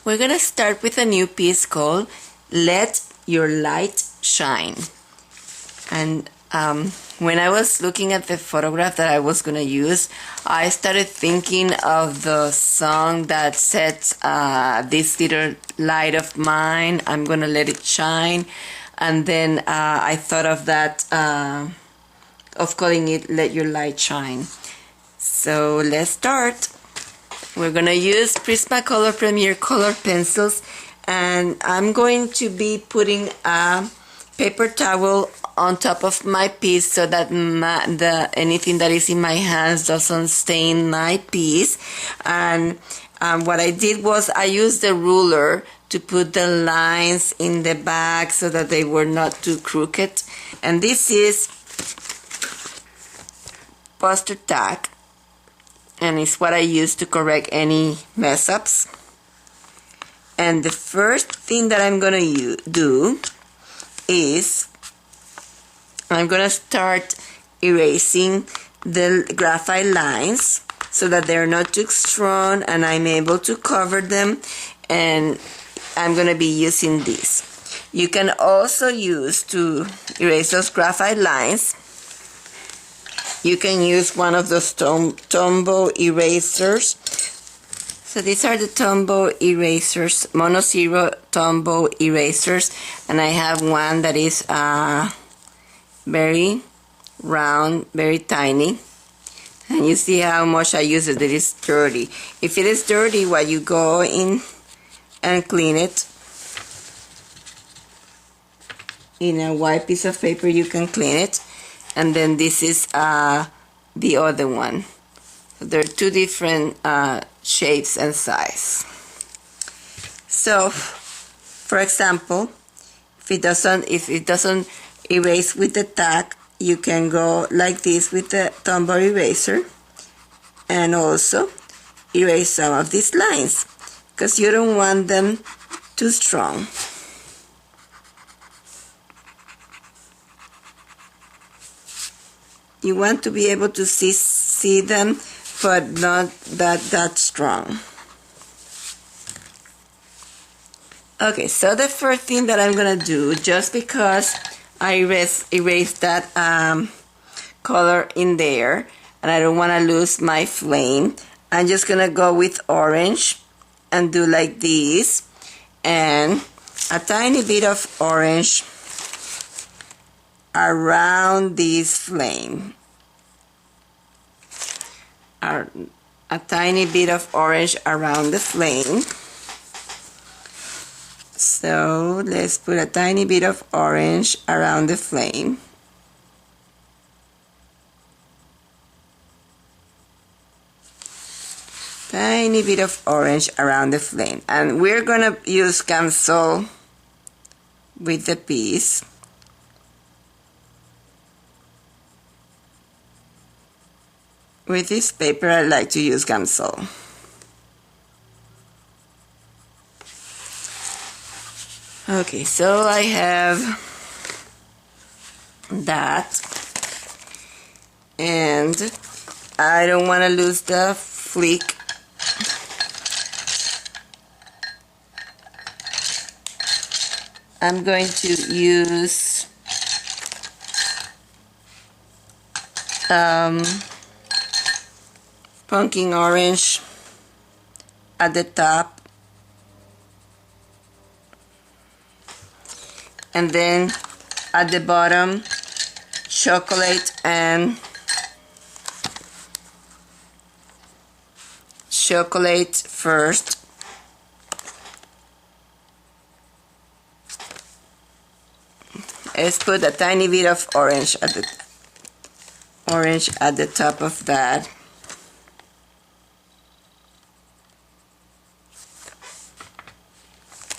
We're gonna start with a new piece called Let Your Light Shine. And when I was looking at the photograph that I was gonna use, I started thinking of the song that said, this little light of mine, I'm gonna let it shine. And then I thought of that, of calling it Let Your Light Shine. So let's start. We're gonna use Prismacolor Premier Color pencils, and I'm going to be putting a paper towel on top of my piece so that anything that is in my hands doesn't stain my piece. And what I did was I used the ruler to put the lines in the back so that they were not too crooked. And this is poster tack, and it's what I use to correct any mess-ups. And the first thing that I'm gonna do is I'm gonna start erasing the graphite lines so that they're not too strong and I'm able to cover them, and I'm gonna be using this. You can also use to erase those graphite lines. You can use one of those Tombow erasers. So these are the Tombow erasers, Mono Zero Tombow erasers, and I have one that is very round, very tiny. And you see how much I use it. It is dirty. If it is dirty, while you go in and clean it, in a white piece of paper you can clean it. And then this is the other one. There are two different shapes and size. So, for example, if it doesn't erase with the tack, you can go like this with the Tombow eraser and also erase some of these lines because you don't want them too strong. You want to be able to see them, but not that strong. Okay, so the first thing that I'm gonna do, just because I erased that color in there, and I don't want to lose my flame, I'm just gonna go with orange and do like this, and a tiny bit of orange around this flame. A tiny bit of orange around the flame. So let's put a tiny bit of orange around the flame. Tiny bit of orange around the flame. And we're gonna use Gamsol with the piece. With this paper, I like to use Gamsol. Okay, so I have that, and I don't want to lose the flick. I'm going to use pumpkin orange at the top, and then at the bottom chocolate first, let's put a tiny bit of orange at the top of that.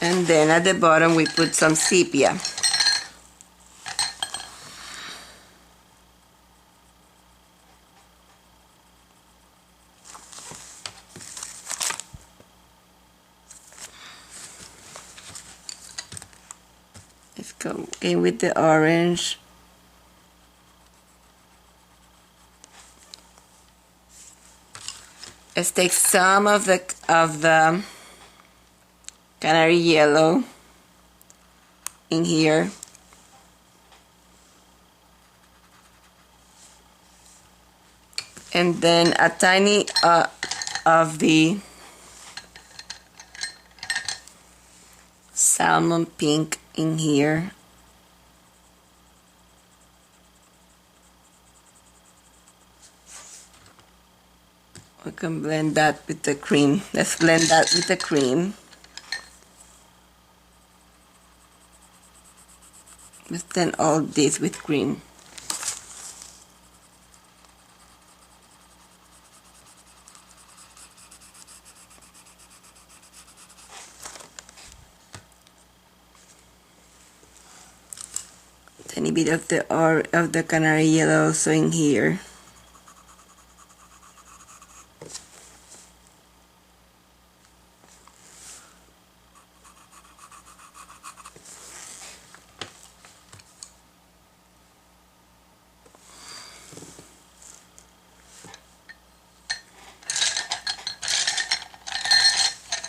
And then at the bottom we put some sepia. Let's go in with the orange. Let's take some of the canary yellow in here. And then a tiny of the salmon pink in here. We can blend that with the cream. Let's blend that with the cream. Let's blend all this with cream. Tiny bit of the canary yellow also in here.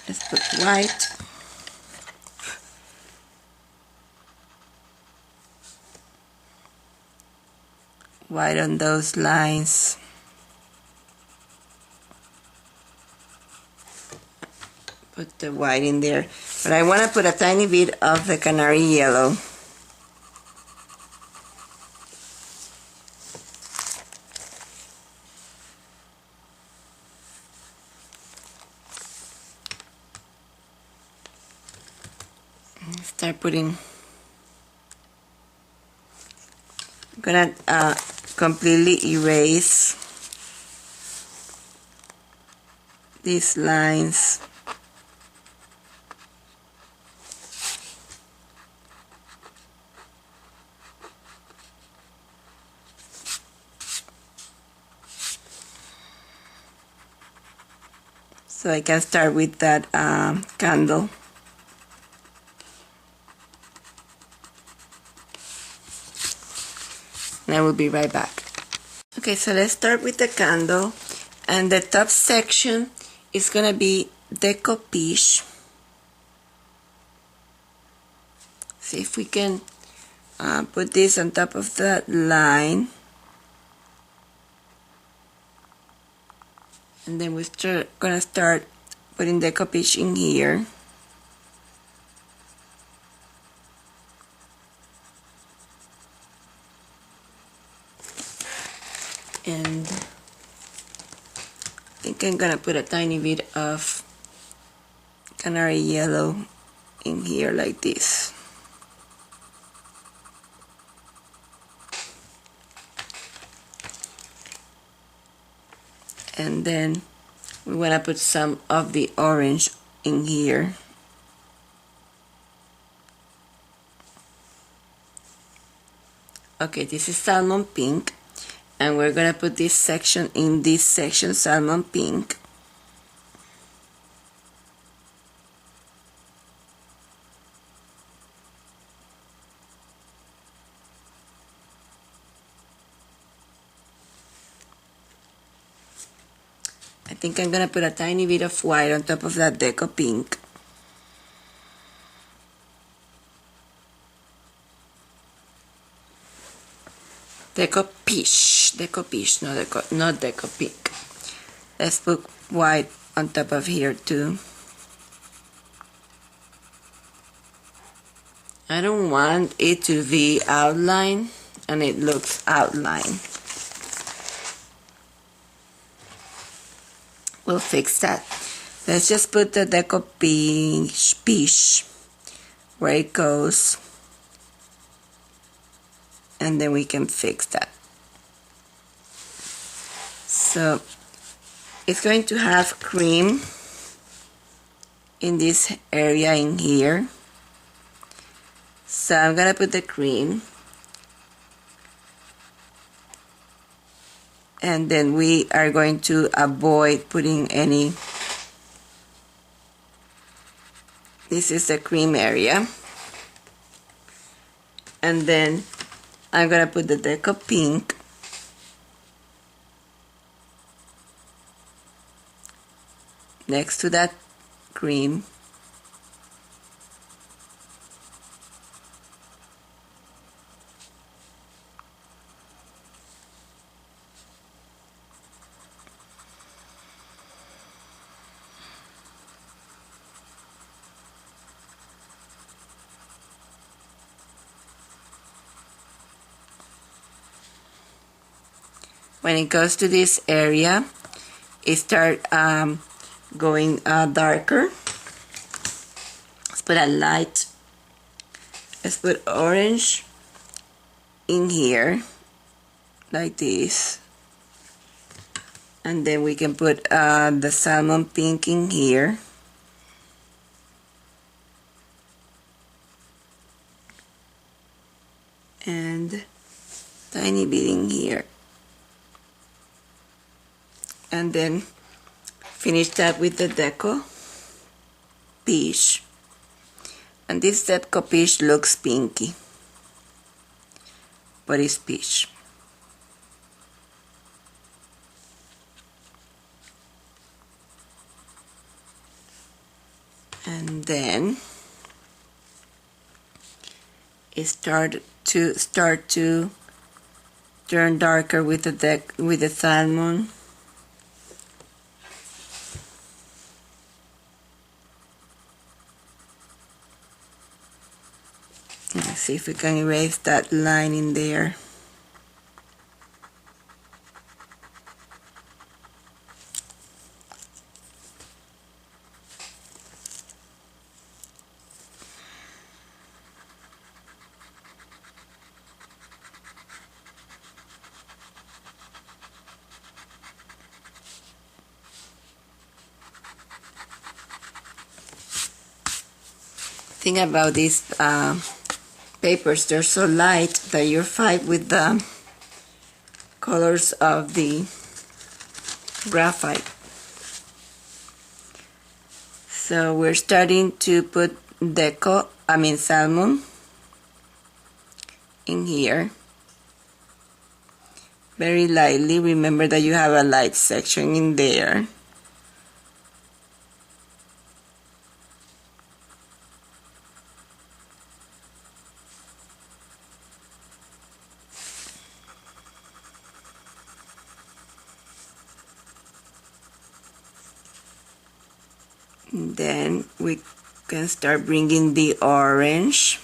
Let's put white. White on those lines. Put the white in there. But I want to put a tiny bit of the canary yellow. Start putting. I'm gonna completely erase these lines. So I can start with that candle. And I will be right back. Okay, so let's start with the candle. And the top section is gonna be decoupage. See if we can put this on top of that line. And then we're gonna start putting decoupage in here. And I think I'm gonna put a tiny bit of canary yellow in here like this. And then we want to put some of the orange in here. Okay, this is salmon pink, and we're gonna put this section in this section, salmon pink. I think I'm gonna put a tiny bit of white on top of that deco pink. Deco peach, not deco pink. Let's put white on top of here too. I don't want it to be outline, and it looks outline. We'll fix that. Let's just put the deco peach where it goes, and then we can fix that. So it's going to have cream in this area in here. So I'm gonna put the cream, and then we are going to avoid putting any. This is the cream area, and then I'm gonna put the deco pink, next to that cream. when it goes to this area, it start going darker. Let's put a light. Let's put orange in here, like this. And then we can put the salmon pink in here. And tiny bit in here. And then finish that with the deco peach. And this deco peach looks pinky, but it's peach. And then it start to turn darker with the salmon. Let's see if we can erase that line in there. Thing about these papers, they're so light that you're fine with the colors of the graphite. So we're starting to put salmon in here very lightly. Remember that you have a light section in there. Then we can start bringing the orange.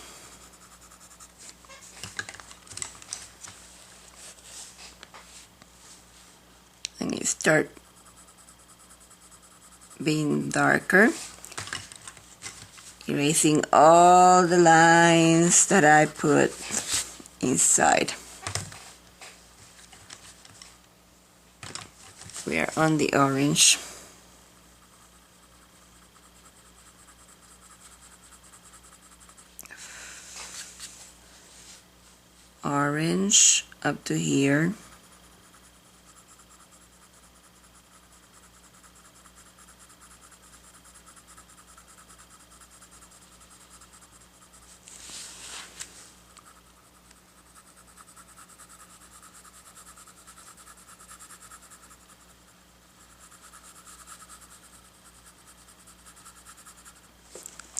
And it start being darker. Erasing all the lines that I put inside. We are on the orange. Orange up to here.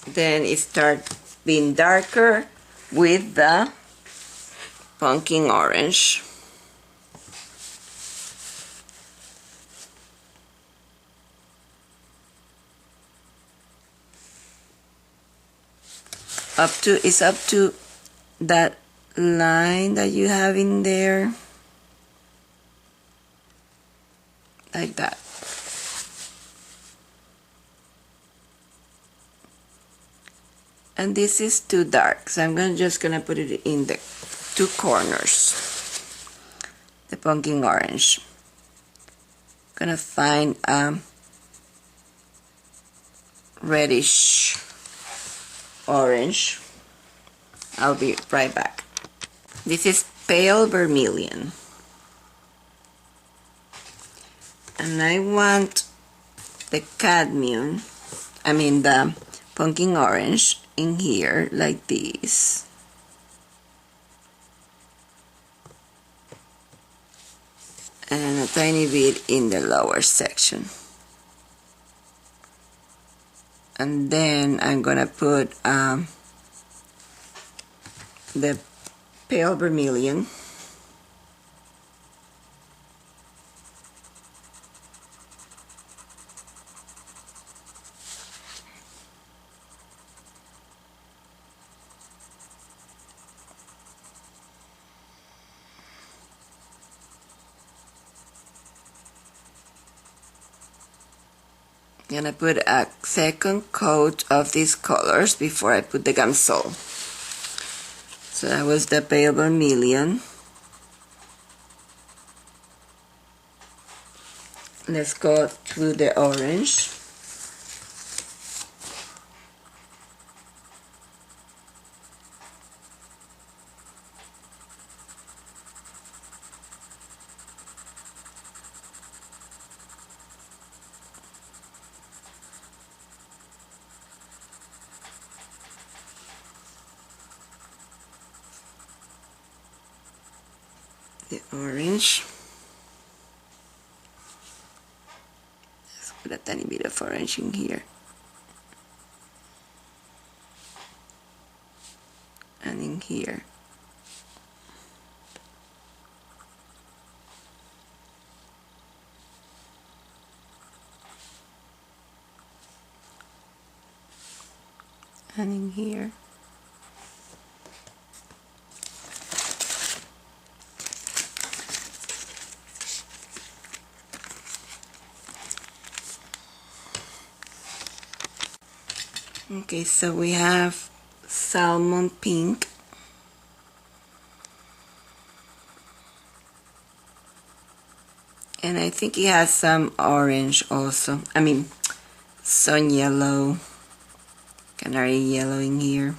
Then it starts being darker with the pumpkin orange. It's up to that line that you have in there, like that. And this is too dark, so I'm just gonna put it in the two corners. The pumpkin orange. Gonna find reddish orange. I'll be right back. This is pale vermilion. And I want the the pumpkin orange in here like this. And a tiny bit in the lower section. And then I'm gonna put the pale vermilion. gonna put a second coat of these colors before I put the Gamsol. So that was the Pale Vermilion. Let's go to the orange. The orange. Let's put a tiny bit of orange in here. And in here. And in here. Okay, so we have salmon pink. And I think he has some orange also. I mean, sun yellow, canary yellow in here.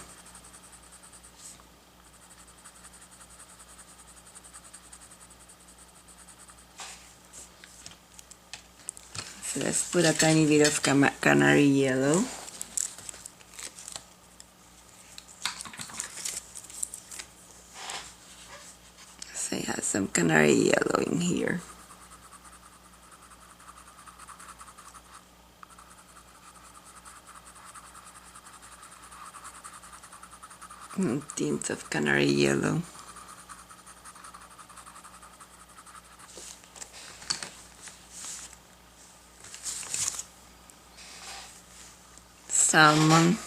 So let's put a tiny bit of canary yellow. So it has some canary yellow in here. And tints of canary yellow. Salmon.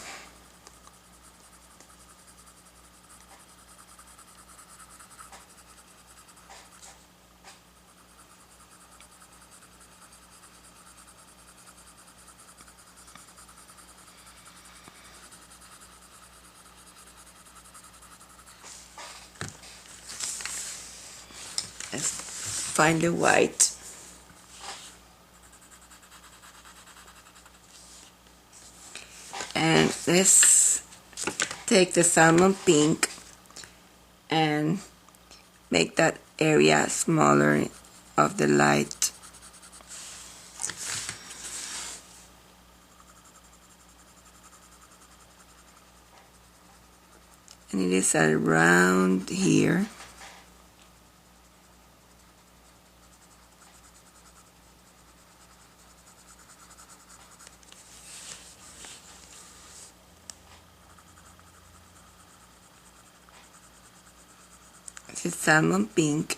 Let's find the white. And let's take the salmon pink and make that area smaller of the light. And it is around here. This is salmon pink.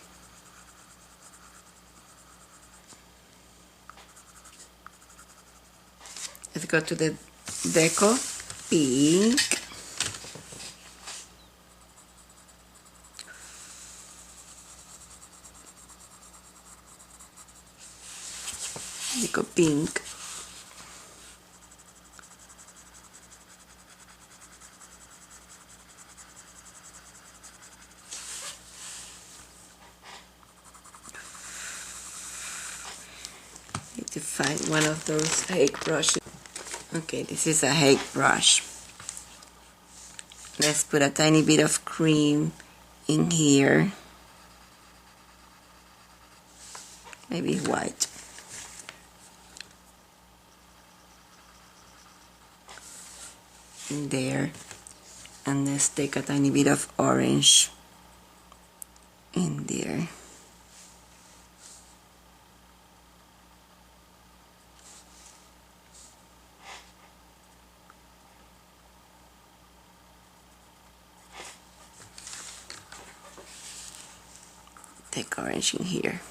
Let's go to the deco pink. Deco pink. Need to find one of those hake brushes. Okay, this is a hake brush. Let's put a tiny bit of cream in here. Maybe white. In there. And let's take a tiny bit of orange in there. Take orange in here.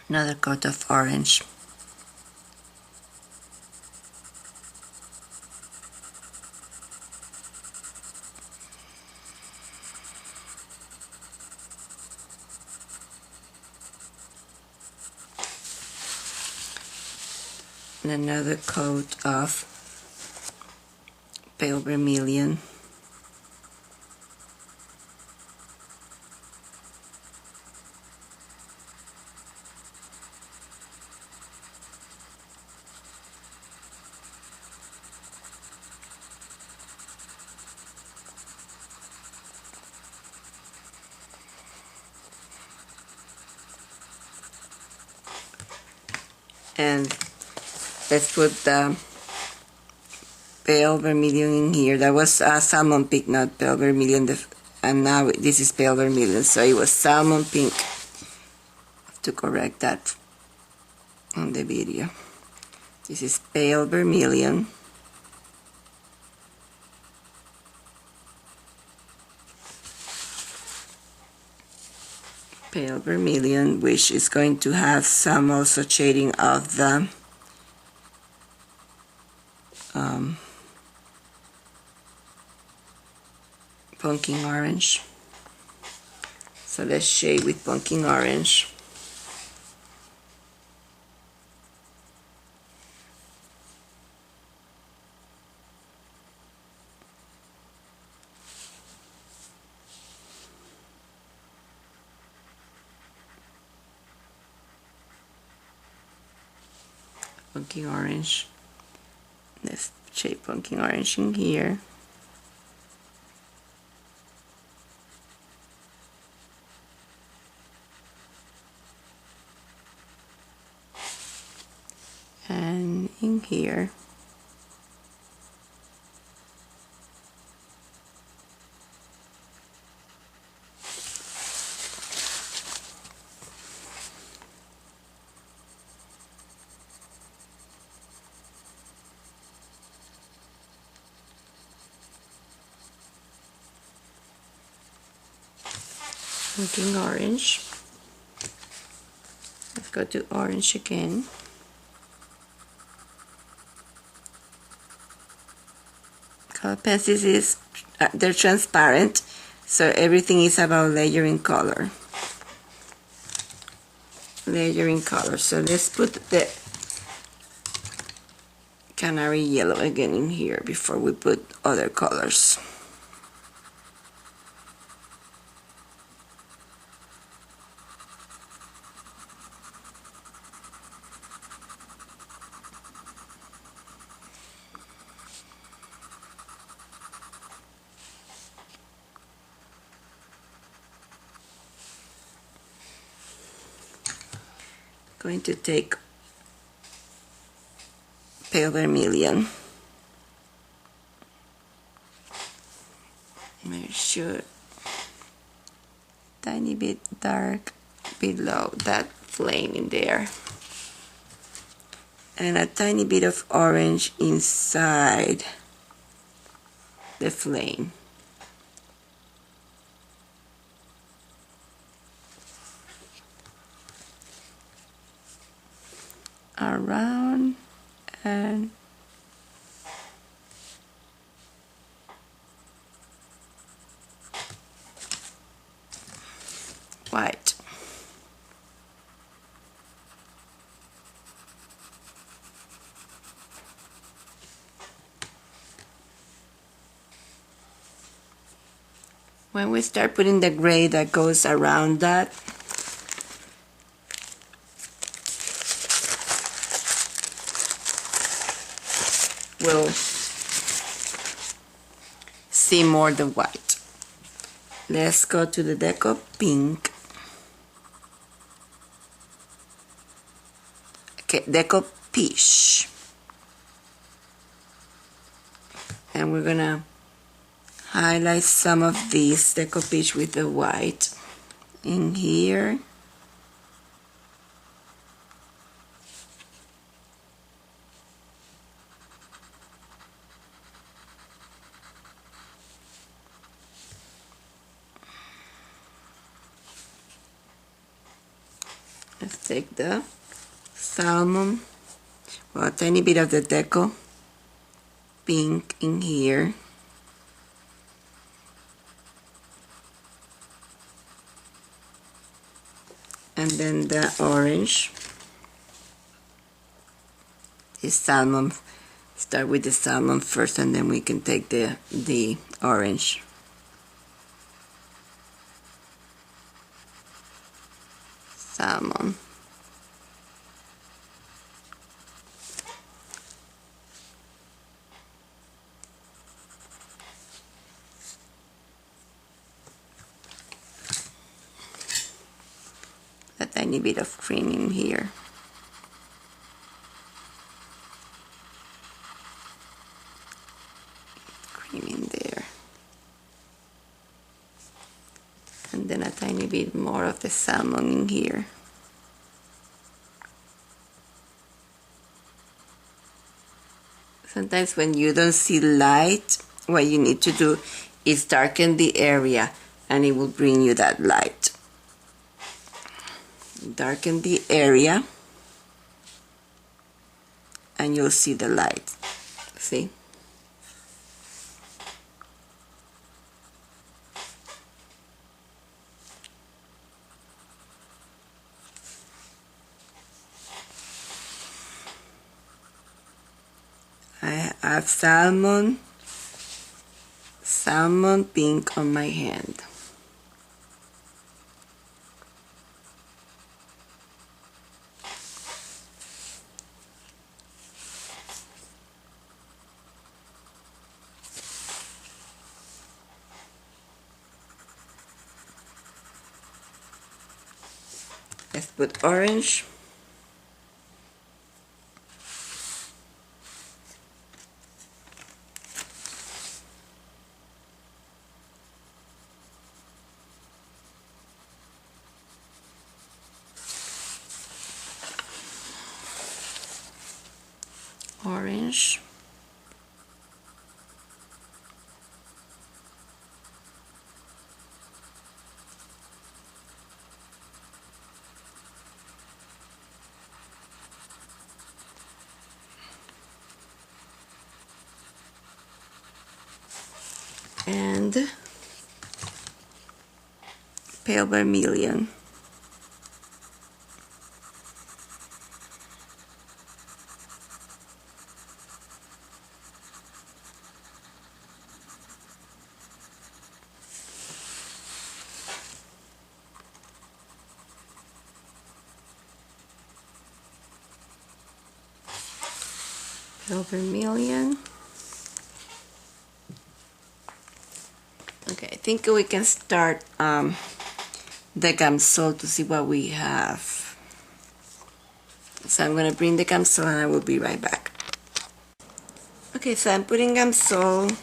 Another coat of orange. and another coat of pale vermilion. And let's put the pale vermilion in here. That was salmon pink, not pale vermilion. And now this is pale vermilion, so it was salmon pink. I have to correct that on the video. This is pale vermilion. Pale vermilion, which is going to have some also shading of the pumpkin orange. So let's shade with pumpkin orange. Pumpkin orange. Let's shade pumpkin orange in here. And in here. Pumpkin orange. Let's go to orange again. Color pencils they're transparent, so everything is about layering color. Layering color. So let's put the canary yellow again in here before we put other colors. Going to take pale vermilion. Make sure tiny bit dark below that flame in there. And a tiny bit of orange inside the flame. Around and white. When we start putting the gray that goes around that, we'll see more the white. Let's go to the deco pink. Okay, deco peach. And we're gonna highlight some of these deco peach with the white in here. Let's take the salmon, well, a tiny bit of the deco pink in here. And then the orange is salmon. Start with the salmon first, and then we can take the orange. Salmon. A tiny bit of cream in here. Cream in there. And then a tiny bit more of the salmon in here. Sometimes when you don't see light, what you need to do is darken the area, and it will bring you that light. Darken the area and you'll see the light. See? I have salmon pink on my hand. Let's put orange. Orange. And pale vermilion. Pale vermilion. Okay, I think we can start the gamsol to see what we have. So I'm going to bring the gamsol and I will be right back. Okay, so I'm putting gamsol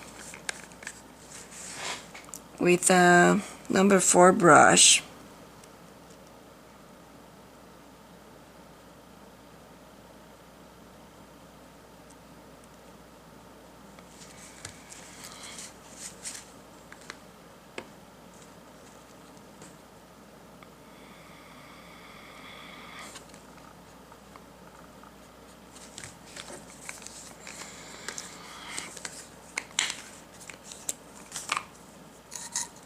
with a number 4 brush.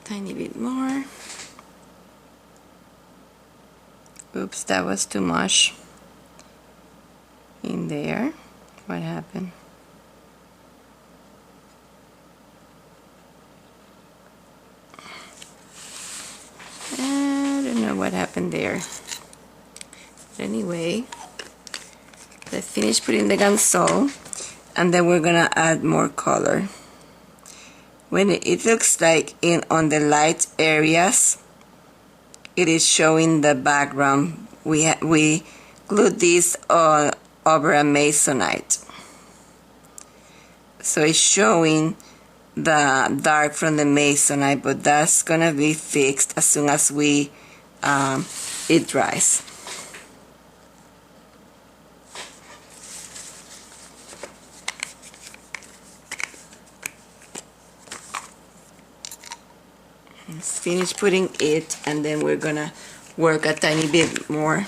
Tiny bit more. Oops, that was too much in there. What happened? I don't know what happened there. But anyway, let's finish putting the gamsol, and then we're gonna add more color. When it looks like on the light areas, it is showing the background. We glued this over a masonite, so it's showing the dark from the masonite, but that's gonna be fixed as soon as it dries. Let's finish putting it, and then we're gonna work a tiny bit more.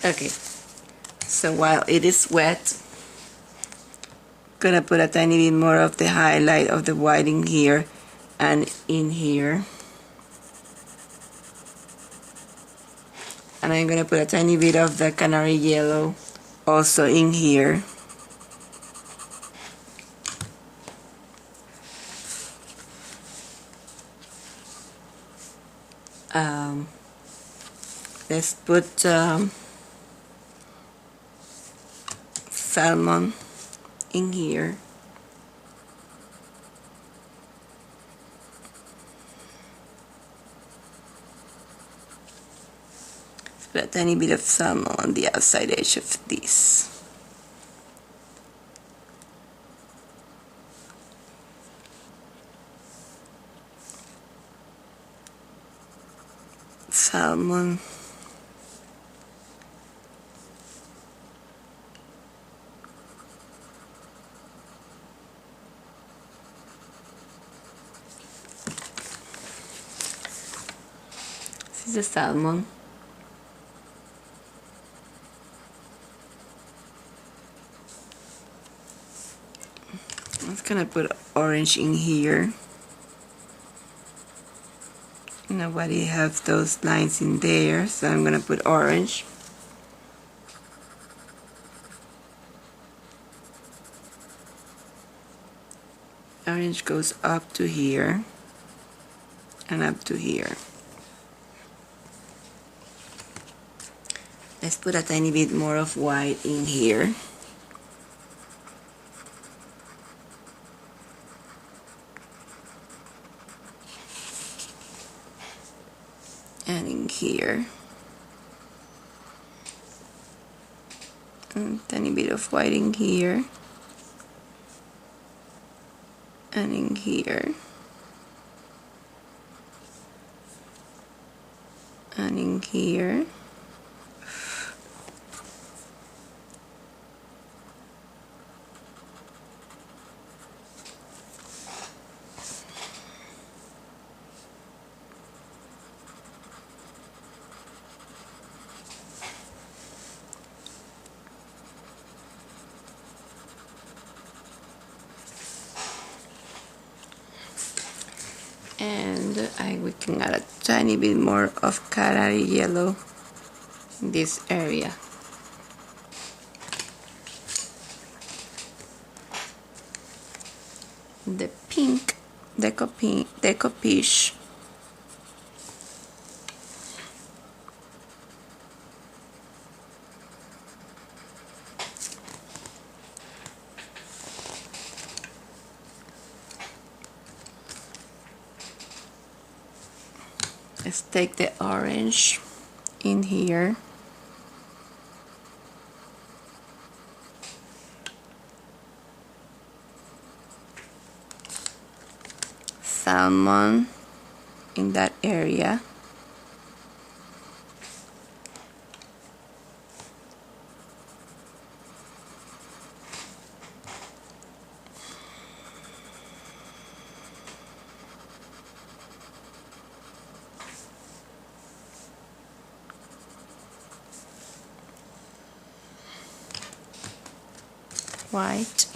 Okay, so while it is wet, gonna put a tiny bit more of the highlight of the white in here and in here. And I'm gonna put a tiny bit of the canary yellow also in here. Let's put salmon in here. Put a tiny bit of salmon on the outside edge of this. Salmon. This is the salmon. I'm just gonna put orange in here. Nobody have those lines in there, so I'm gonna put orange. Orange goes up to here and up to here. Let's put a tiny bit more of white in here. And in here. And tiny bit of white in here. And in here. And in here. And we can add a tiny bit more of canary yellow in this area. The pink, deco peach. Let's take the orange in here. Salmon in that area. White.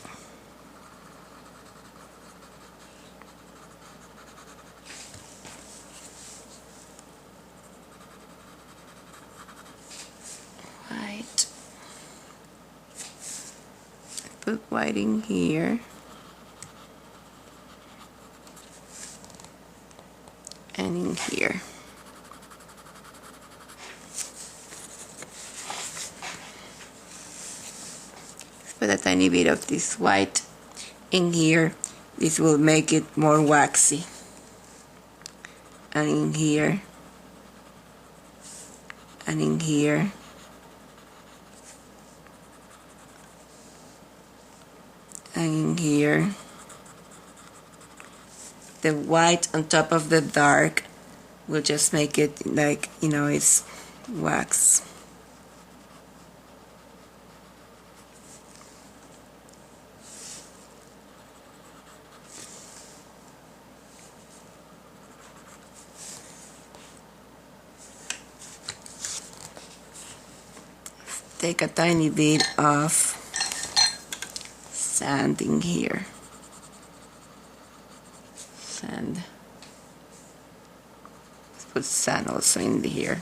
White. Put white in here. And in here. Put a tiny bit of this white in here. This will make it more waxy. And in here. And in here. And in here. The white on top of the dark will just make it like, you know, it's wax. take a tiny bit of sand in here. Sand. Let's put sand also in here.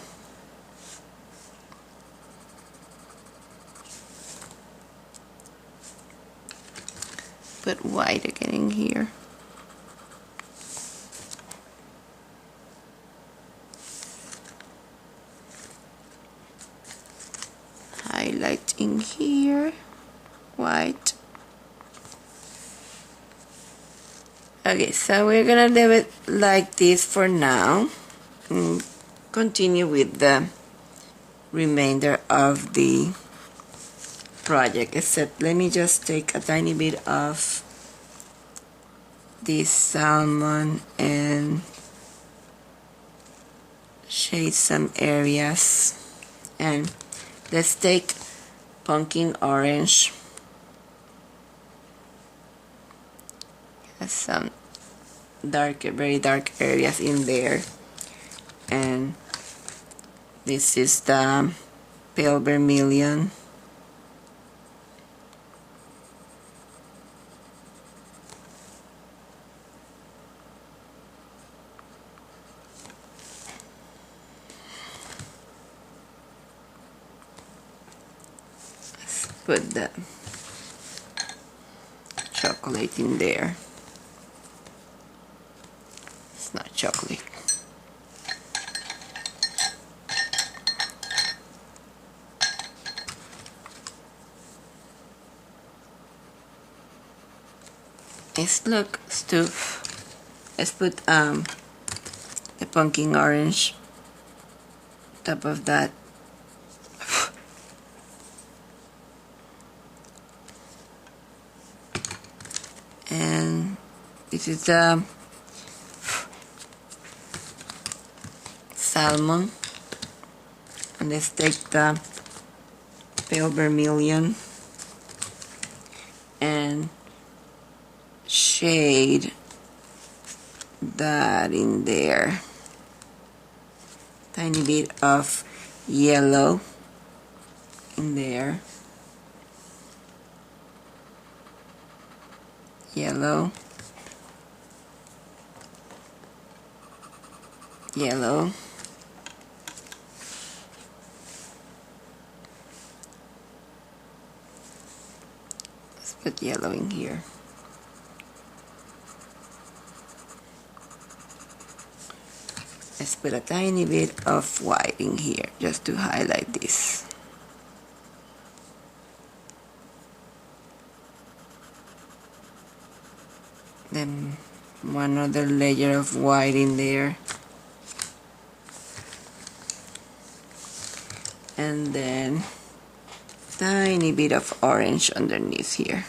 Put white again in here. Highlight in here, white. Okay, so we're gonna leave it like this for now and continue with the remainder of the project, except let me just take a tiny bit of this salmon and shade some areas, and let's take pumpkin orange. Has some dark, very dark areas in there, and this is the pale vermilion. Put the chocolate in there. It's not chocolate. Looks too. Let's put the pumpkin orange top of that. And this is the salmon, and let's take the pale vermilion and shade that in there. Tiny bit of yellow in there. Yellow, yellow, let's put yellow in here. Let's put a tiny bit of white in here just to highlight this. Then one other layer of white in there, and then tiny bit of orange underneath here.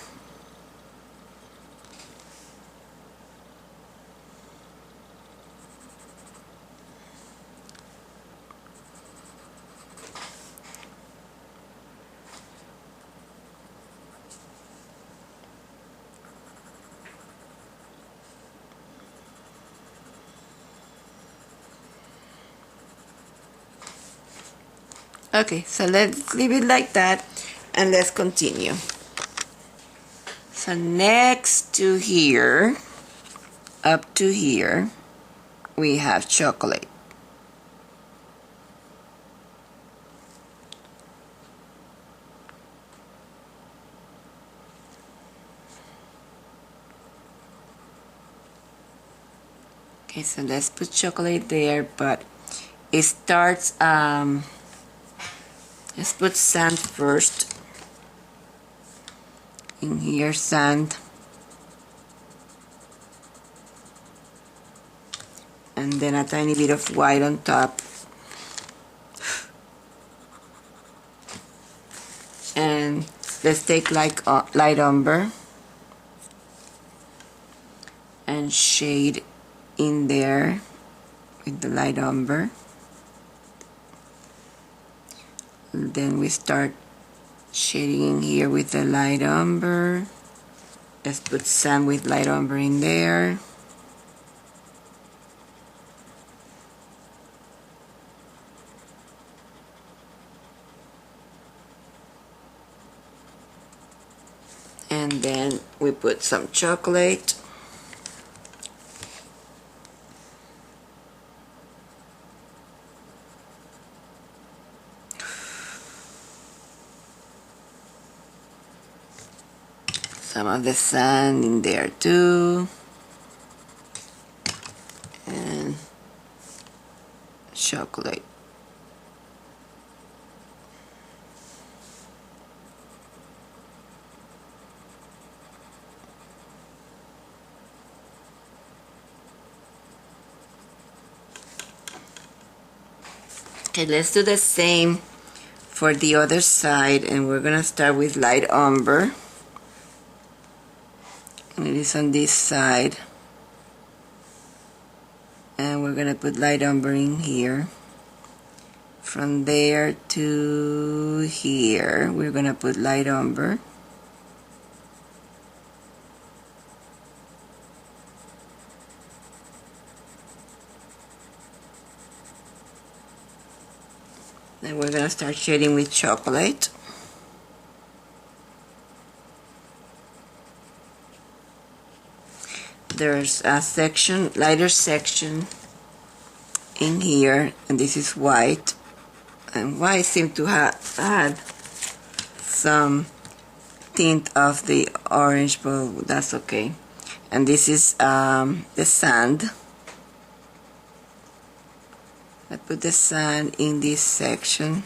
Okay, so let's leave it like that and let's continue. So next to here, up to here, we have chocolate. Okay, so let's put chocolate there, but it starts, let's put sand first. In here, sand. And then a tiny bit of white on top. And let's take like light umber and shade in there with the light umber. Then we start shading in here with the light umber. Let's put some with light umber in there. And then we put some chocolate. Some of the sand in there too. And chocolate. Okay, let's do the same for the other side, and we're gonna start with light umber. And it is on this side. And we're gonna put light umber in here. From there to here, we're gonna put light umber. Then we're gonna start shading with chocolate. There's a section, lighter section in here, and this is white. And white seems to have had some tint of the orange, but that's okay. And this is the sand. I put the sand in this section.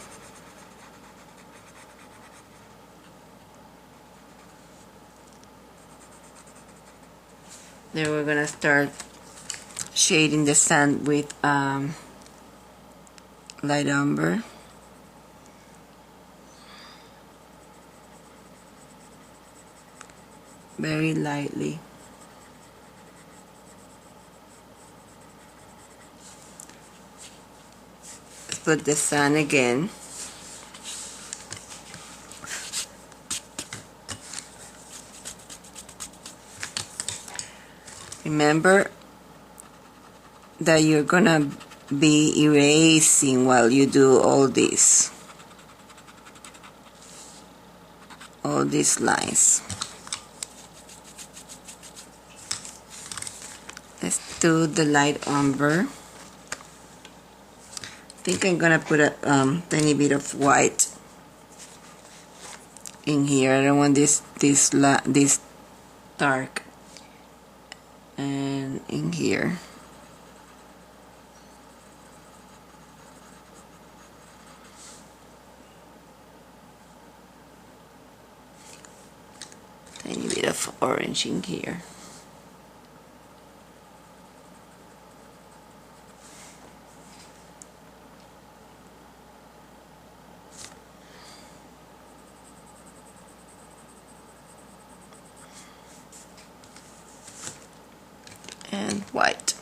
Then we're gonna start shading the sand with light umber. Very lightly. Let's put the sand again. Remember that you're gonna be erasing while you do all these lines. Let's do the light umber. I think I'm gonna put a tiny bit of white in here. I don't want this dark. And in here. Tiny bit of orange in here. And white.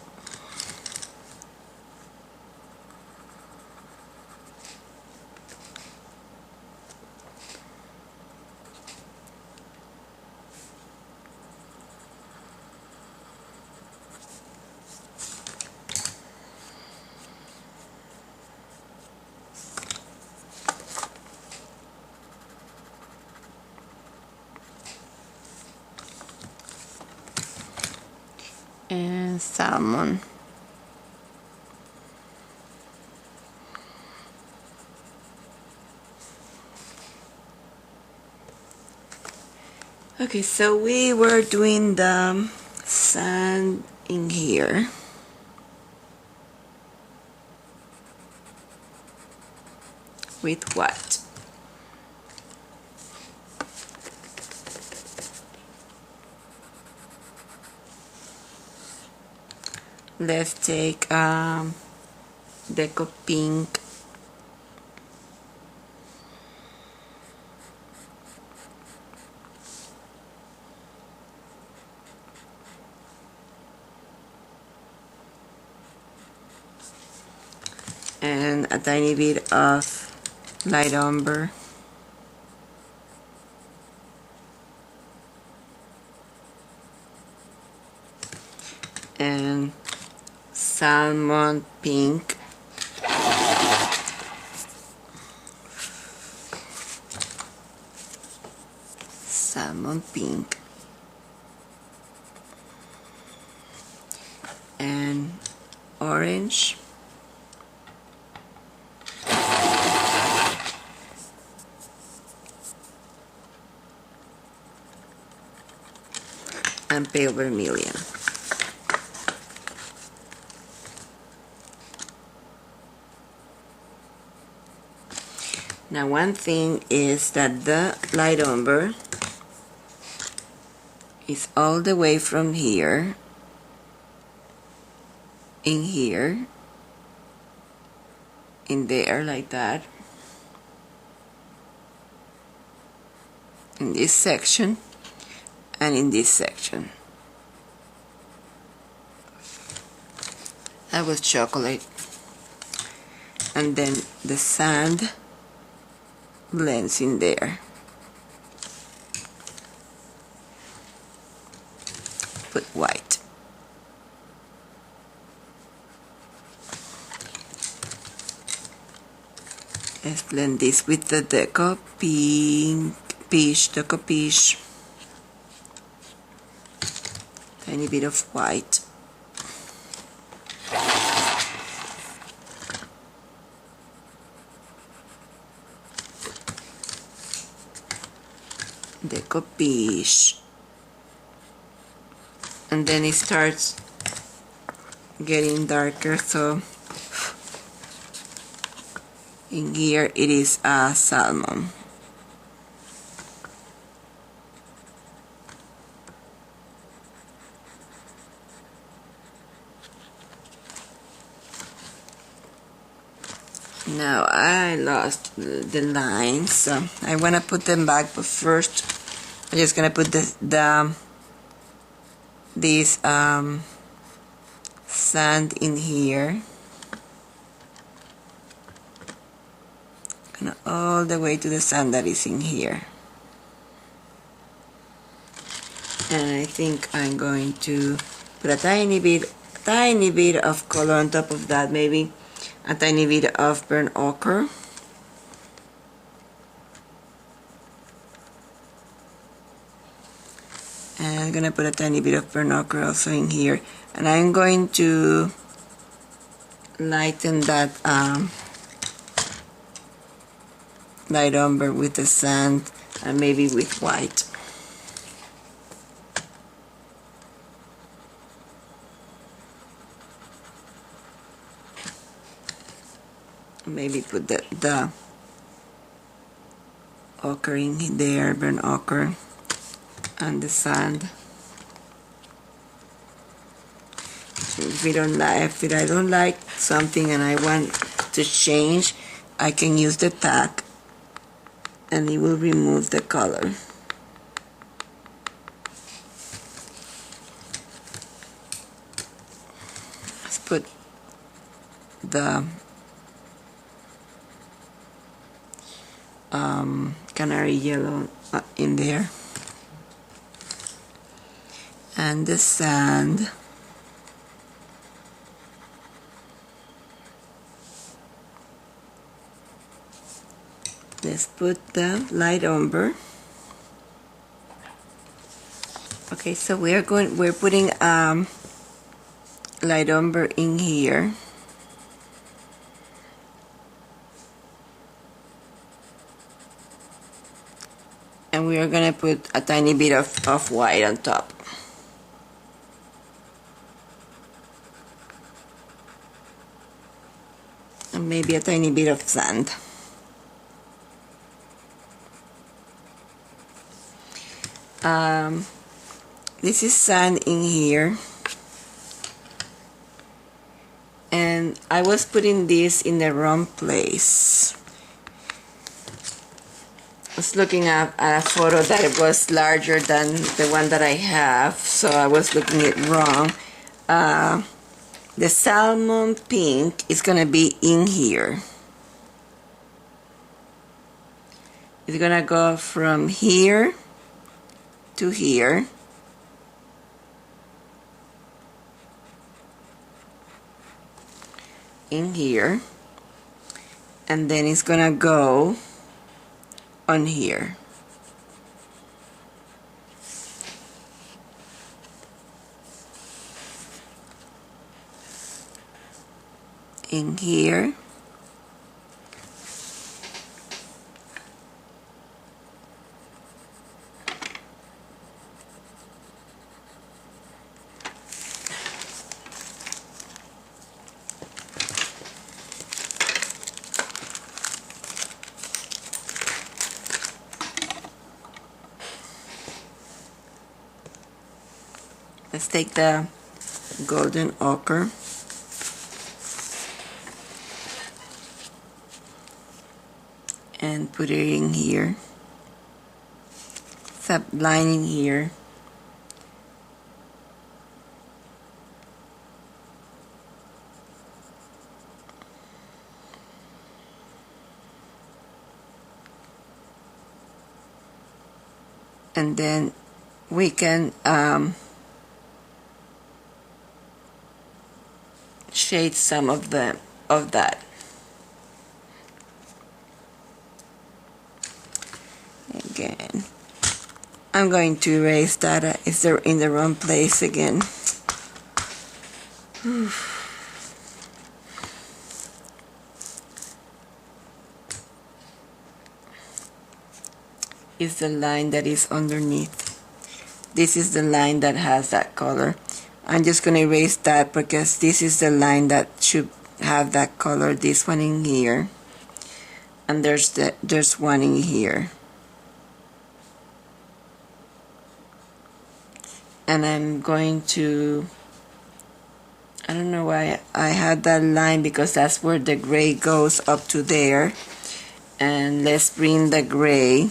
And salmon. Okay, so we were doing the sand in here. With what? Let's take Deco Pink. And a tiny bit of light umber. And salmon pink. salmon pink, and orange, and pale vermilion. Now one thing is that the light umber is all the way from here, in here, in there, like that, in this section, and in this section. That was chocolate. And then the sand blends in there. Put white. Let's blend this with the Deco Pink, Deco Peach. Tiny bit of white. Deco Peach. And then it starts getting darker, so in here it is a salmon. Now I lost the lines, so I want to put them back, but first I'm just gonna put this sand in here, and all the way to the sand that is in here. And I think I'm going to put a tiny bit of color on top of that, maybe a tiny bit of burnt ochre. And I'm gonna put a tiny bit of burnt ochre also in here, and I'm going to lighten that light umber with the sand and maybe with white. Maybe put the ochre in there, burnt ochre, and the sand. If I don't like something and I want to change, I can use the tack and it will remove the color. Let's put the canary yellow in there, and the sand. Let's put the light umber. Okay, so we're putting light umber in here. And we are going to put a tiny bit of white on top. And maybe a tiny bit of sand. This is sand in here. And I was putting this in the wrong place. I was looking at a photo that it was larger than the one that I have, so I was looking it wrong. The salmon pink is gonna be in here. It's gonna go from here to here. In here. And then it's gonna go on here. in here. Let's take the golden ochre and put it in here, sublining here. And then we can shade some of that. Again, I'm going to erase that if they're in the wrong place again. Is the line that is underneath. This is the line that has that color. I'm just going to erase that because this is the line that should have that color. This one in here, and there's one in here. And I'm going to, I don't know why I had that line, because that's where the gray goes up to there. And let's bring the gray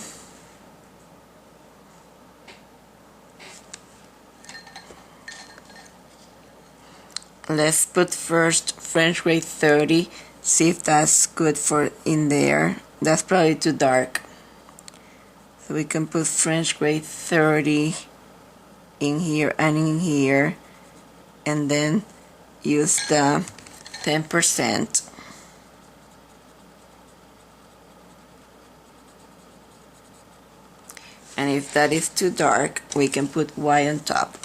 let's put first French gray 30, see if that's good for in there. That's probably too dark, so we can put French gray 30 in here and in here, and then use the 10%. And if that is too dark, we can put white on top.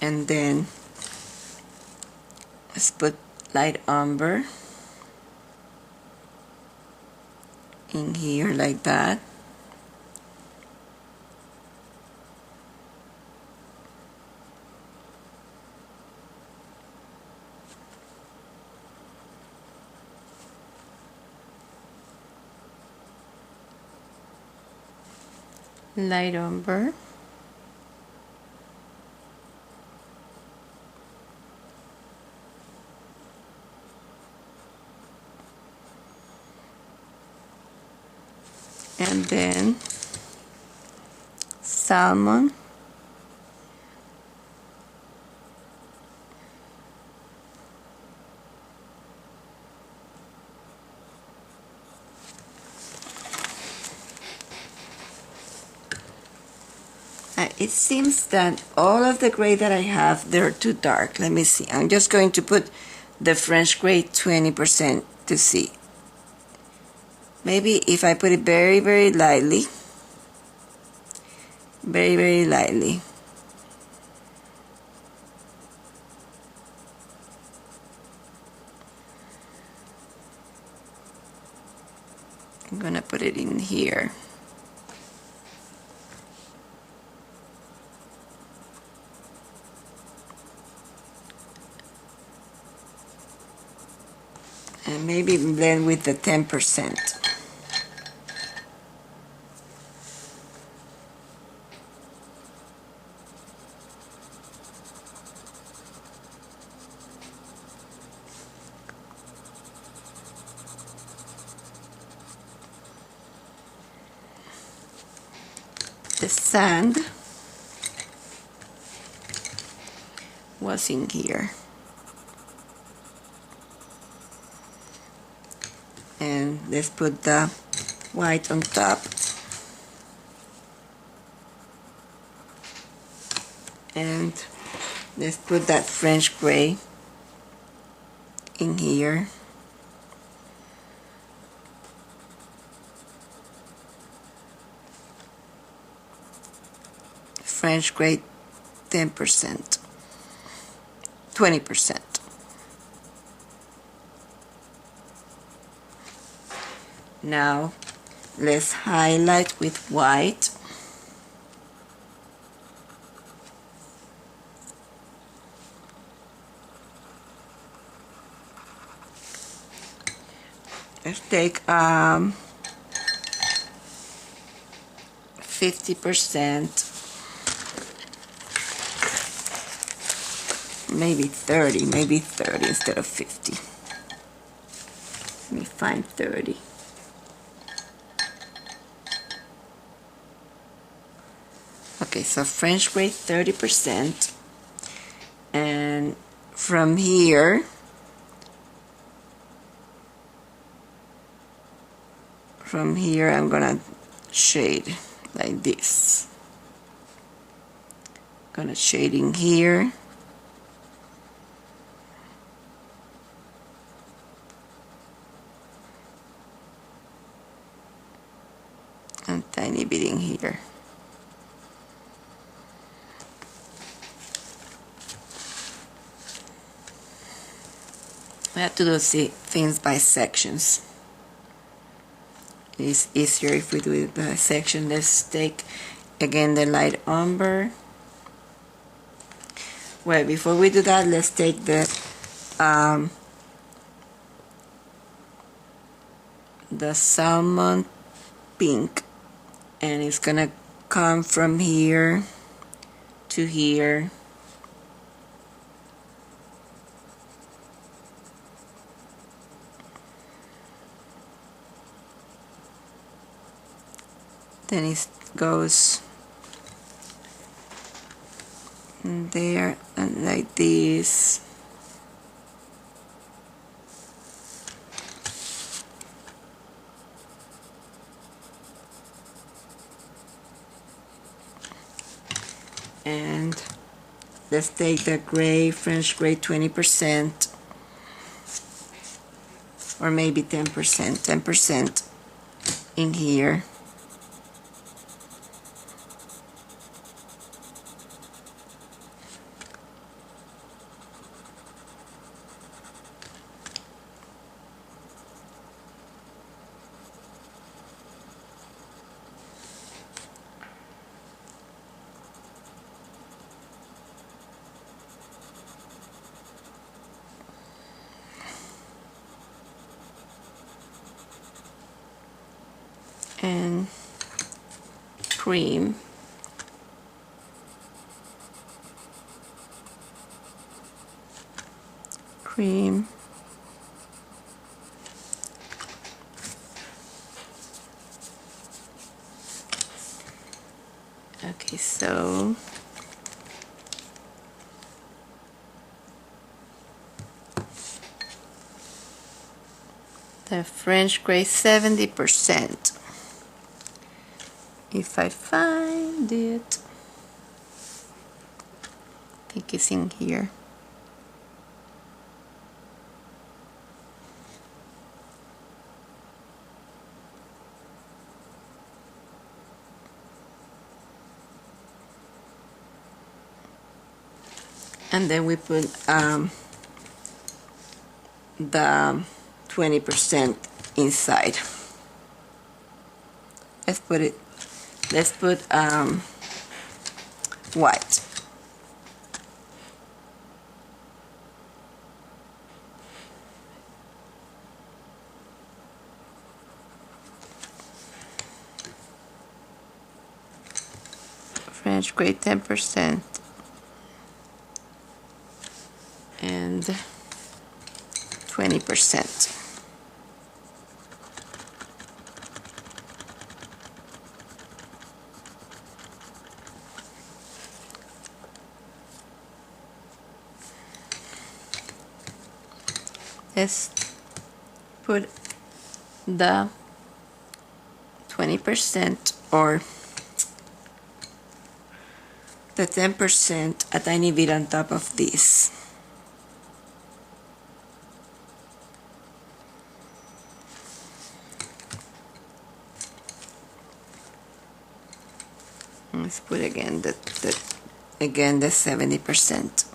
And then let's put light umber in here like that. Light umber. And then salmon. It seems that all of the gray that I have, they're too dark. Let me see. I'm just going to put the French gray 20% to see. Maybe if I put it very, very lightly, very, very lightly. I'm gonna put it in here. And maybe blend with the 10%. The sand was in here. And let's put the white on top. And let's put that French gray in here. French grade 10%, 20%. Now let's highlight with white. Let's take 50%, maybe 30 instead of 50. Let me find 30. Okay, so French grade 30%, and from here I'm gonna shade like this. Gonna shading here, and tiny bit in here. I have to do things by sections. It's easier if we do it by section. Let's take again the light umber. Well, before we do that, let's take the salmon pink, and it's gonna come from here to here. Then it goes there and like this. And let's take the gray, French gray 20%, or maybe 10% in here. And cream. Cream. Okay, so the French gray 70%. If I find it, I think it's in here. And then we put the 20% inside. Let's put white. French gray 10% and 20%. Let's put the 20% or the 10% a tiny bit on top of this. Let's put again the 70%.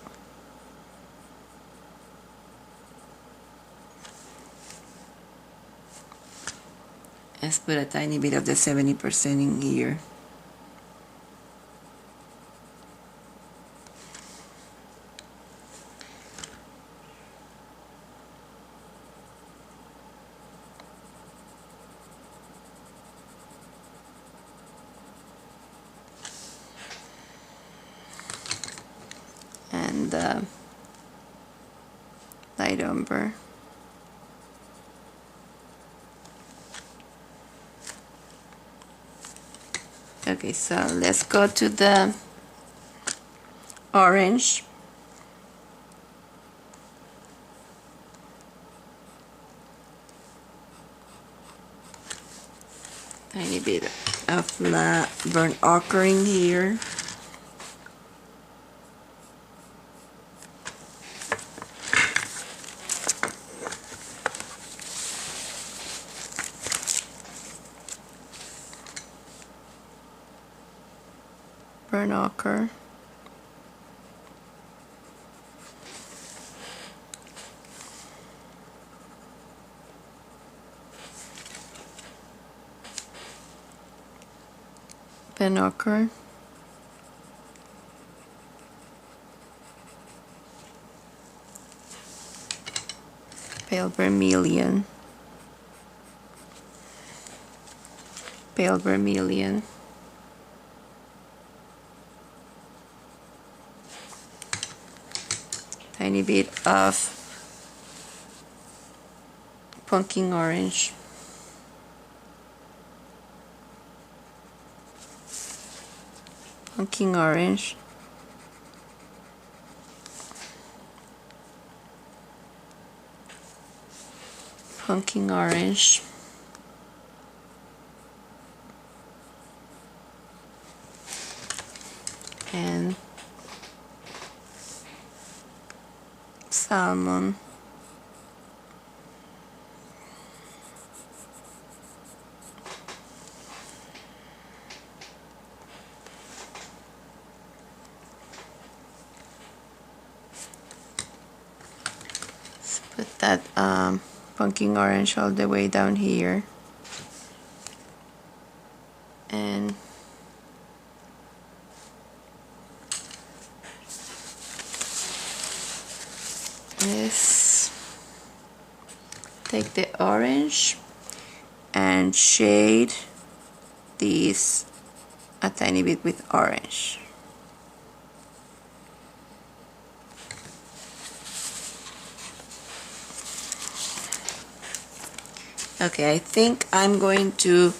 Let's put a tiny bit of the 70% in here. And light umber. Okay, so let's go to the orange. Tiny bit of burnt ochre in here. Burnt ochre. Burnt ochre. Pale vermilion. Pale vermilion. Tiny bit of pumpkin orange. Pumpkin orange. Pumpkin orange. And salmon. Let's put that pumpkin orange all the way down here. And let's take the orange and shade these a tiny bit with orange. Okay, I think I'm going to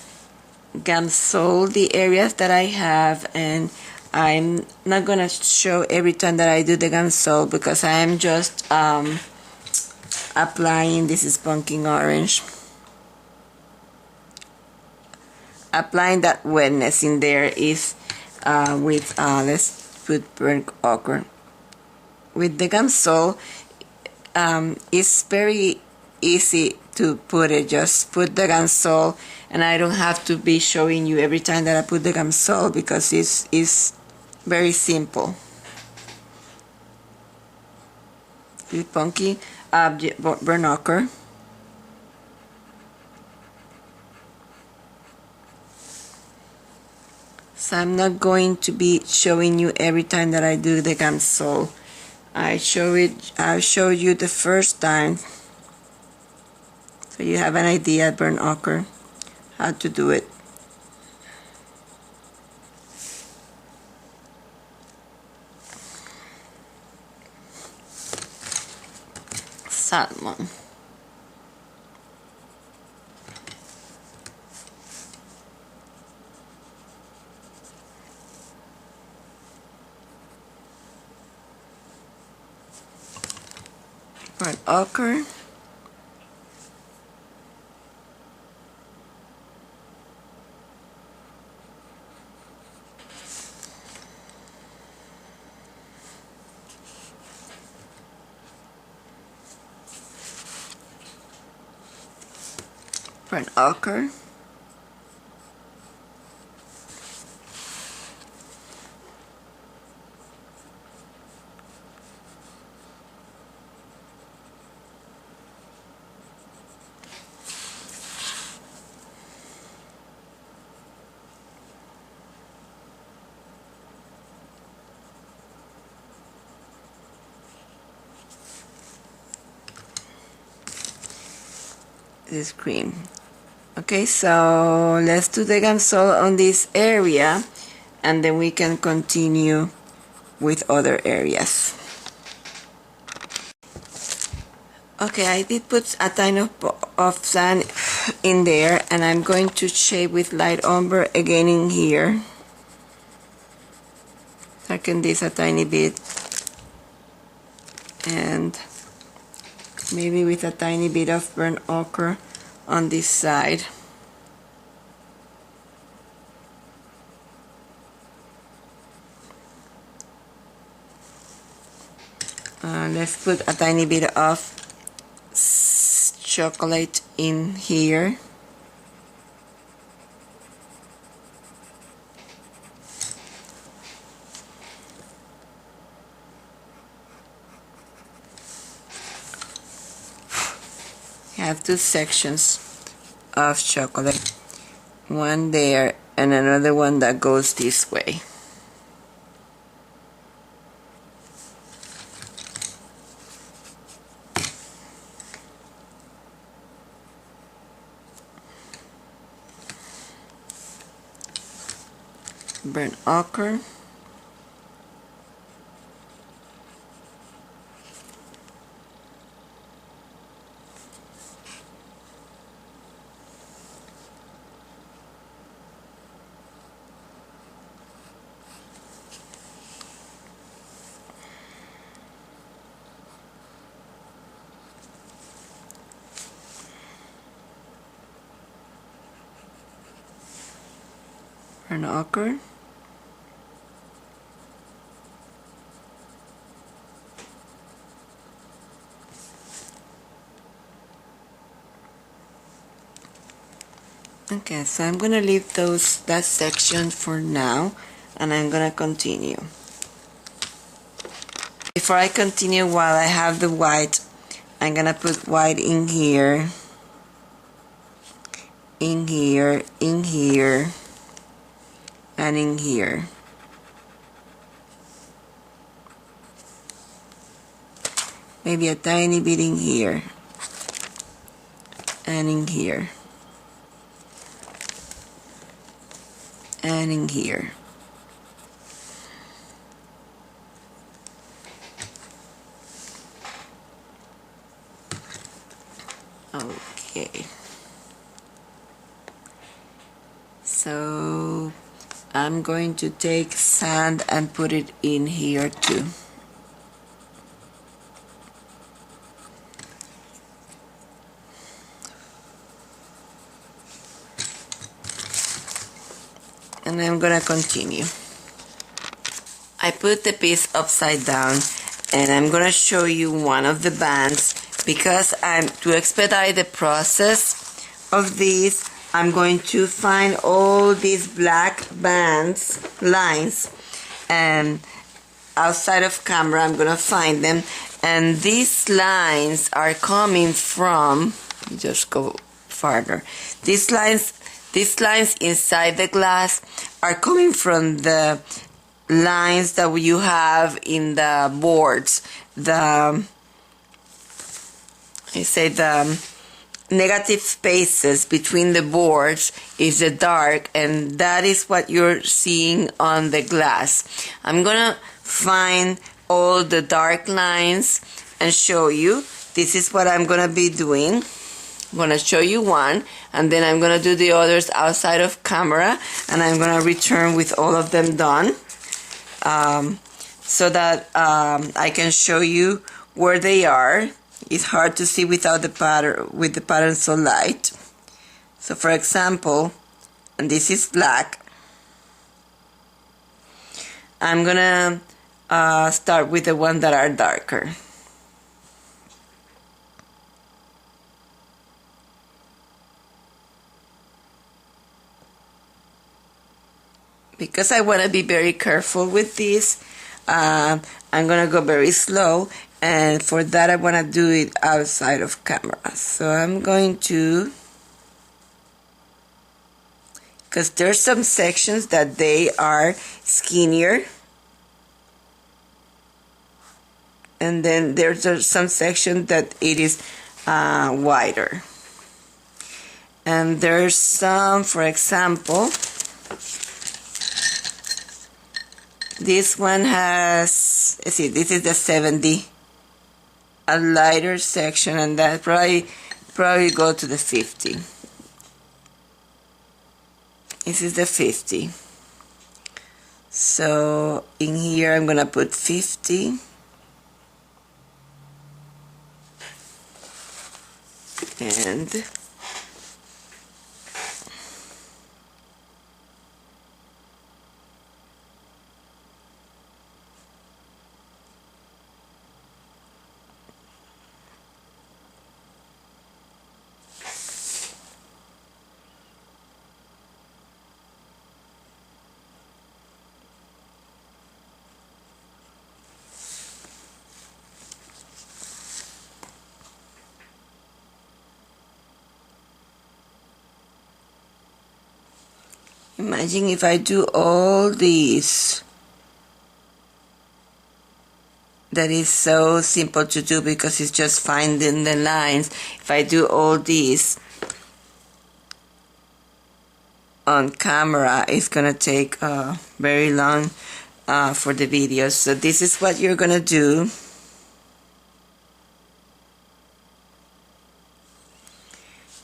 gamsol the areas that I have, and I'm not gonna show every time that I do the gamsol because I am just applying. This is pumpkin orange. Applying that wetness in there is with let's put burnt ochre. With the gamsol, it's very easy to put it. Just put the gamsol, and I don't have to be showing you every time that I put the gamsol because it's very simple. With pumpkin burnt ochre. So I'm not going to be showing you every time that I do the gamsol. I'll show you the first time, so you have an idea, burnt ochre, how to do it. Salmon. Burnt ochre. Burnt ochre. this cream. Okay, so let's do the Gamsol on this area, and then we can continue with other areas. Okay, I did put a tiny of sand in there, and I'm going to shape with light umber again in here. Darken this a tiny bit, and maybe with a tiny bit of burnt ochre on this side. Let's put a tiny bit of chocolate in here. I have two sections of chocolate, one there and another one that goes this way. Burnt ochre. Burnt ochre. Okay, so I'm gonna leave that section for now, and I'm gonna continue. Before I continue, while I have the white, I'm gonna put white in here, in here, in here, and in here. Maybe a tiny bit in here, and in here, and in here. Okay. So I'm going to take sand and put it in here too. And I'm gonna continue. I put the piece upside down, and I'm gonna show you one of the bands, because to expedite the process of this, I'm going to find all these black bands, lines, and outside of camera I'm gonna find them, and these lines are coming from, just go farther, these lines inside the glass are coming from the lines that you have in the boards. The negative spaces between the boards is the dark, and that is what you're seeing on the glass. I'm gonna find all the dark lines and show you. This is what I'm gonna be doing. I'm gonna show you one, and then I'm gonna do the others outside of camera, and I'm gonna return with all of them done, so that I can show you where they are. It's hard to see without the pattern, with the pattern so light. So for example, and this is black, I'm gonna start with the ones that are darker. Because I want to be very careful with this, I'm going to go very slow, and for that I want to do it outside of camera. So I'm going to, because there's some sections that they are skinnier, and then there's some section that it is wider. And there's some, for example, this one has, let's see, this is the 70, a lighter section, and that probably go to the 50. This is the 50. So in here I'm gonna put 50. And imagine if I do all these. That is so simple to do because it's just finding the lines. If I do all these on camera, it's gonna take very long for the video. So this is what you're gonna do.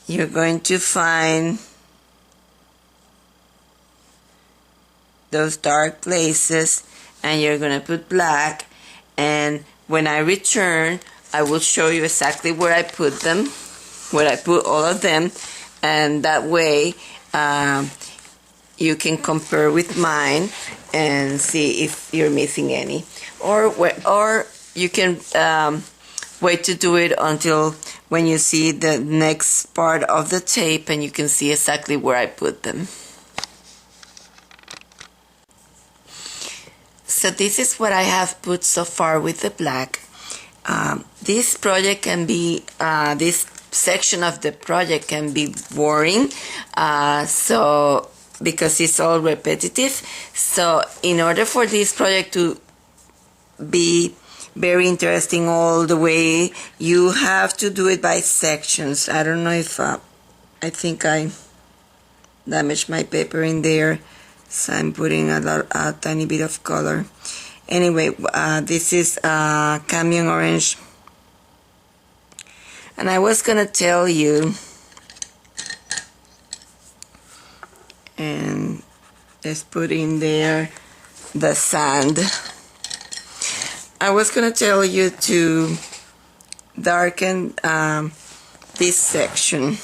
You're going to find those dark places and you're gonna put black, and when I return I will show you exactly where I put them, where I put all of them, and that way you can compare with mine and see if you're missing any, or you can wait to do it until when you see the next part of the tape and you can see exactly where I put them. So this is what I have put so far with the black. This project can be, this section of the project can be boring, so because it's all repetitive. So in order for this project to be very interesting all the way, you have to do it by sections. I don't know if, I think I damaged my paper in there. So I'm putting a tiny bit of color. Anyway, this is Camion Orange. And I was gonna tell you, and let's put in there the sand. I was gonna tell you to darken this section.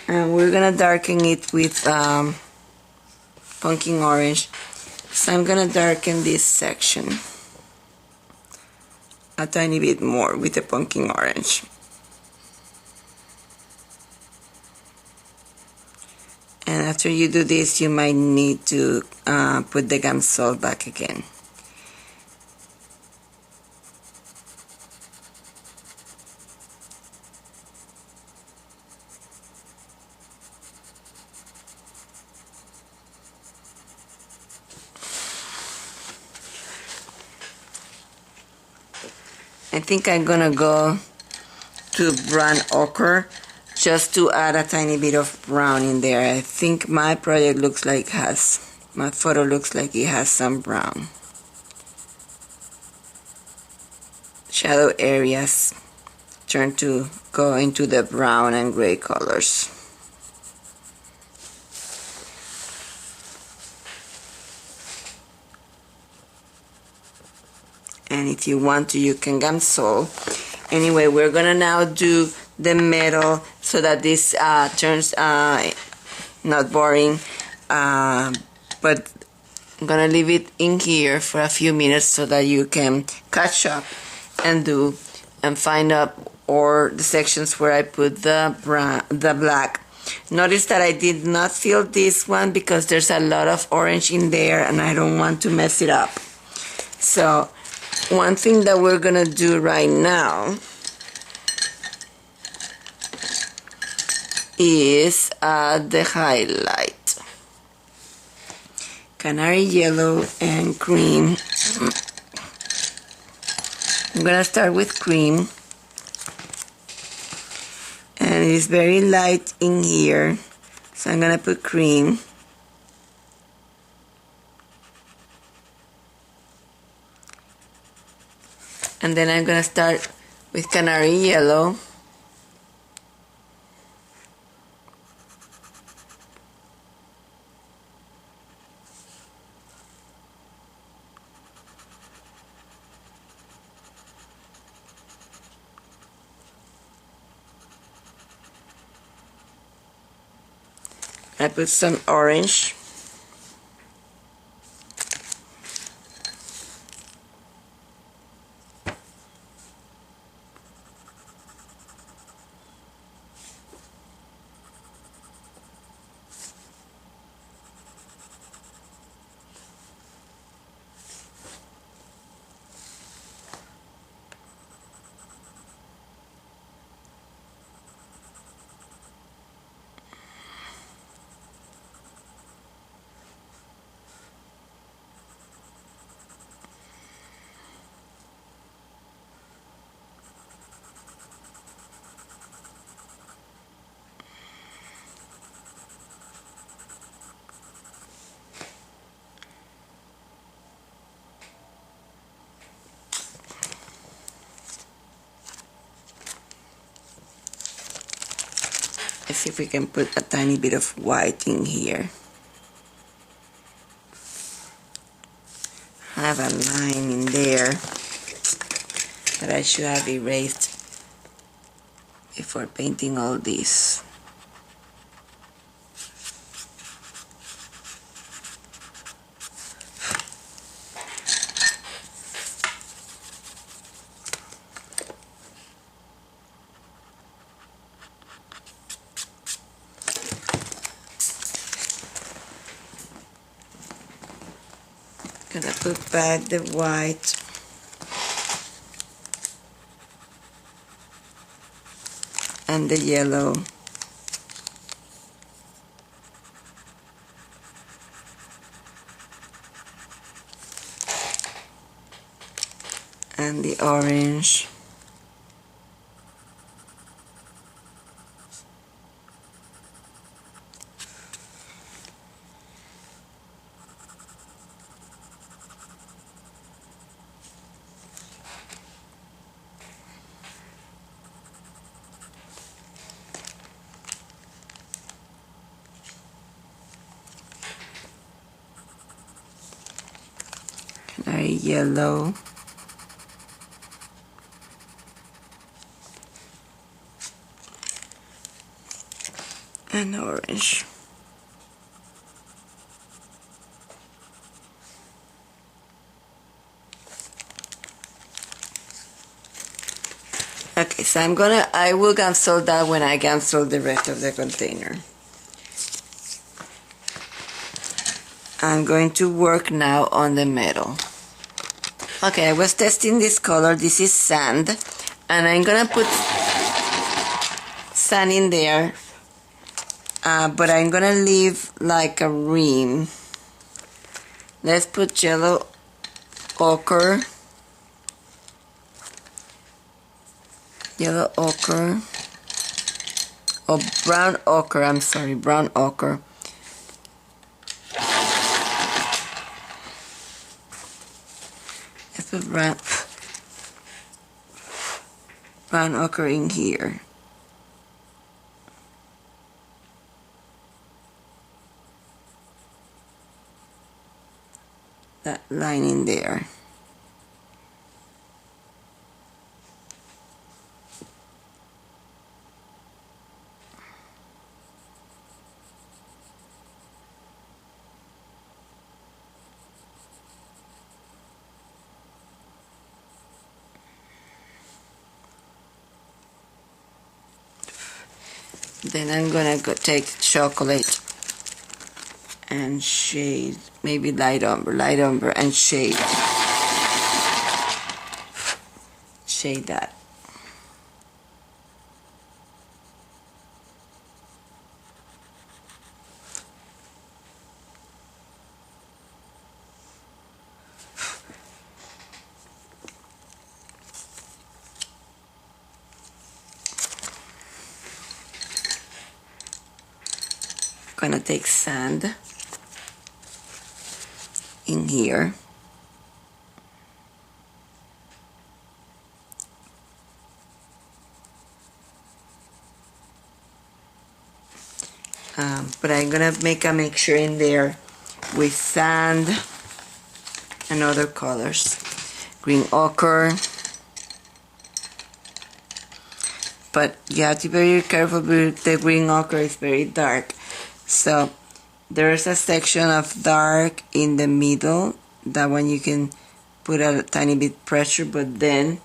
And we're gonna darken it with pumpkin orange. So I'm gonna darken this section a tiny bit more with the pumpkin orange. And after you do this, you might need to put the Gamsol back again. I think I'm gonna go to brown ochre just to add a tiny bit of brown in there. I think my project looks like my photo looks like it has some brown. Shadow areas turn to go into the brown and gray colors. And if you want to, you can Gamsol. Anyway, we're gonna now do the metal so that this turns not boring, but I'm gonna leave it in here for a few minutes so that you can catch up and find out or the sections where I put the black. Notice that I did not fill this one because there's a lot of orange in there and I don't want to mess it up. So one thing that we're gonna do right now is the highlight. Canary yellow and cream. I'm gonna start with cream, and And it's very light in here, so I'm gonna put cream. And then I'm gonna start with canary yellow. I put some orange. Let's see if we can put a tiny bit of white in here. I have a line in there that I should have erased before painting all this. Gonna put back the white. And the yellow. And the orange. Canary yellow. And orange. Okay, so I will cancel that when I cancel the rest of the container. I'm going to work now on the metal. Okay, I was testing this color. This is sand, and I'm gonna put sand in there, but I'm gonna leave like a rim. Let's put yellow ochre, or brown ochre, I'm sorry, brown ochre. Let's put brown ochre in here. That line in there. Then I'm gonna go take chocolate and shade, maybe light umber and shade that. gonna take sand in here. But I'm gonna make a mixture in there with sand and other colors. Green ochre. But you have to be very careful with the green ochre, it's very dark. So there's a section of dark in the middle. That one you can put a tiny bit pressure, but then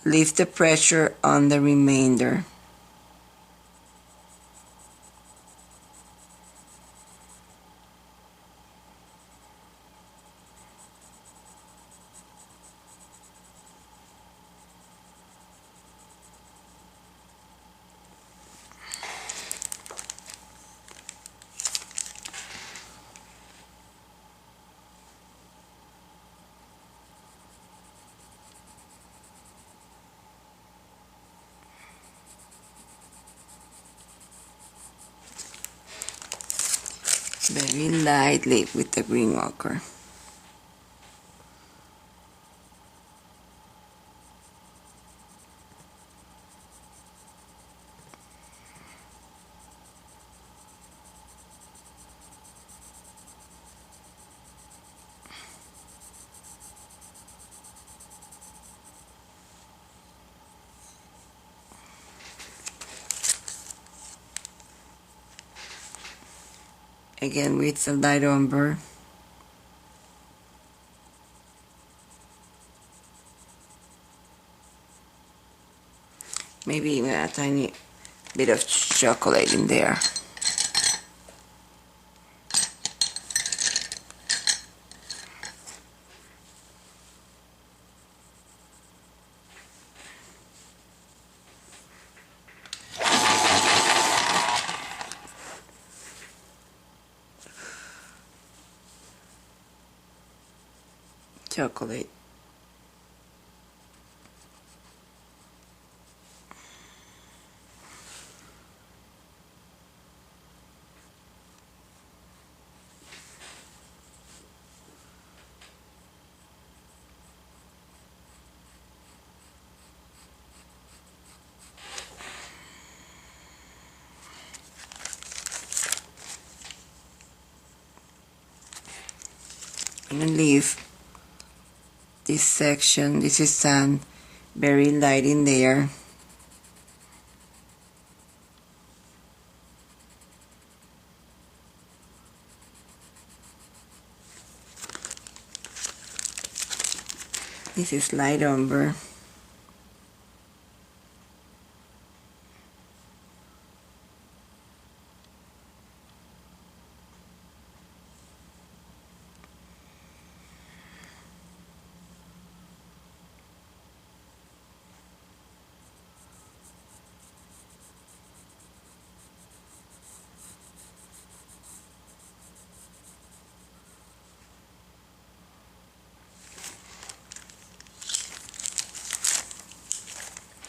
leave the pressure on the remainder. Very lightly with the green ochre. Again with some light umber. Maybe even a tiny bit of chocolate in there. Chocolate. I'm gonna leave this section, this is sand, very light in there. This is light umber.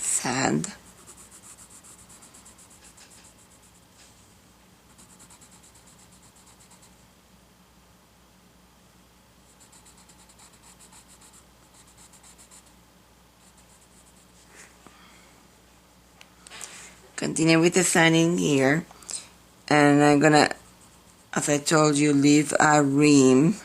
Sand. Continue with the sanding here, and I'm gonna, as I told you, leave a rim.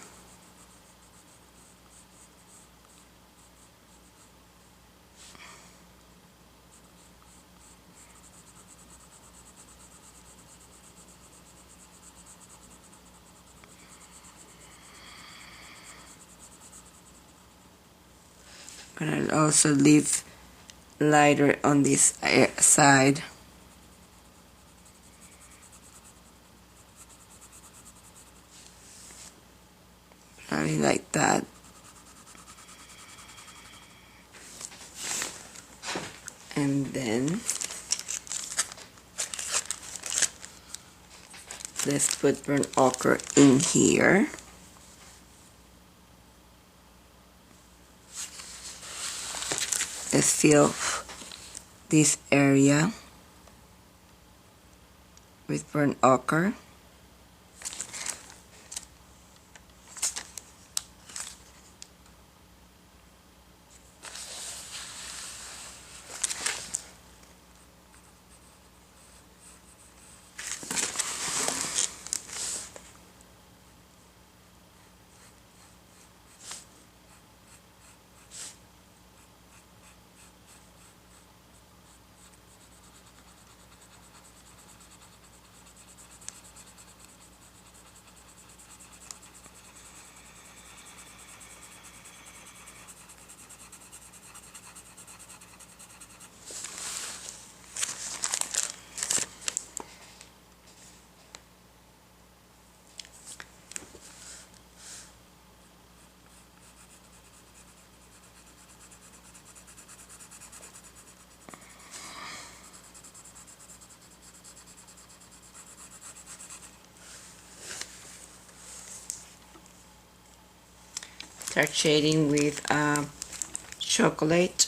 But I'll also leave lighter on this side. Probably like that. And then let's put burnt ochre in here. Let's fill this area. with burnt ochre. Start shading with chocolate.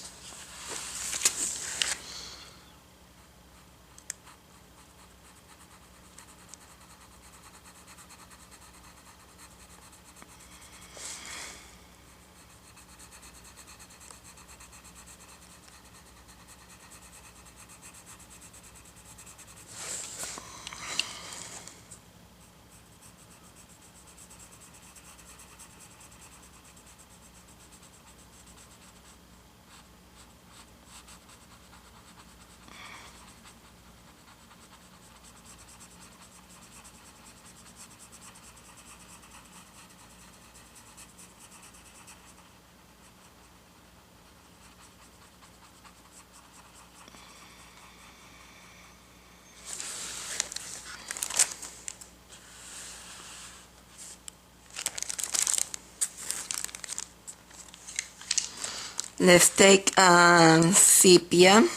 Let's take sepia.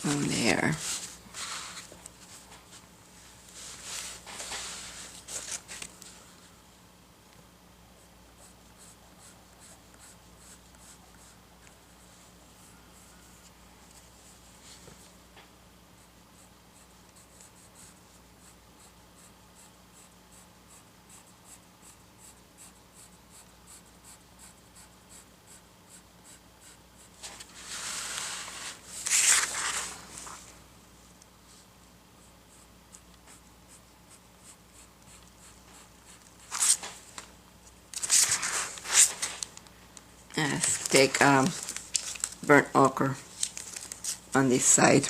On there. Let's take burnt ochre on this side.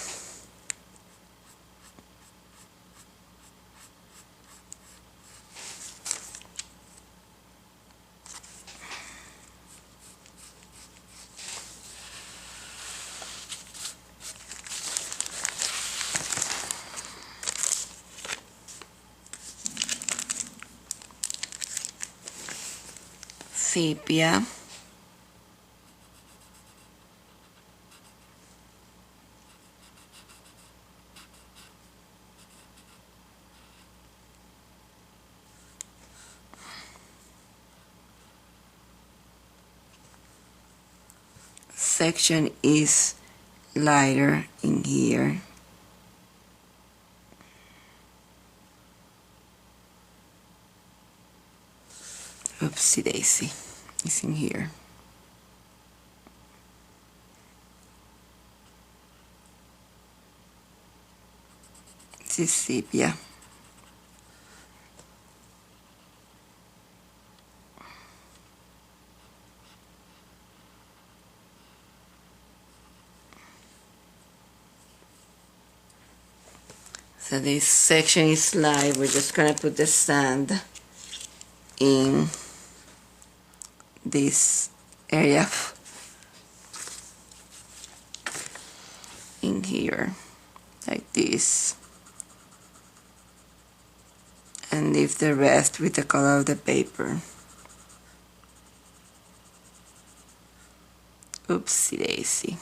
Sepia. Section is lighter in here. Oopsie daisy, it's in here. This is sepia. So this section is light. We're just gonna put the sand in this area in here, like this, and leave the rest with the color of the paper. Oopsie daisy.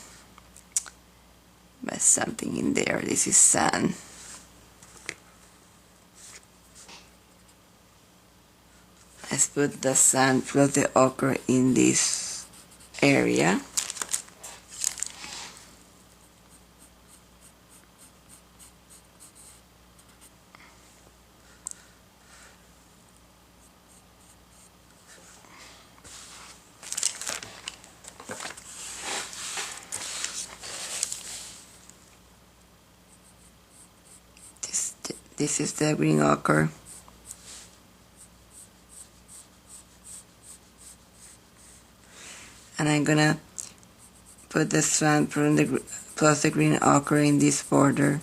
There's something in there. This is sand. Let's put the sand plus the ochre in this area. This is the green ochre. And I'm gonna put the sand plus the green ochre in this border.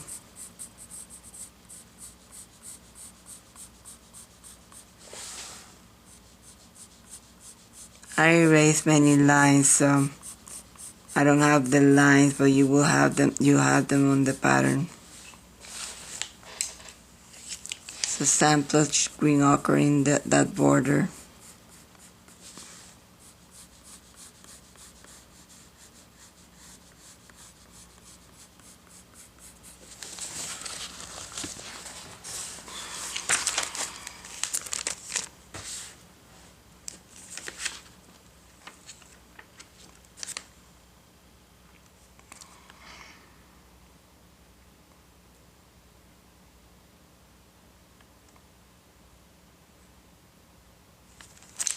I erased many lines, so I don't have the lines, but you will have them. You have them on the pattern. So sand plus green ochre in that border.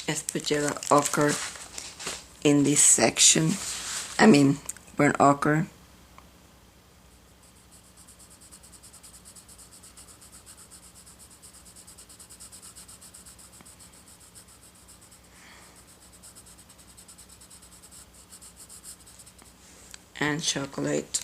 Let's put yellow ochre in this section. I mean, burnt ochre. And chocolate.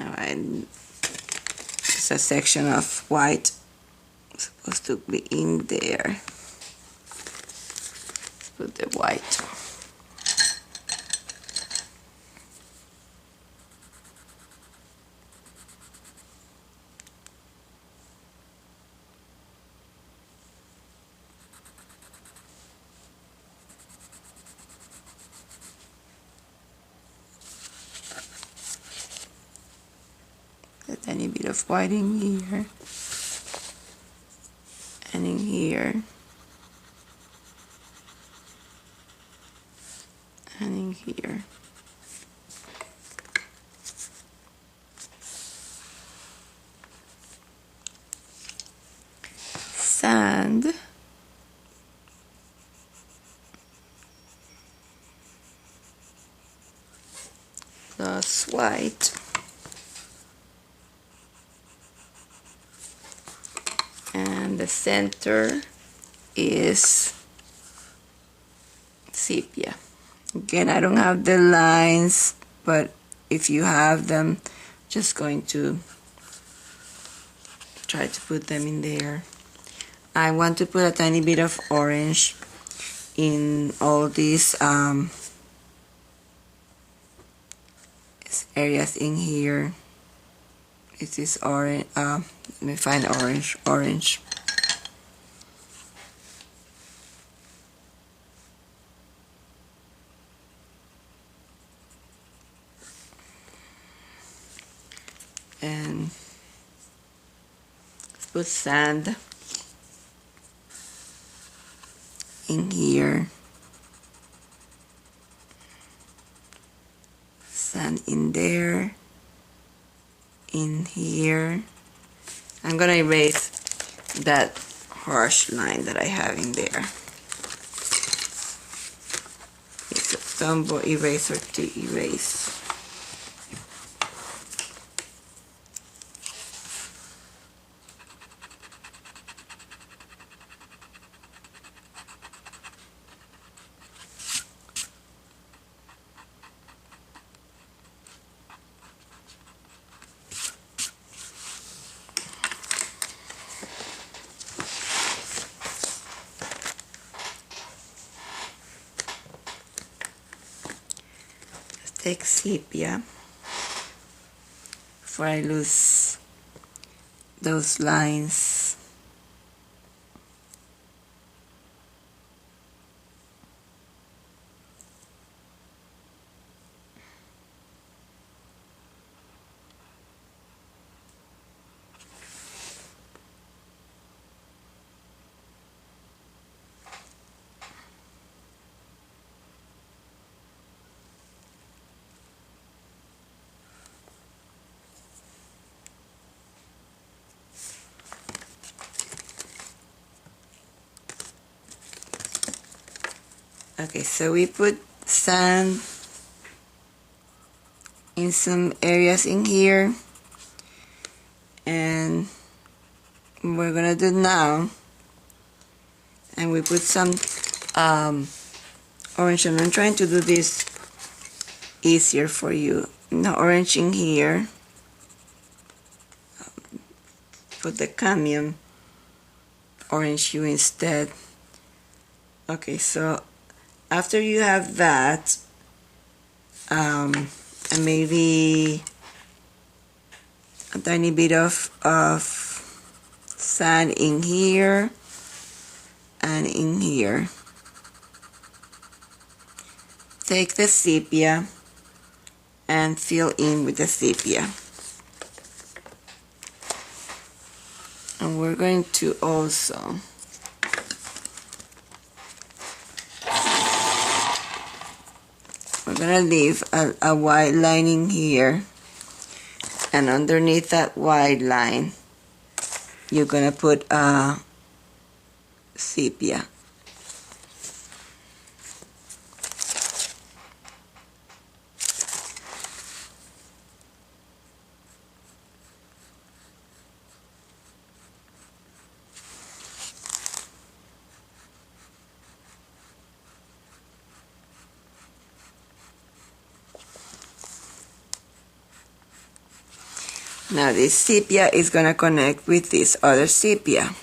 And it's a section of white supposed to be in there. Let's put the white. A tiny bit of white in here and in here and in here. Sand plus white. And the center is sepia. Again, I don't have the lines, but if you have them, just going to try to put them in there. I want to put a tiny bit of orange in all these areas in here. It is orange. Let me find orange. And let's put sand in here. Sand in there. In here. I'm gonna erase that harsh line that I have in there. It's a Tombow eraser to erase. take sepia before I lose those lines. Okay, so we put sand in some areas in here, and we're gonna do now, and we put some orange, and I'm trying to do this easier for you. Now orange in here, put the cadmium orange hue instead. Okay, so after you have that, and maybe a tiny bit of sand in here and in here, take the sepia and fill in with the sepia. And we're going to also leave a white line in here, and underneath that white line you're gonna put sepia. Now this sepia is going to connect with this other sepia.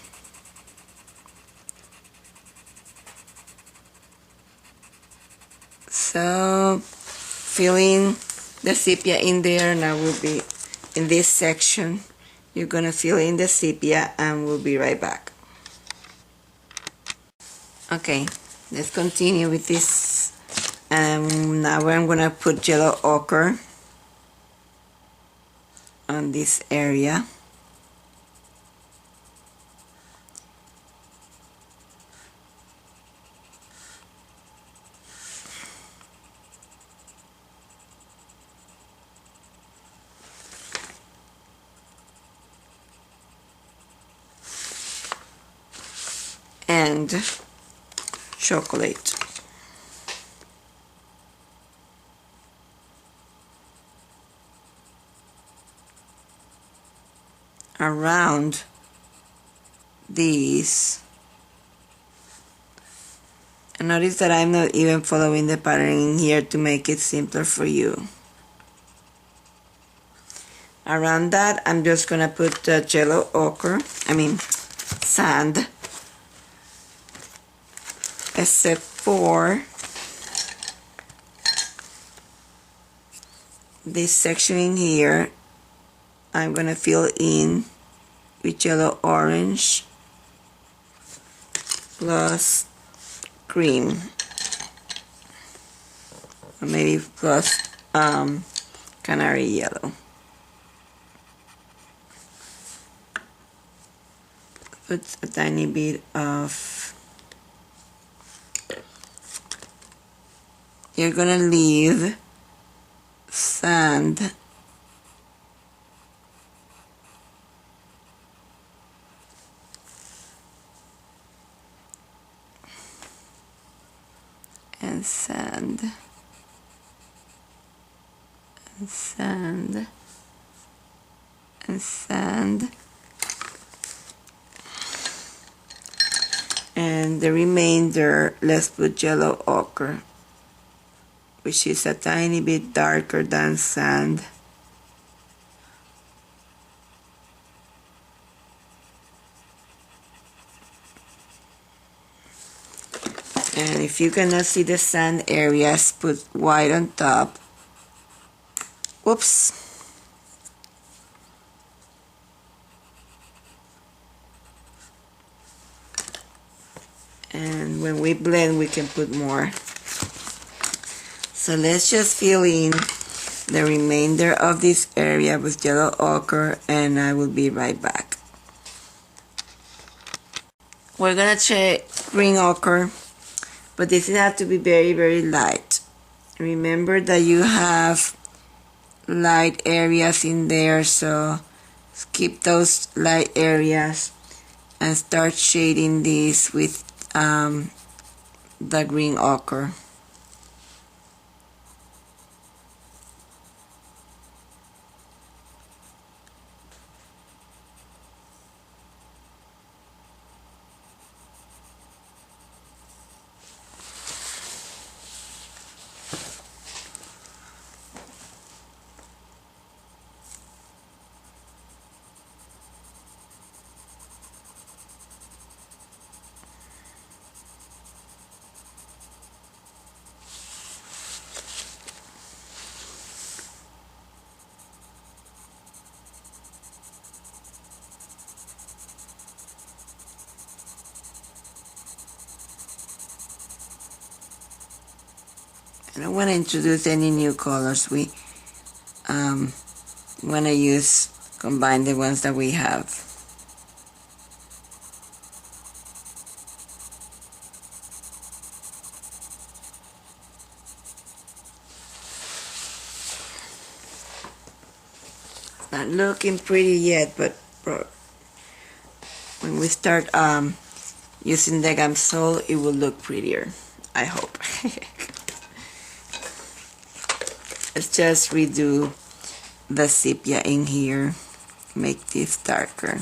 So filling the sepia in there, now we'll be in this section. You're going to fill in the sepia and we'll be right back. Okay, let's continue with this. Now I'm going to put yellow ochre on this area. And chocolate. Around these, and notice that I'm not even following the pattern in here to make it simpler for you. Around that, I'm just gonna put yellow ochre, sand, except for this section in here. I'm gonna fill in with yellow orange plus cream, or maybe plus canary yellow. Put a tiny bit of, you're gonna leave sand and sand and sand and sand, and the remainder let's put yellow ochre, which is a tiny bit darker than sand. And if you cannot see the sand areas, put white on top Whoops. And when we blend, we can put more. So let's just fill in the remainder of this area with yellow ochre, and I will be right back. We're gonna try green ochre, but this has to be very, very light. Remember that you have light areas in there, so skip those light areas and start shading these with the green ochre. I don't want to introduce any new colors. We want to combine the ones that we have. Not looking pretty yet, but when we start using the Gamsol, it will look prettier, I hope. Let's just redo the sepia in here, make this darker.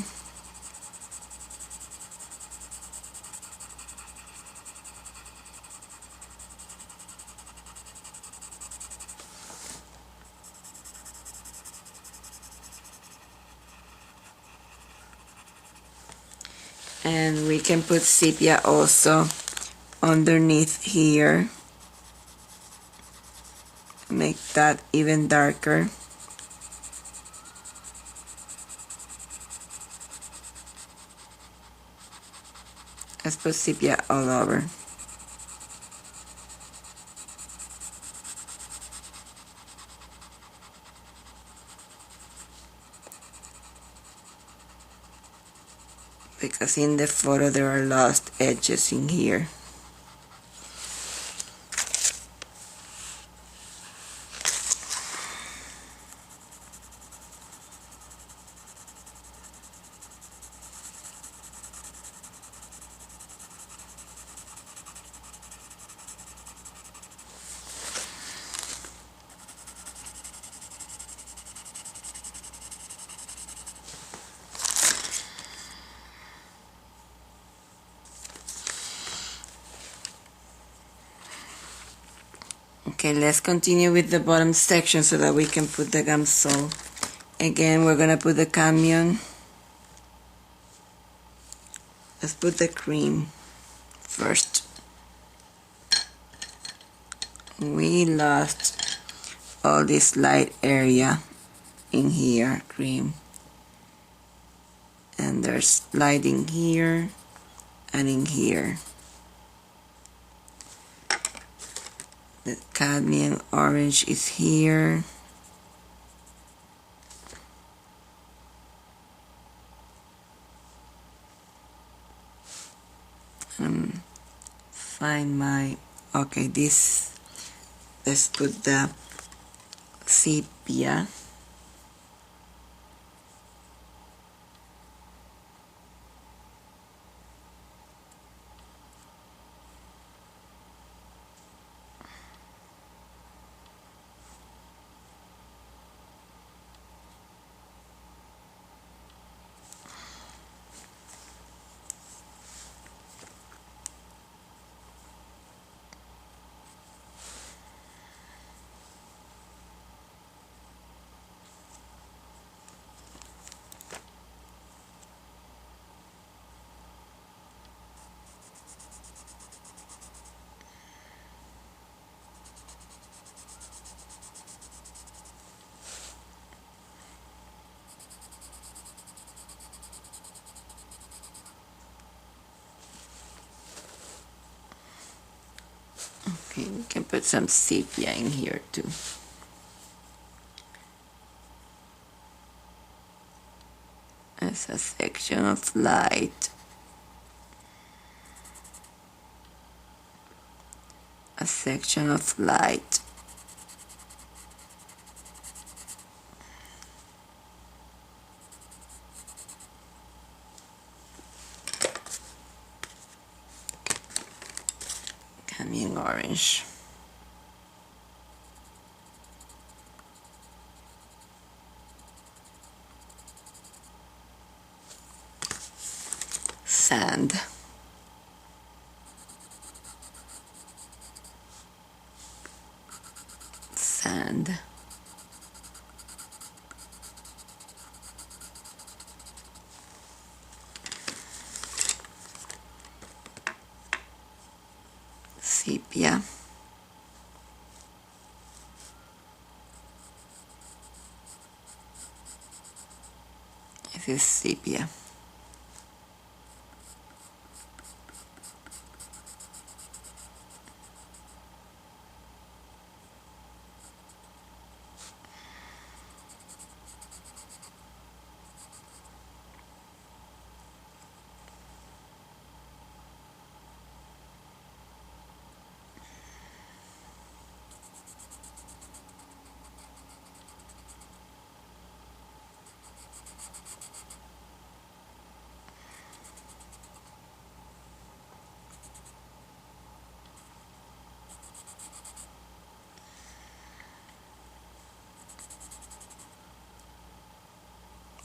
And we can put sepia also underneath here, make that even darker. Let's put sepia all over. Because in the photo there are lost edges in here. Okay, let's continue with the bottom section so that we can put the Gamsol. Again, we're gonna put the camion. Let's put the cream first. We lost all this light area in here, cream. And there's light in here and in here. The cadmium orange is here. Find my, okay, this, let's put the sepia. Okay, we can put some sepia in here too. As a section of light. A section of light. Coming orange. Sand. Sand. Sepia. This is sepia.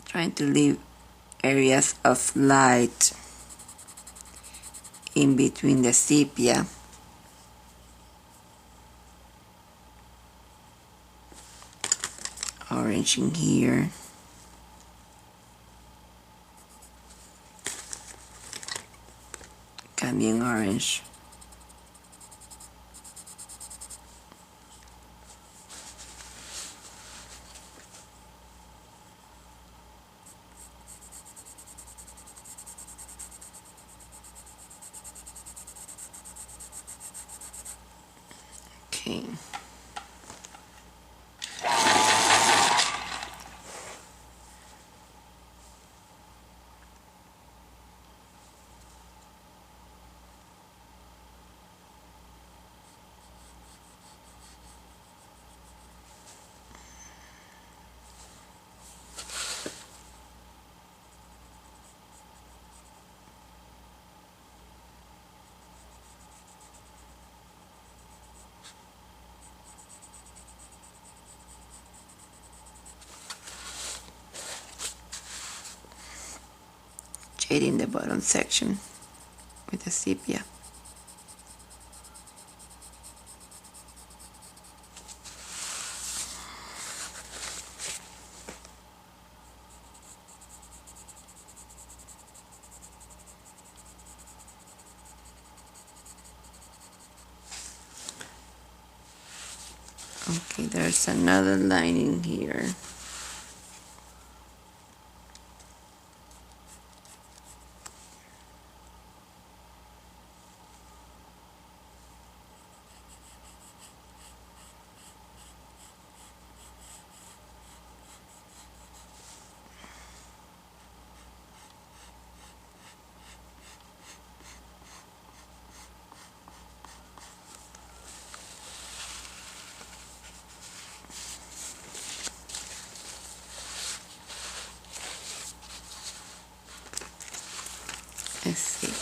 Trying to leave areas of light in between the sepia. Orange in here. Cadmium orange. Okay. Shading the bottom section with the sepia. Okay, there's another line in here. Let's see.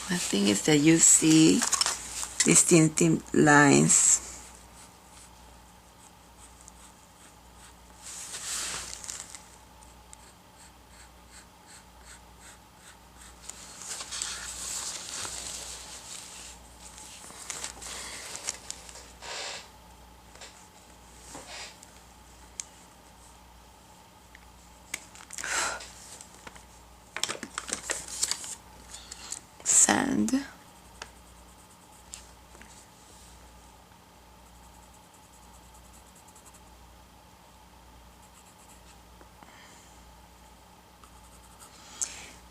The thing is that you see distinctive lines. sand.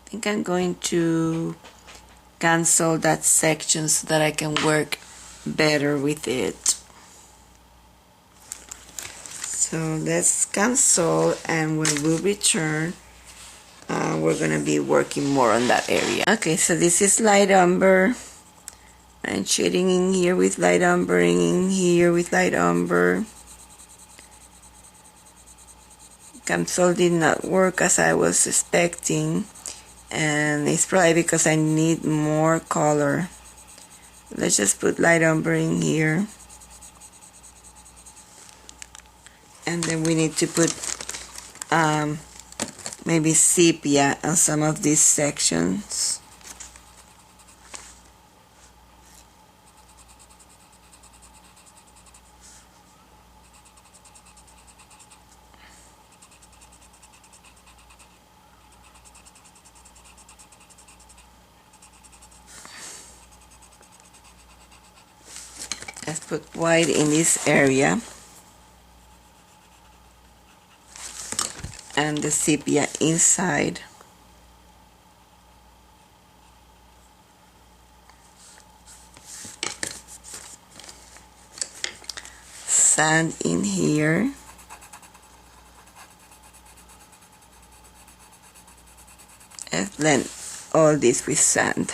I think I'm going to cancel that section so that I can work better with it. So let's cancel, and when we return, we're gonna be working more on that area. Okay, so this is light umber. I'm shading in here with light umber, in here with light umber. Cancel did not work as I was expecting, and it's probably because I need more color. Let's just put light umber in here, and then we need to put maybe sepia on some of these sections. Let's put white in this area and the sepia inside. Sand in here. And blend all this with sand.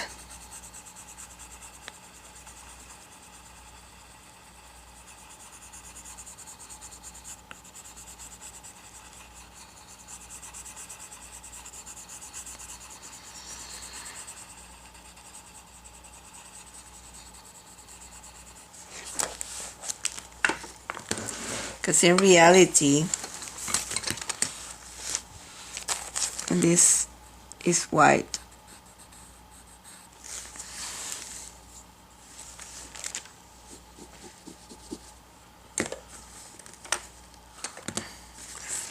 Because in reality, this is white.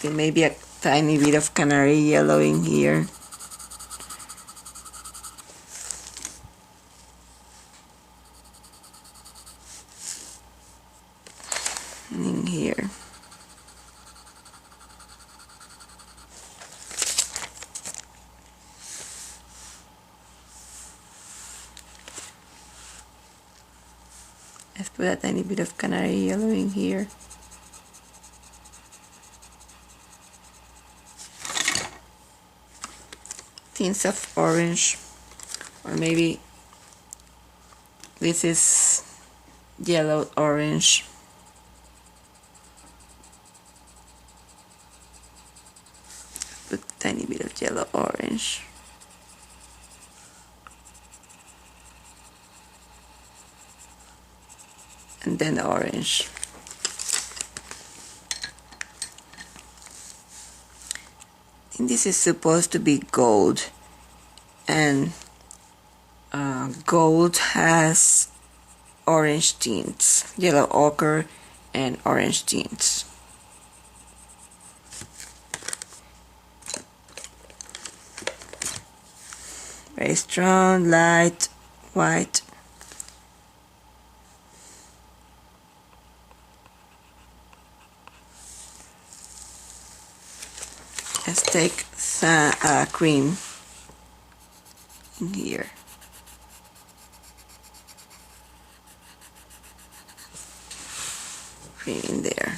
There may be a tiny bit of canary yellow in here. And in here. Let's put a tiny bit of canary yellow in here. Tints of orange, or maybe this is yellow orange. Put a tiny bit of yellow orange. And then orange. I think this is supposed to be gold, and gold has orange tints, yellow ochre and orange tints. Very strong, light, white. Let's take some cream in here. Cream in there.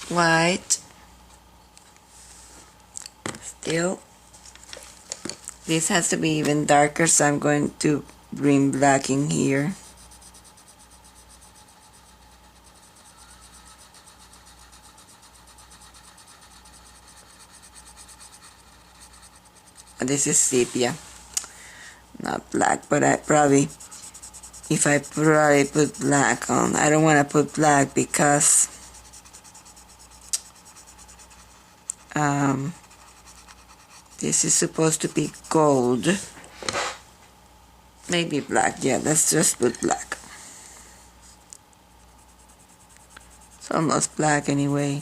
White. Still. This has to be even darker, so I'm going to bring black in here. This is sepia, not black, but I probably, if I probably put black on, I don't want to put black because this is supposed to be gold. Maybe black, yeah, let's just put black. It's almost black anyway.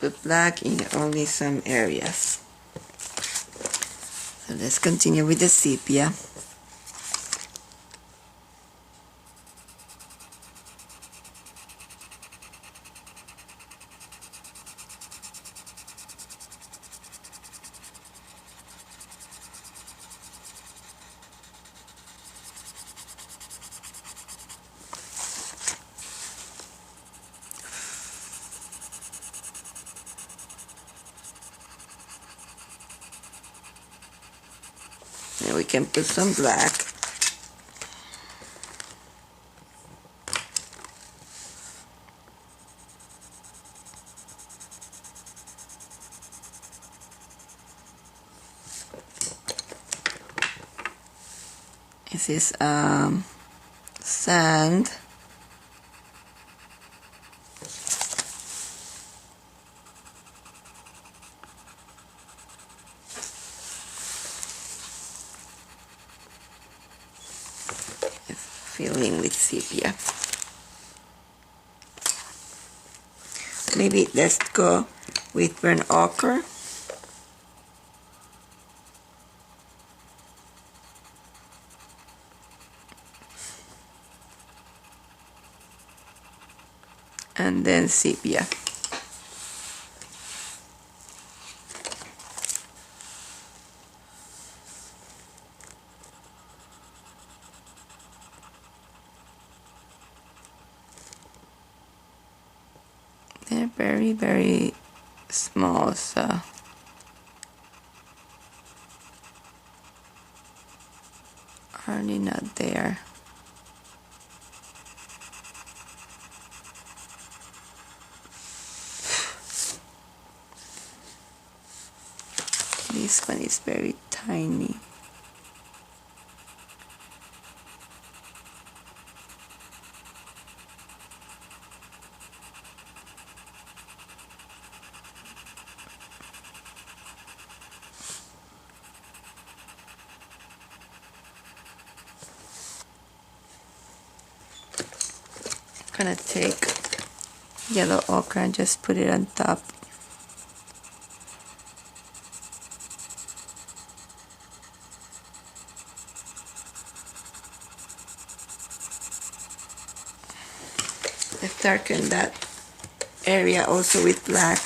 put black in only some areas. So let's continue with the sepia. And we can put some black. This is sand. Filling with sepia. Maybe let's go with burnt ochre. And then sepia. They're very, very small, so hardly not there. This one is very tiny. I'm gonna take yellow ochre and just put it on top. Let's darken that area also with black.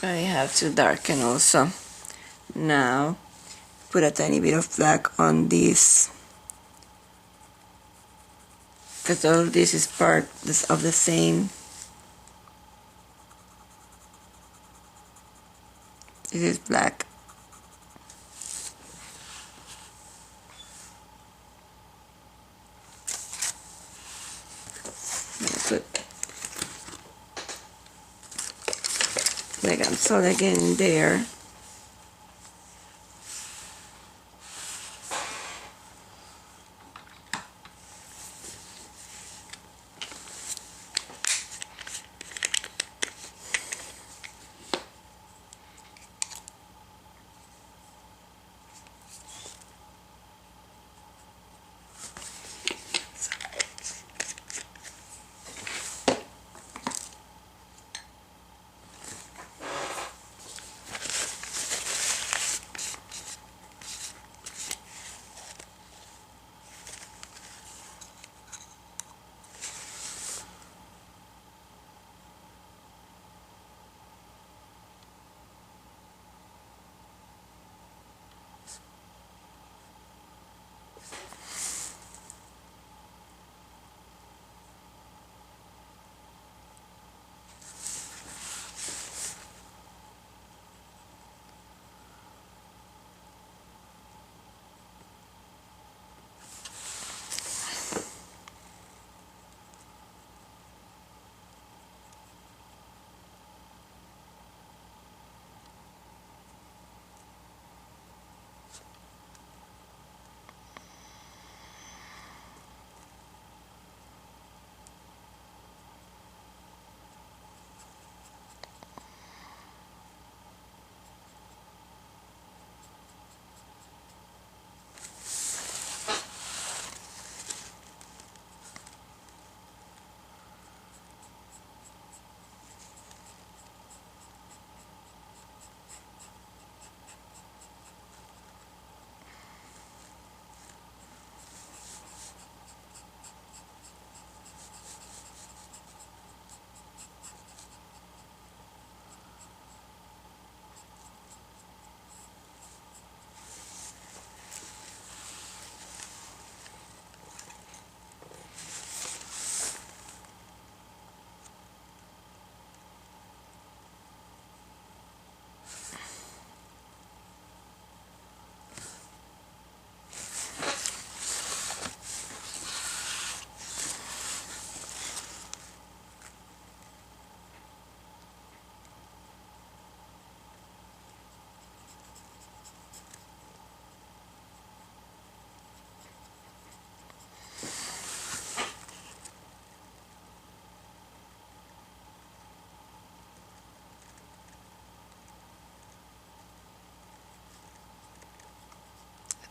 I have to darken also. Now put a tiny bit of black on this, because all this is part of the same. This is black. I'm gonna put like I'm solid again there.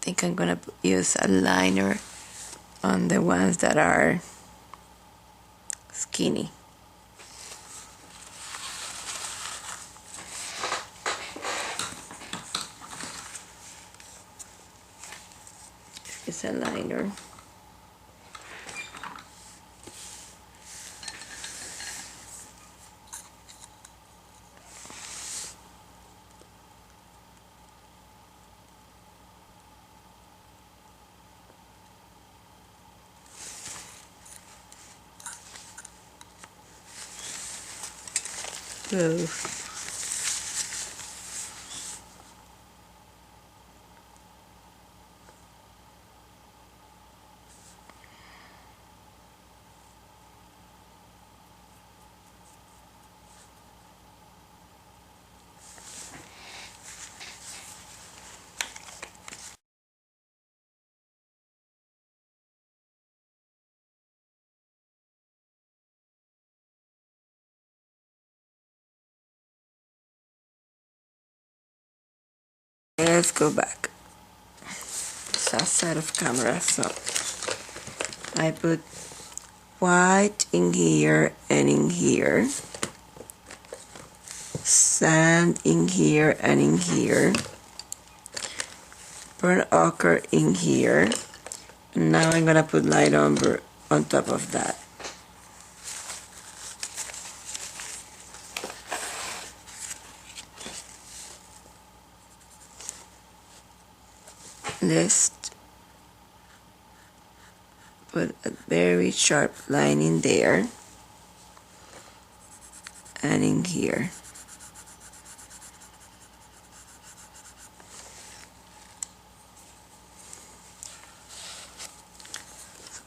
think I'm gonna use a liner on the ones that are skinny. It's a liner. Whoa. Let's go back. It's outside of camera, so I put white in here and in here, sand in here and in here, burnt ochre in here, and now I'm gonna put light umber on top of that. Let's put a very sharp line in there and in here.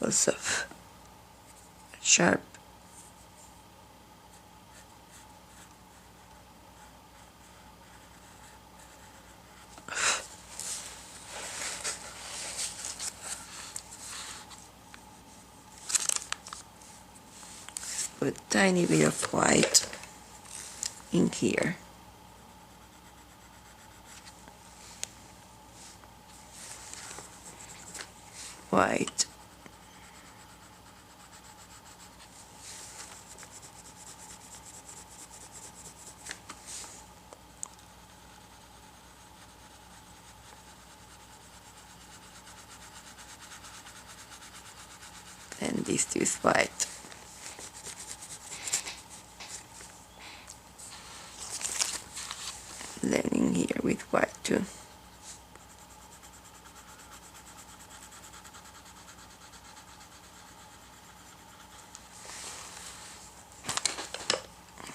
Also sharp. Put a tiny bit of white in here. White. And this is white. Then in here with white too.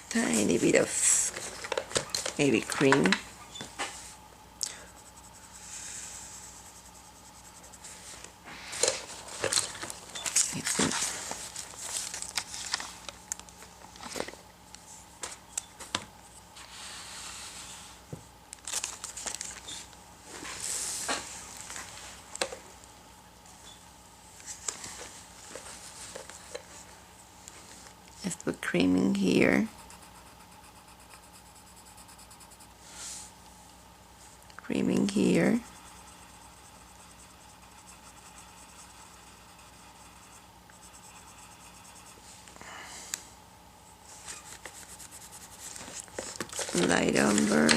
Tiny bit of maybe cream. Let's put cream in here. Cream in here. Light umber.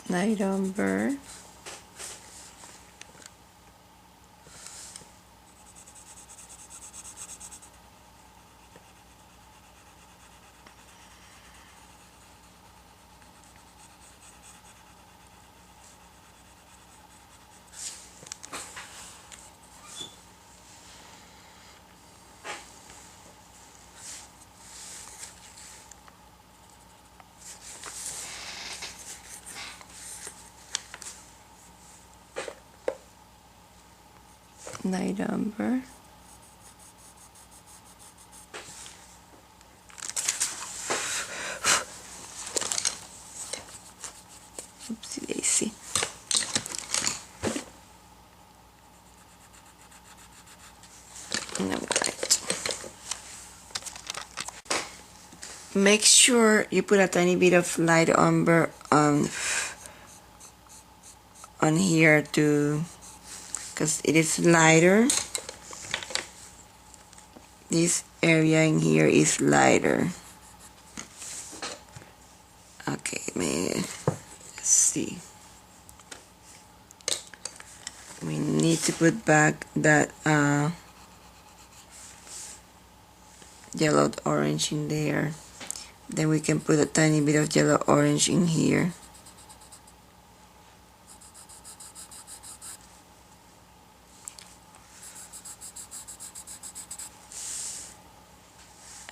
Light umber. light umber. Oopsie daisy. Alright. Make sure you put a tiny bit of light umber on here too, because it is lighter. This area in here is lighter. Okay, let's see. We need to put back that yellowed orange in there. Then we can put a tiny bit of yellow orange in here.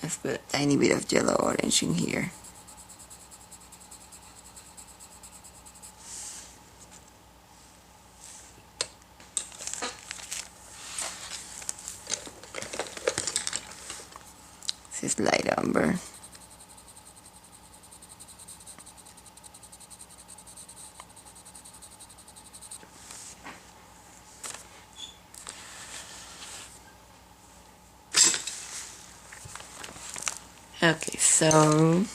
Let's put a tiny bit of yellow orange in here. This is light umber. Okay, so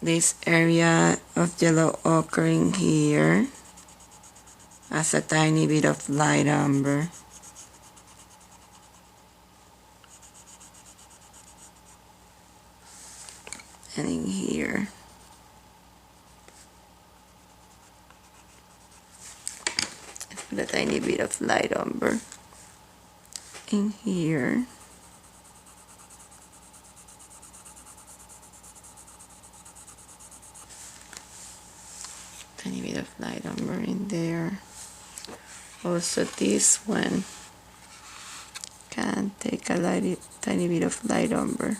this area of yellow ochre in here has a tiny bit of light umber. And in here. Let's put a tiny bit of light umber in here. Tiny bit of light umber in there. Also this one can take a tiny bit of light umber.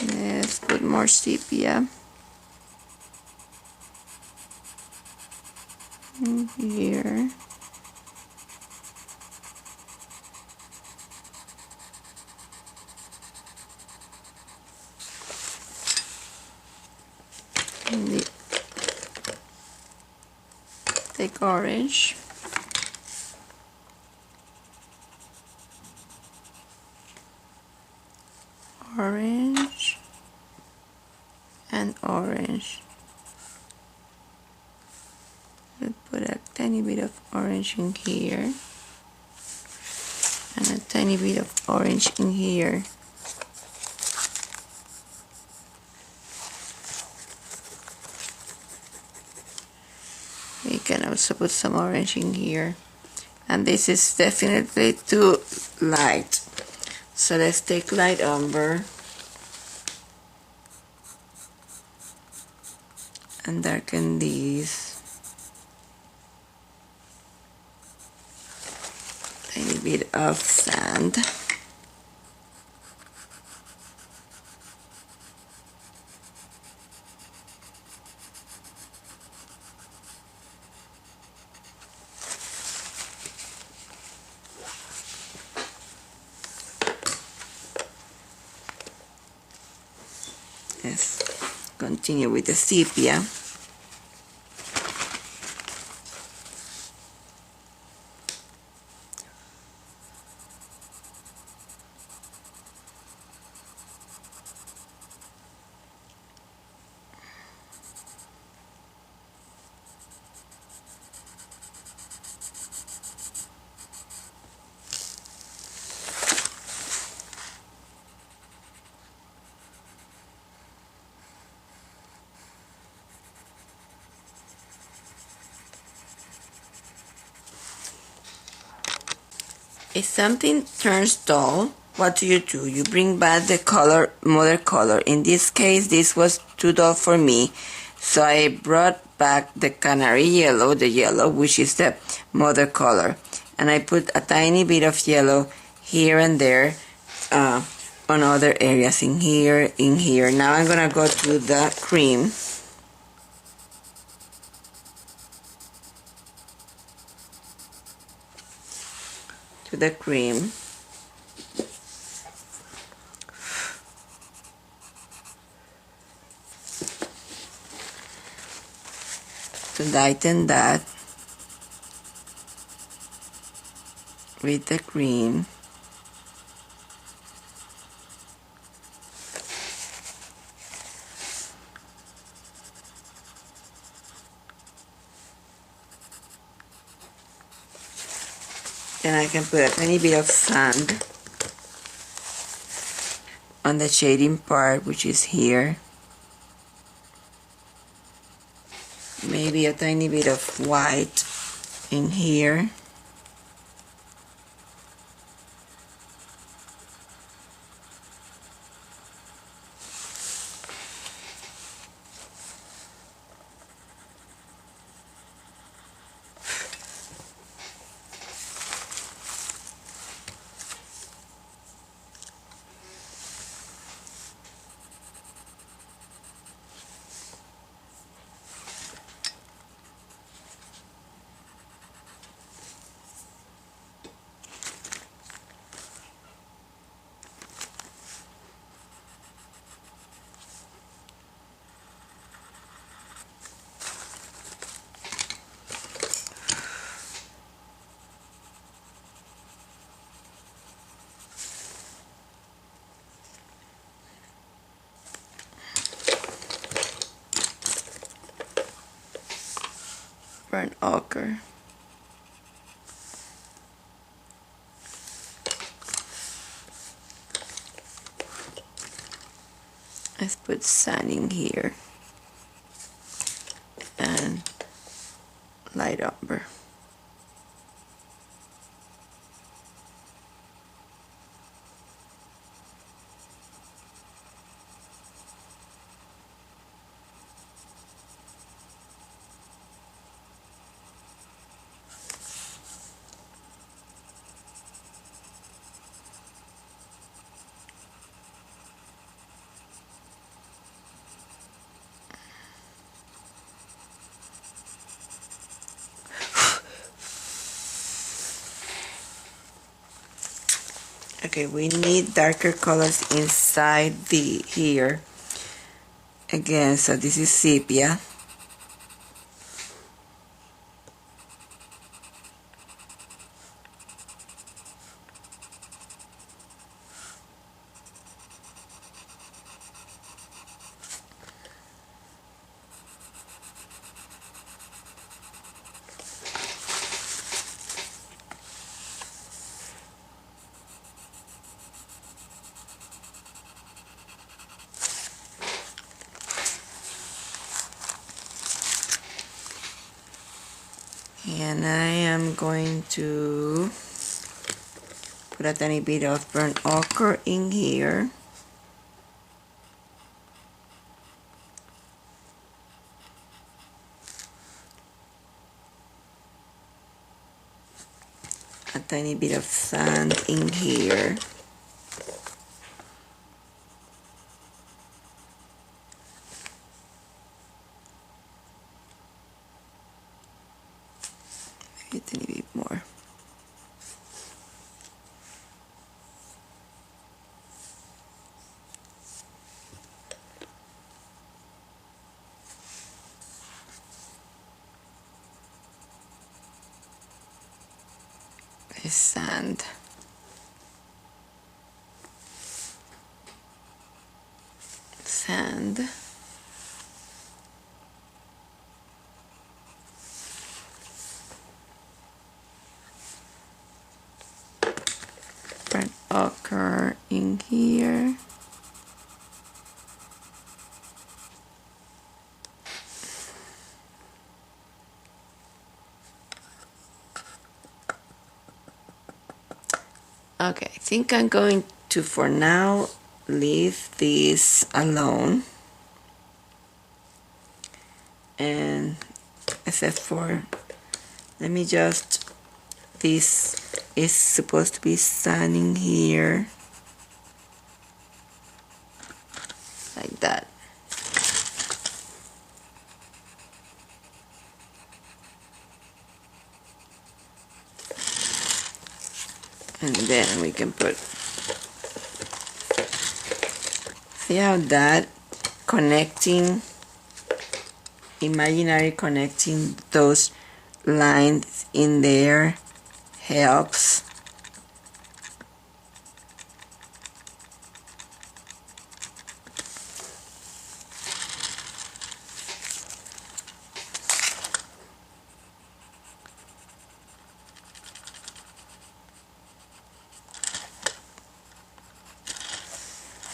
Let's put more sepia in here. And take orange. Orange and orange. We'll put a tiny bit of orange in here and a tiny bit of orange in here. We can also put some orange in here, and this is definitely too light. So let's take light umber and darken these. Tiny bit of sand. Let's continue with the sepia. If something turns dull, what do? You bring back the color, mother color. In this case, this was too dull for me, so I brought back the canary yellow, the yellow, which is the mother color. And I put a tiny bit of yellow here and there on other areas, in here. Now I'm gonna go to the cream. to the cream. To lighten that with the cream. Then I can put a tiny bit of sand on the shading part, which is here. Maybe a tiny bit of white in here. Burnt ochre. Let's put sand in here and light umber. Okay, we need darker colors inside the here. Again, so this is sepia. And I am going to put a tiny bit of burnt ochre in here. A tiny bit of sand in here. A tiny bit more. Sand. Sand. Burnt ochre in here. Okay, I think I'm going to, for now, leave this alone. And except for, let me just, this is supposed to be standing here. Like that. And then we can put, see how that connecting, imaginary connecting those lines in there helps.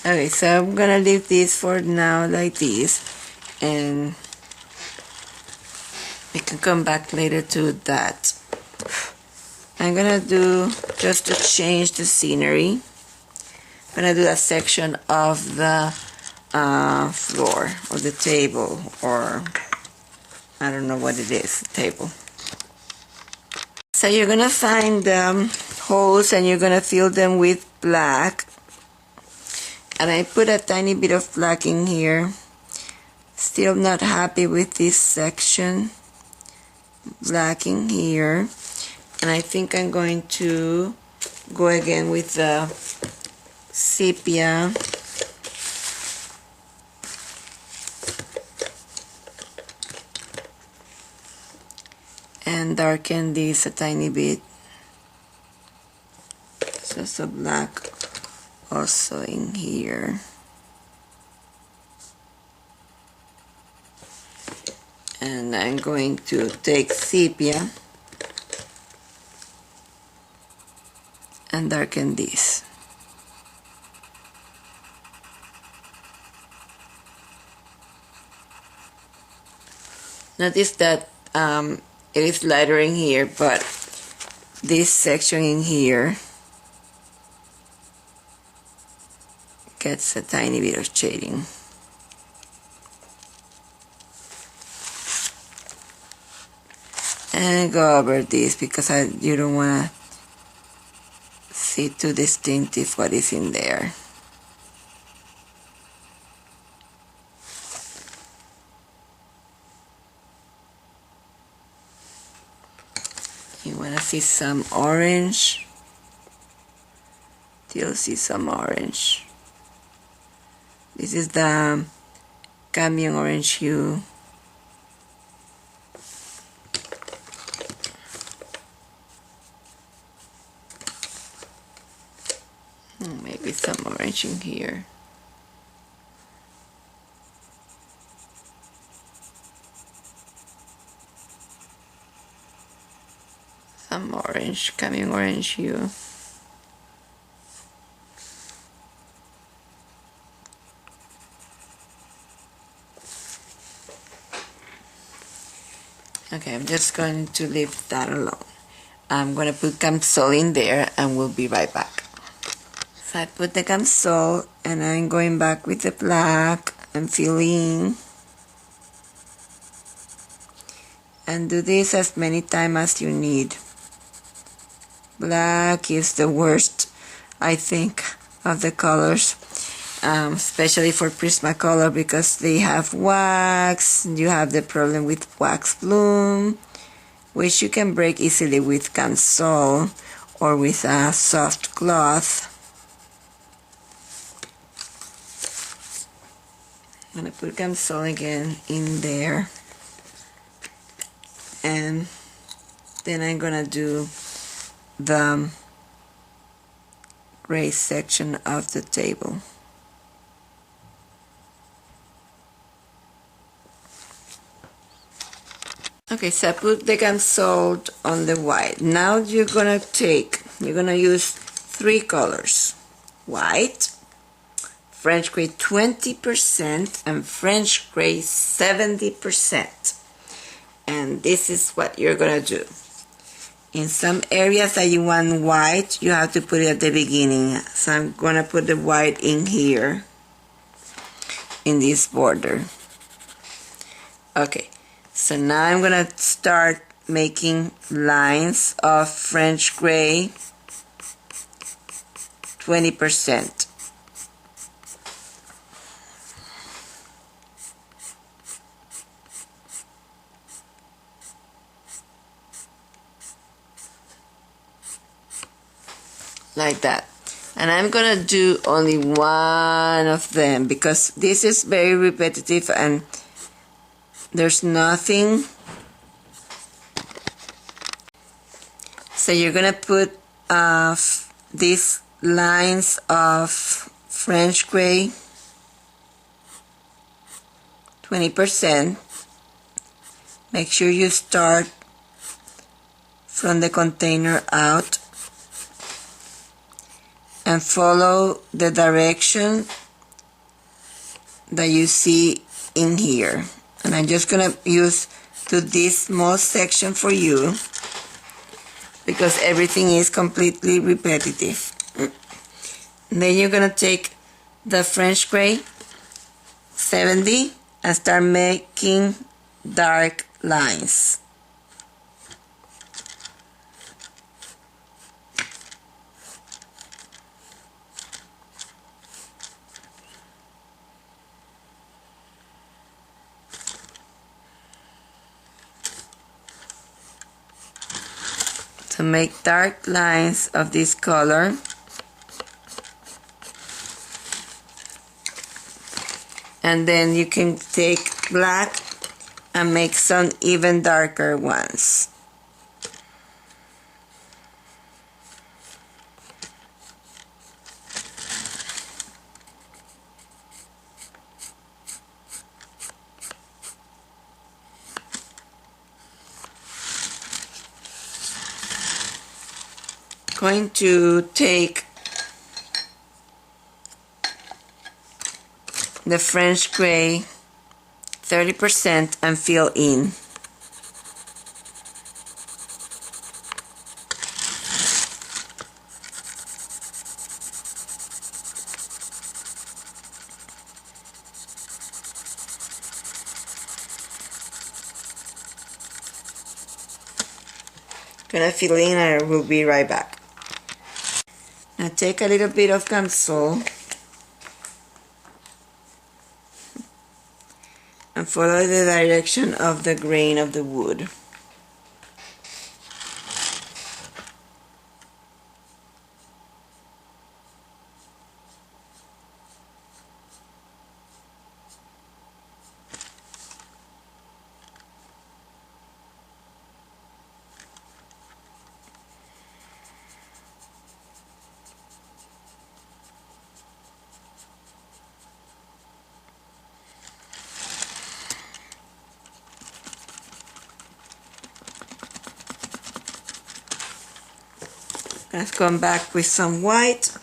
Okay, so I'm gonna leave this for now like this, and we can come back later to that. I'm gonna do, just to change the scenery, I'm gonna do a section of the floor, or the table, or I don't know what it is, table. So you're gonna find holes and you're gonna fill them with black. And I put a tiny bit of black in here. Still not happy with this section. Black in here. And I think I'm going to go again with the sepia. And darken this a tiny bit. So black also in here. And I'm going to take sepia and darken this. Notice that it is lighter in here, but this section in here gets a tiny bit of shading. And go over this because you don't want to see too distinctive what is in there. You want to see some orange. Still see some orange. This is the cadmium orange hue. Maybe some orange in here. Some orange, cadmium orange hue. Okay, I'm just going to leave that alone. I'm going to put Camsol in there and we'll be right back. So I put the Camsol and I'm going back with the black and fill in. And do this as many times as you need. Black is the worst, I think, of the colors. Especially for Prismacolor because they have wax. You have the problem with wax bloom, which you can break easily with Camsol or with a soft cloth. I'm going to put Camsol again in there, and then I'm going to do the gray section of the table. Okay, so I put the Camsol on the white. Now you're gonna use 3 colors. White, French gray 20%, and French gray 70%. And this is what you're gonna do. In some areas that you want white, you have to put it at the beginning. So I'm gonna put the white in here, in this border. Okay. So now I'm going to start making lines of French gray 20%. like that. And I'm gonna do only one of them because this is very repetitive and there's nothing. So you're gonna put these lines of French gray, 20%. Make sure you start from the container out and follow the direction that you see in here. And I'm just gonna use this small section for you because everything is completely repetitive. And then you're gonna take the French gray 70 and start making dark lines. To make dark lines of this color, and then you can take black and make some even darker ones. Going to take the French gray 30% and fill in. Gonna fill in and I will be right back. Now take a little bit of Gamsol and follow the direction of the grain of the wood. Let's come back with some white.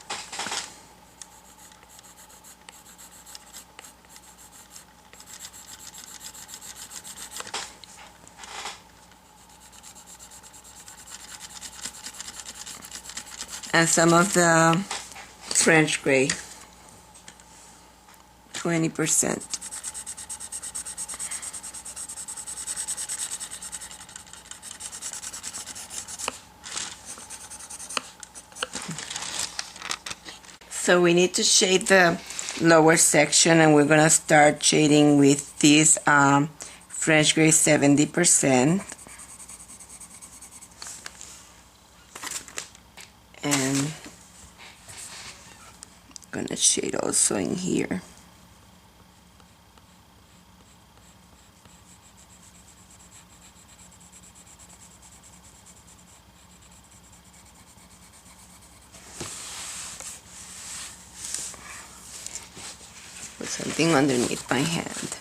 And some of the French gray, 20%. So we need to shade the lower section, and we're gonna start shading with this French gray 70%. And I'm gonna shade also in here. Put something underneath my hand.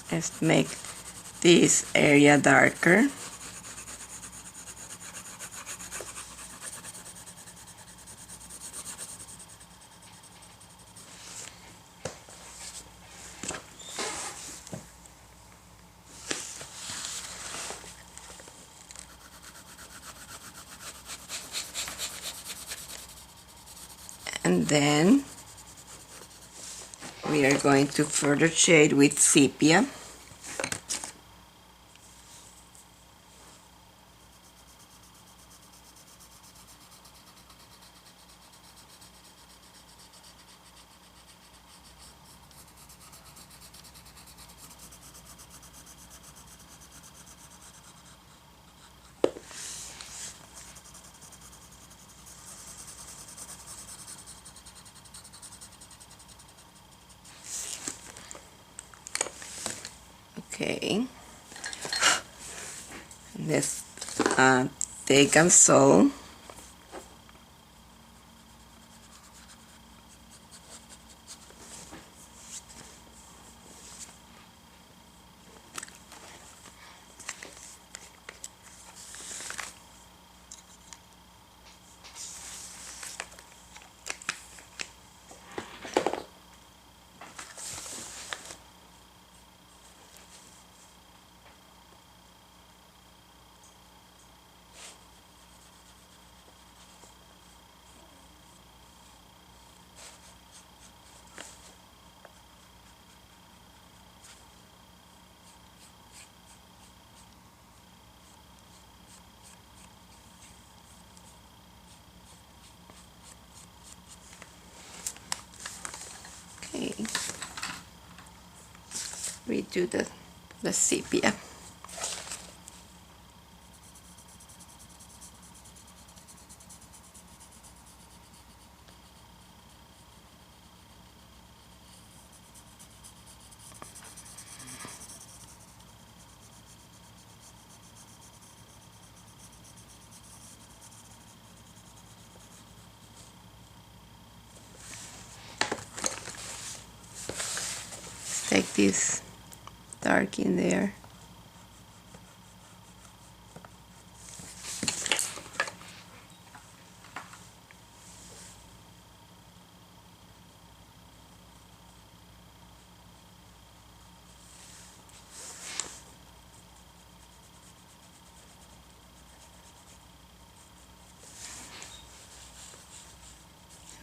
Let's make this area darker. And then we are going to further shade with sepia. Okay. Let's take and sew. Okay. Redo the sepia. Take this dark in there.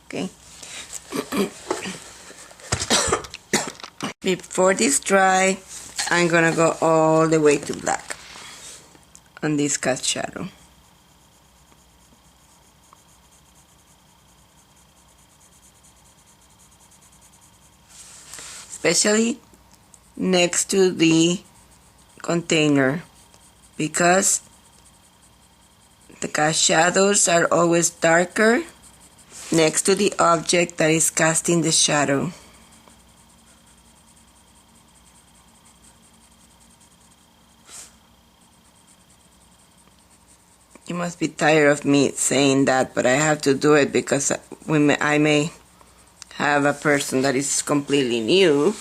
Okay. Before this dry, I'm gonna go all the way to black on this cast shadow. Especially next to the container, because the cast shadows are always darker next to the object that is casting the shadow. You must be tired of me saying that, but I have to do it because I may have a person that is completely new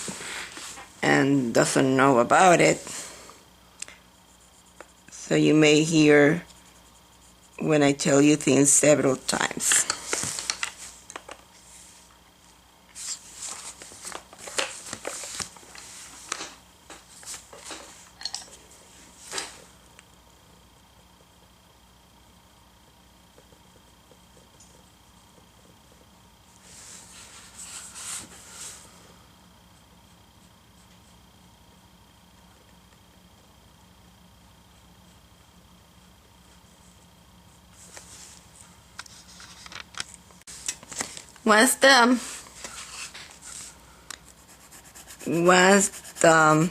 and doesn't know about it. So you may hear when I tell you things several times. Once the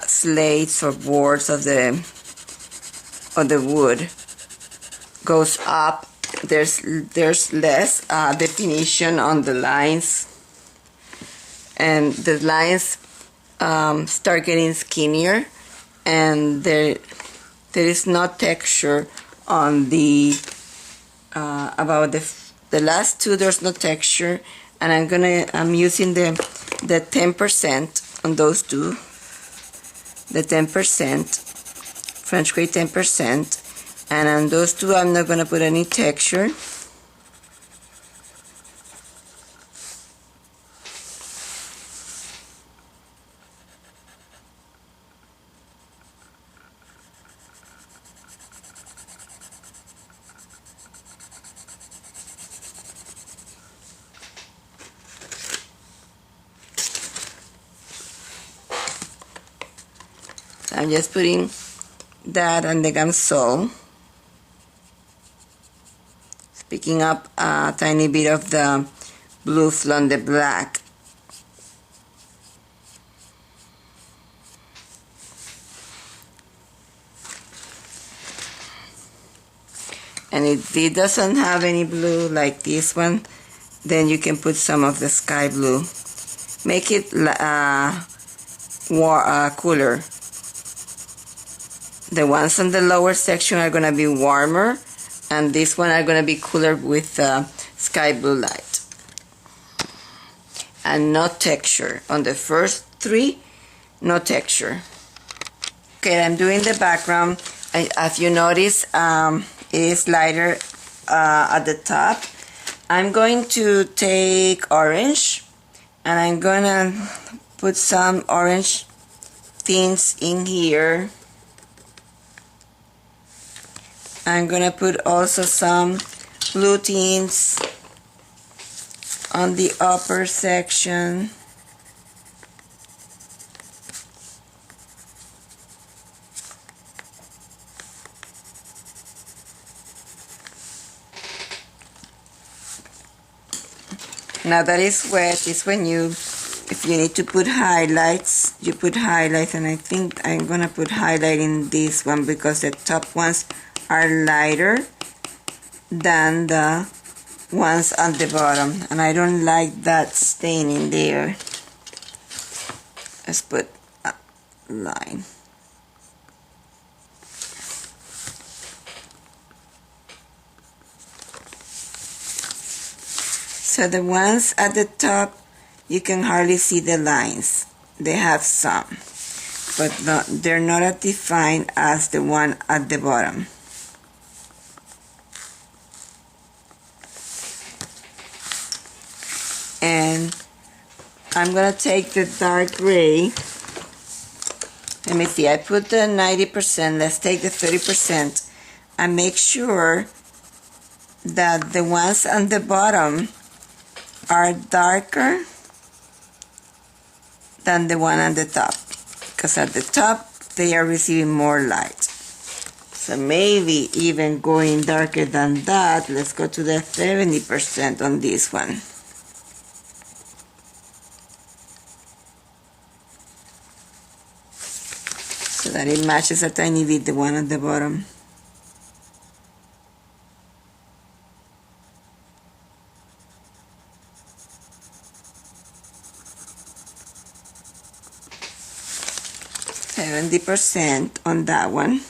slates or boards of the wood goes up, there's less definition on the lines, and the lines start getting skinnier, and there is no texture on the about the last two. There's no texture, and I'm using the 10% on those two, the 10% French grade 10%, and on those two I'm not gonna put any texture. I'm just putting that on the gamsol, picking up a tiny bit of the blue from the black. And if it doesn't have any blue like this one, then you can put some of the sky blue. Make it cooler. The ones on the lower section are gonna be warmer, and this one are gonna be cooler with sky blue light. And no texture. On the first three, no texture. Okay, I'm doing the background. As you notice, it is lighter at the top. I'm going to take orange, and I'm gonna put some orange tints in here. I'm gonna put also some blue tints on the upper section. Now that it's wet, is when if you need to put highlights, you put highlights, and I think I'm gonna put highlight in this one because the top ones are lighter than the ones on the bottom, and I don't like that stain in there. Let's put a line. So the ones at the top, you can hardly see the lines. They have some, but they're not as defined as the one at the bottom. And I'm gonna take the dark gray. Let me see, I put the 90%, let's take the 30% and make sure that the ones on the bottom are darker than the one on the top, because at the top they are receiving more light. So maybe even going darker than that, let's go to the 70% on this one. So that it matches a tiny bit the one at the bottom. %70 on that one.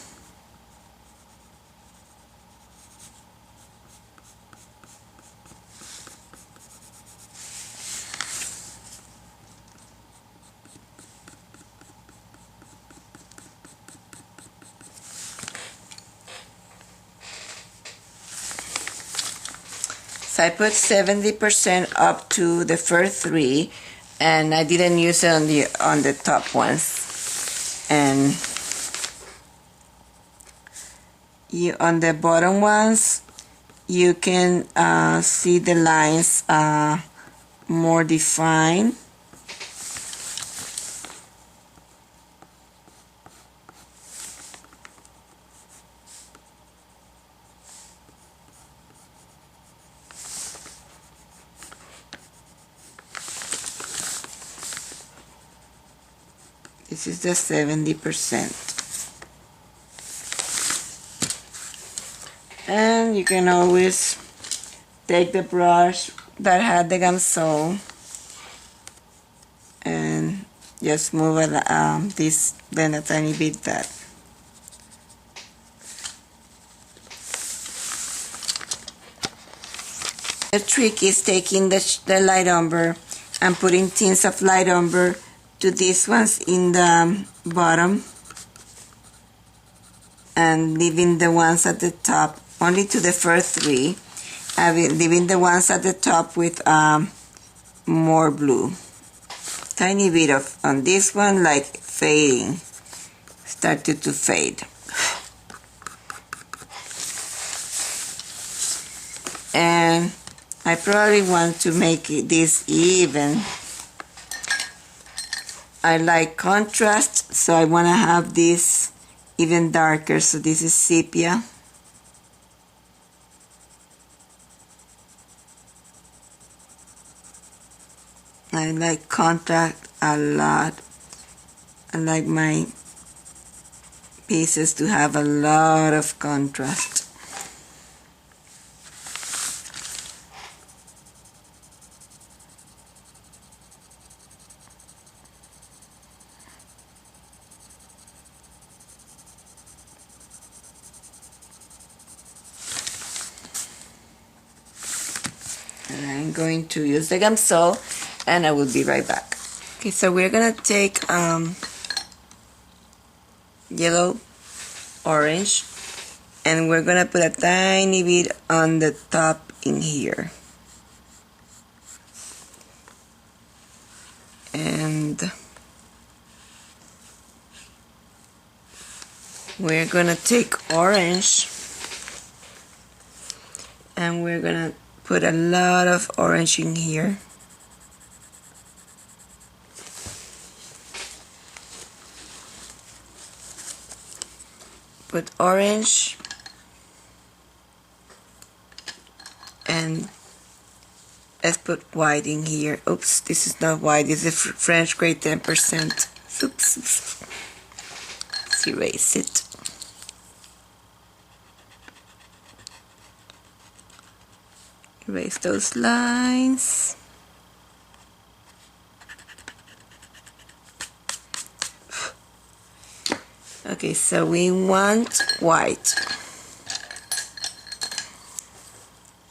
So I put 70% up to the first three, and I didn't use it on the top ones. And on the bottom ones, you can see the lines more defined. This is the 70%. And you can always take the brush that had the gamsol and just move this then a tiny bit that. The trick is taking the light umber and putting tints of light umber to these ones in the bottom and leaving the ones at the top only to the first three, leaving the ones at the top with more blue. Tiny bit of on this one, like fading, started to fade. And I probably want to make this even. I like contrast, so I want to have this even darker. So this is sepia. I like contrast a lot. I like my pieces to have a lot of contrast. And I'm going to use the Gamsol, and I will be right back. Okay, so we're gonna take yellow, orange, and we're gonna put a tiny bit on the top in here. And we're gonna take orange, and we're gonna put a lot of orange in here. Put orange, and let's put white in here. Oops, this is not white, this is French grade 10%. Oops. Let's erase it. Erase those lines. Okay, so we want white.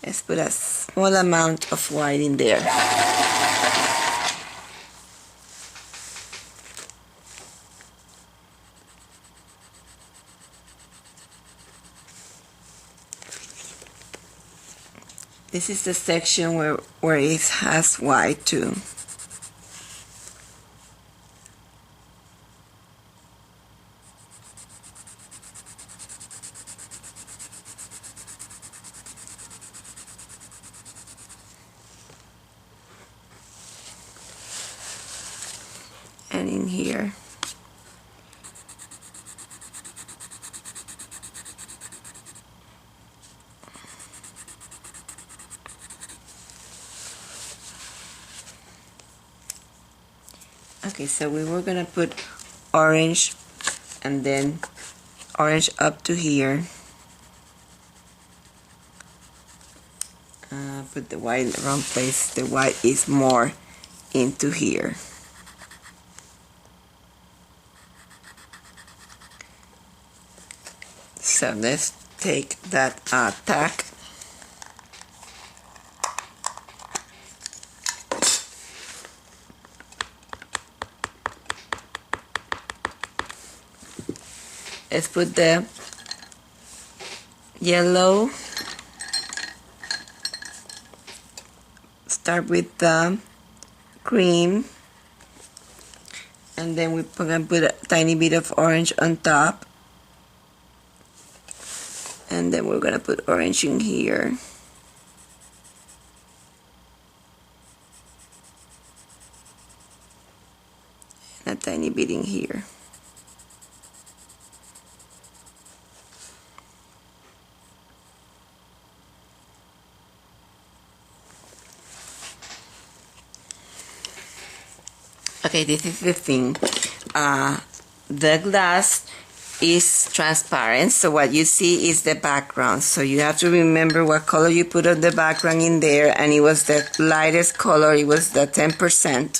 Let's put a small amount of white in there. This is the section where it has white too. And in here. Okay, so we were gonna put orange and then orange up to here. Put the white in the wrong place. The white is more into here. So let's take that tack . Let's put the yellow. Start with the cream, and then we're gonna put a tiny bit of orange on top, and then we're gonna put orange in here. And a tiny bit in here. Okay, this is the thing. The glass is transparent, so what you see is the background. So you have to remember what color you put on the background in there, and it was the lightest color. It was the 10%,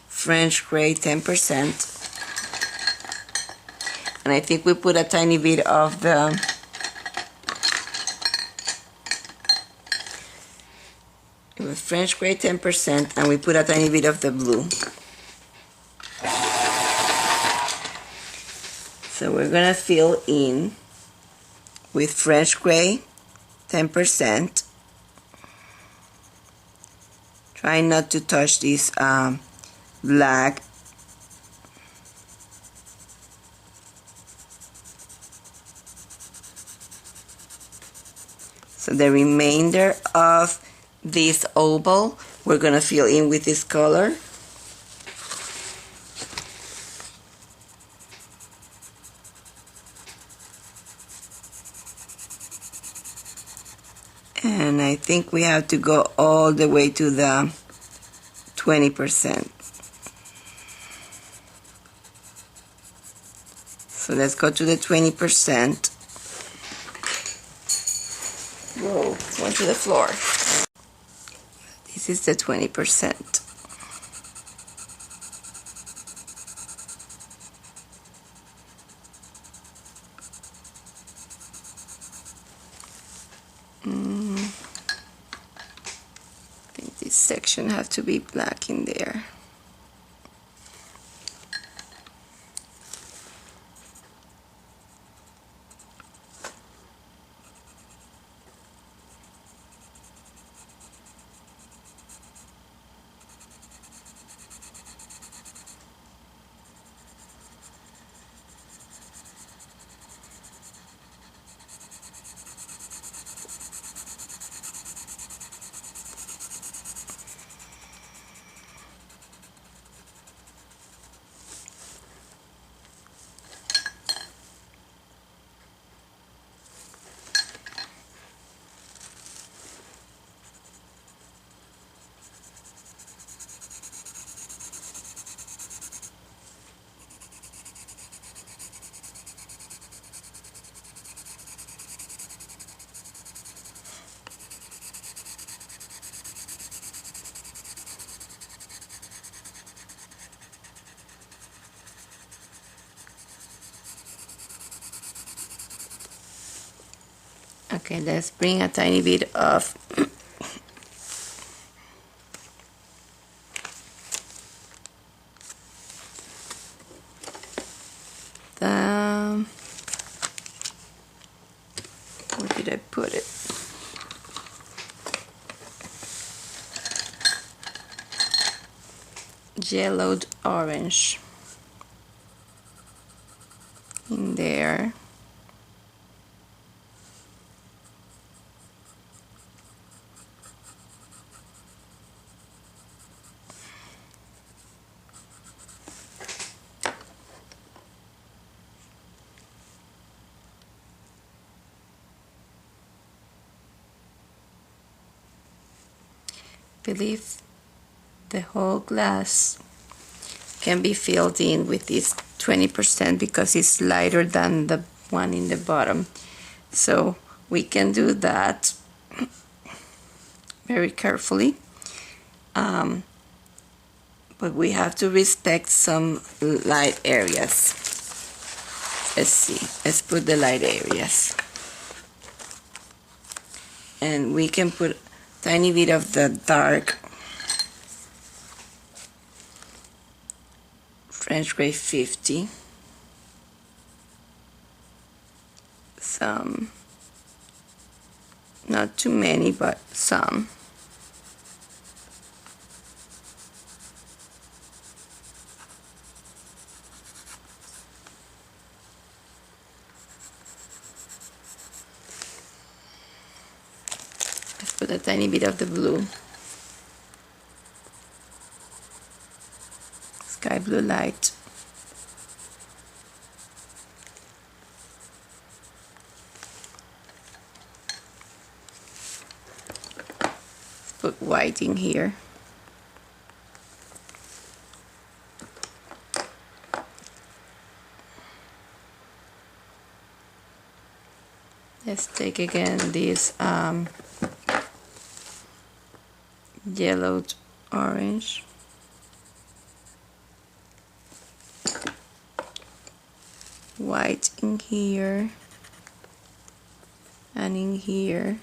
French gray 10%. And I think we put a tiny bit of the it was French gray 10%, and we put a tiny bit of the blue. So we're gonna fill in with French gray 10%. Try not to touch this black. So the remainder of this oval we're gonna fill in with this color. And I think we have to go all the way to the 20%. So let's go to the 20%. Whoa, went to the floor. This is the 20%. section have to be black in there. Okay, let's bring a tiny bit of the, where did I put it? Yellowed orange in there. Believe the whole glass can be filled in with this 20% because it's lighter than the one in the bottom. So we can do that very carefully, but we have to respect some light areas. Let's see, let's put the light areas, and we can put tiny bit of the dark French Gray 50, some, not too many, but some. Let's put a tiny bit of the blue, sky blue light. Let's put white in here. Let's take again this yellowed orange. White in here and in here.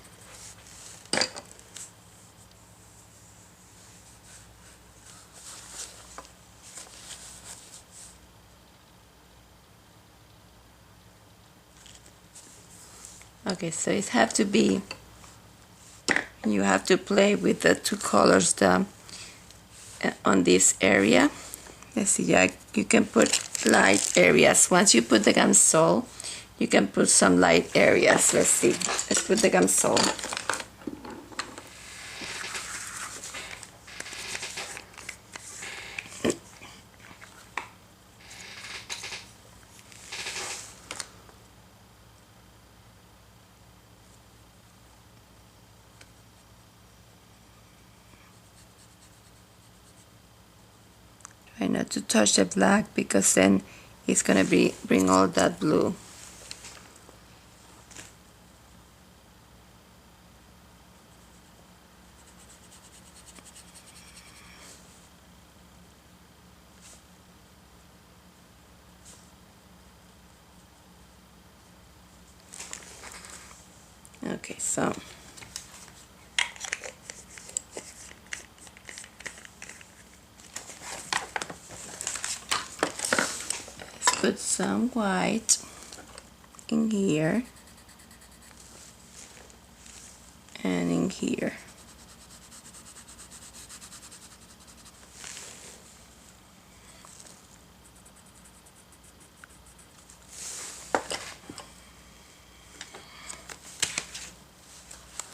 Okay, so it have to be, you have to play with the two colors on this area. Let's see, yeah, you can put light areas. Once you put the gamsol, you can put some light areas. Let's see, let's put the gamsol. Try not to touch the black because then it's gonna bring all that blue. Okay, so put some white in here and in here.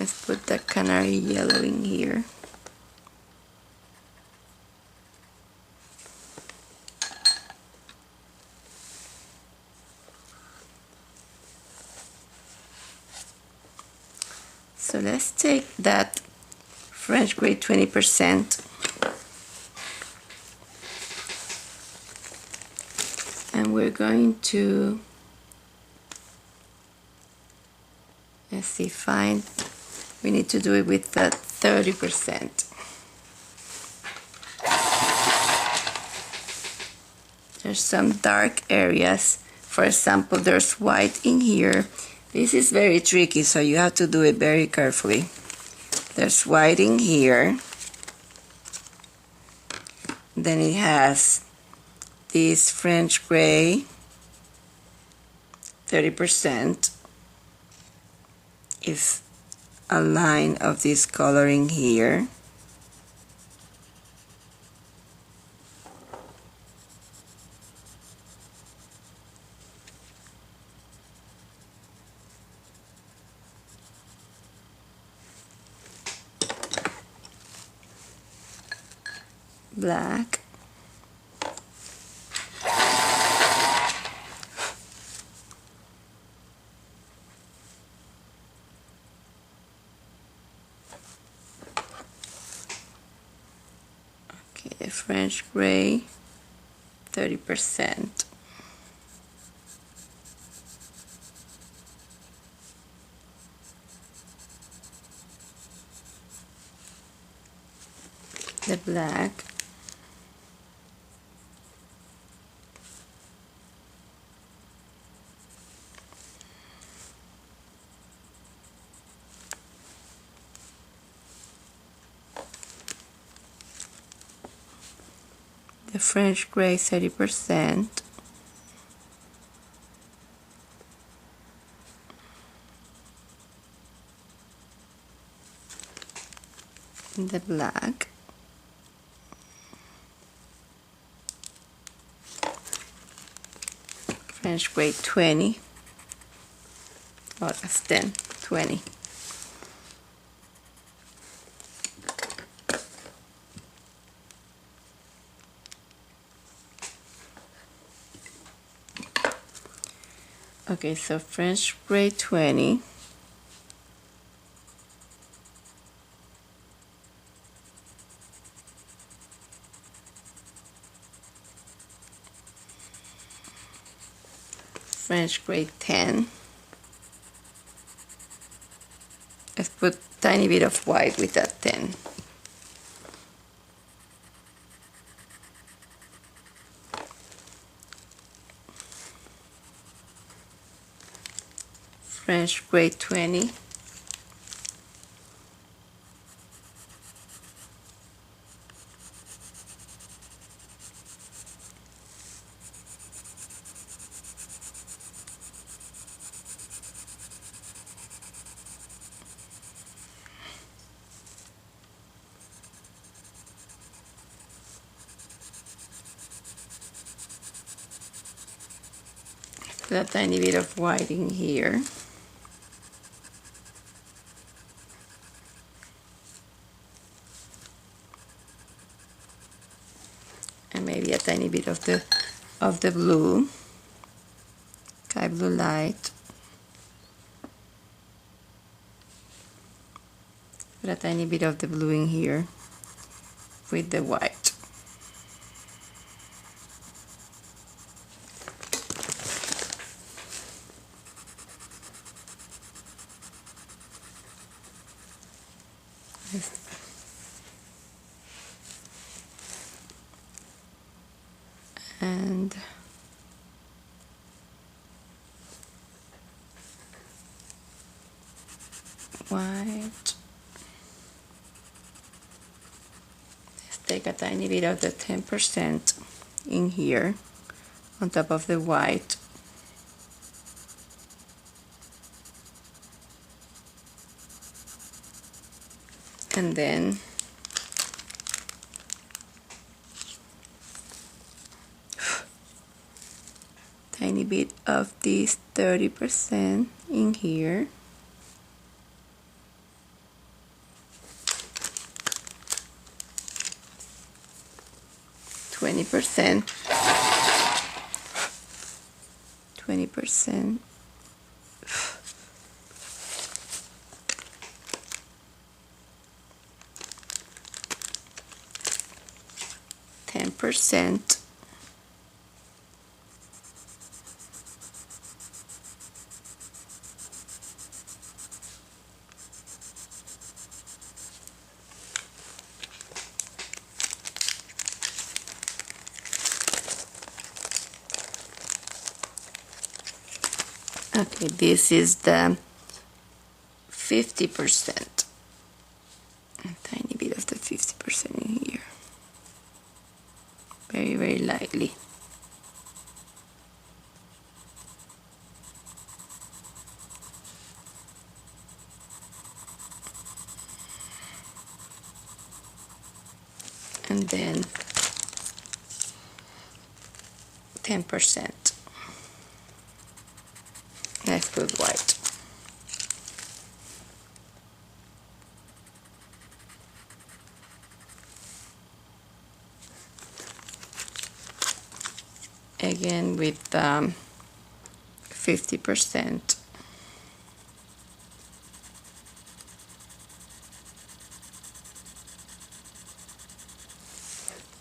Let's put the canary yellow in here. So let's take that French gray 20% and we're going to, let's see, we need to do it with the 30%. There's some dark areas. For example, there's white in here. This is very tricky, so you have to do it very carefully. There's white in here. Then it has this French gray, 30%. Is a line of this coloring here. Black. Okay, French gray, 30%. The black. The French gray, 30%. The black. French gray, 20. Oh, that's 10, 20. Okay, so French gray 20. French gray 10. Let's put a tiny bit of white with that 10. French gray 20. Put a tiny bit of white in here. And maybe a tiny bit of the blue, sky blue light. Put a tiny bit of the blue in here with the white. And white. Let's take a tiny bit of the 10% in here on top of the white. And then tiny bit of this 30% in here. Twenty percent. 20%. %. Okay, this is the 50%. A tiny bit of the 50% in here. Very, very lightly. And then 10%. Let's put white. Again with 50%.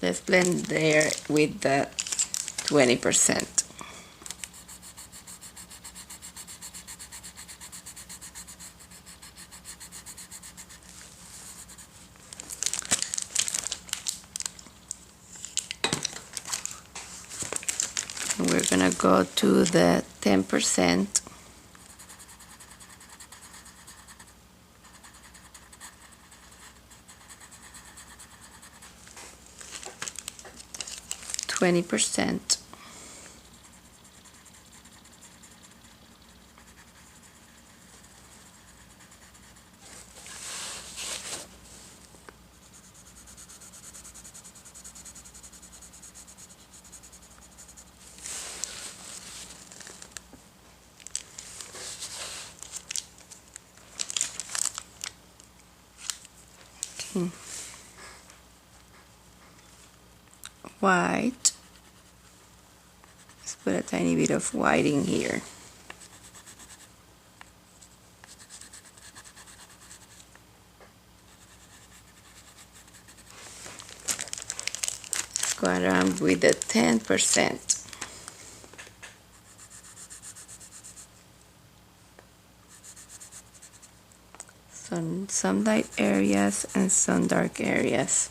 Let's blend there with the 20%. And we're gonna go to the 10%. %. Okay. White. Let's put a tiny bit of white in here. Let's go around with the 10%. Some light areas and some dark areas.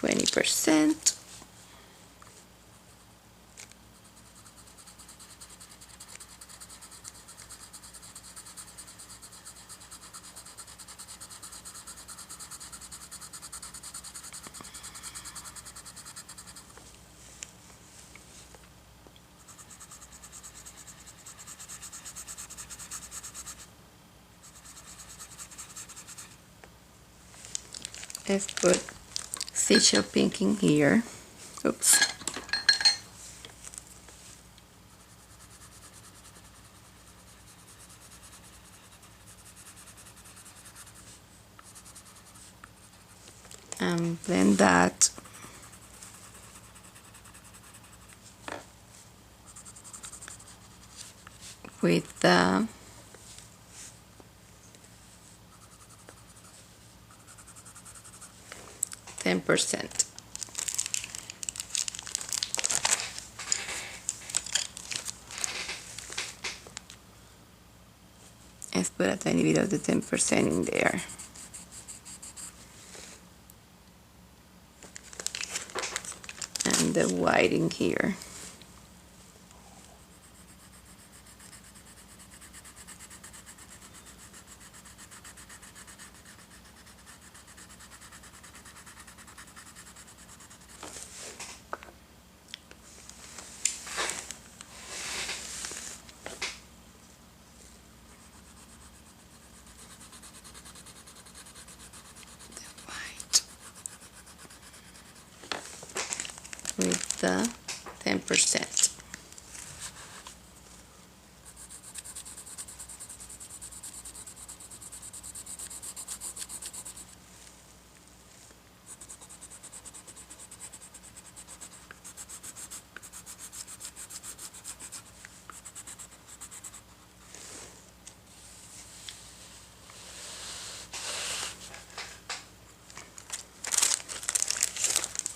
20%. Let's put seashell pink in here. Oops. And blend that. With the 10%. Let's put a tiny bit of the 10% in there. And the white in here. with the 10%.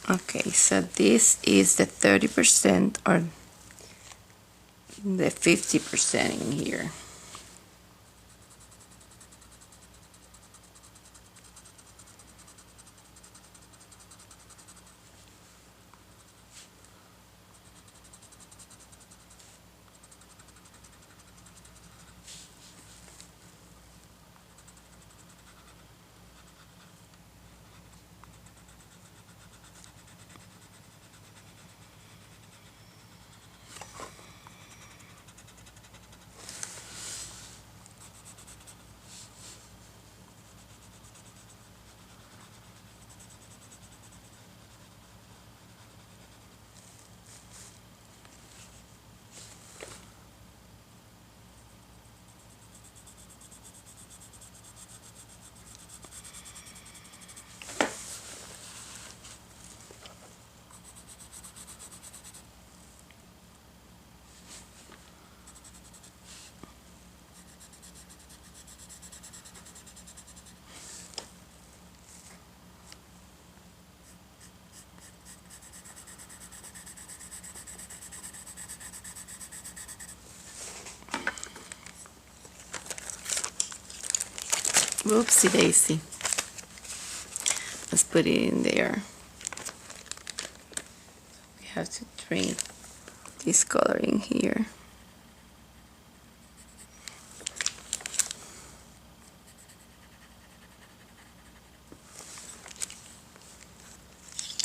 Okay, so this is the 30% or the 50% in here. Whoopsie daisy. Let's put it in there. We have to drink this color in here.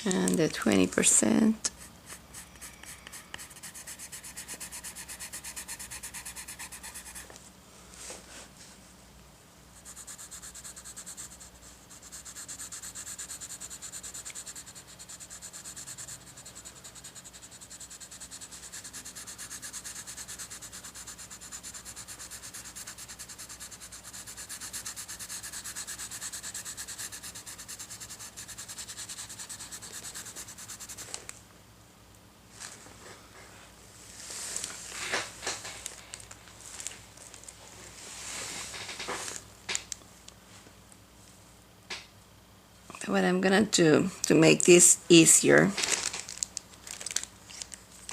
And the 20%. What I'm gonna do to make this easier,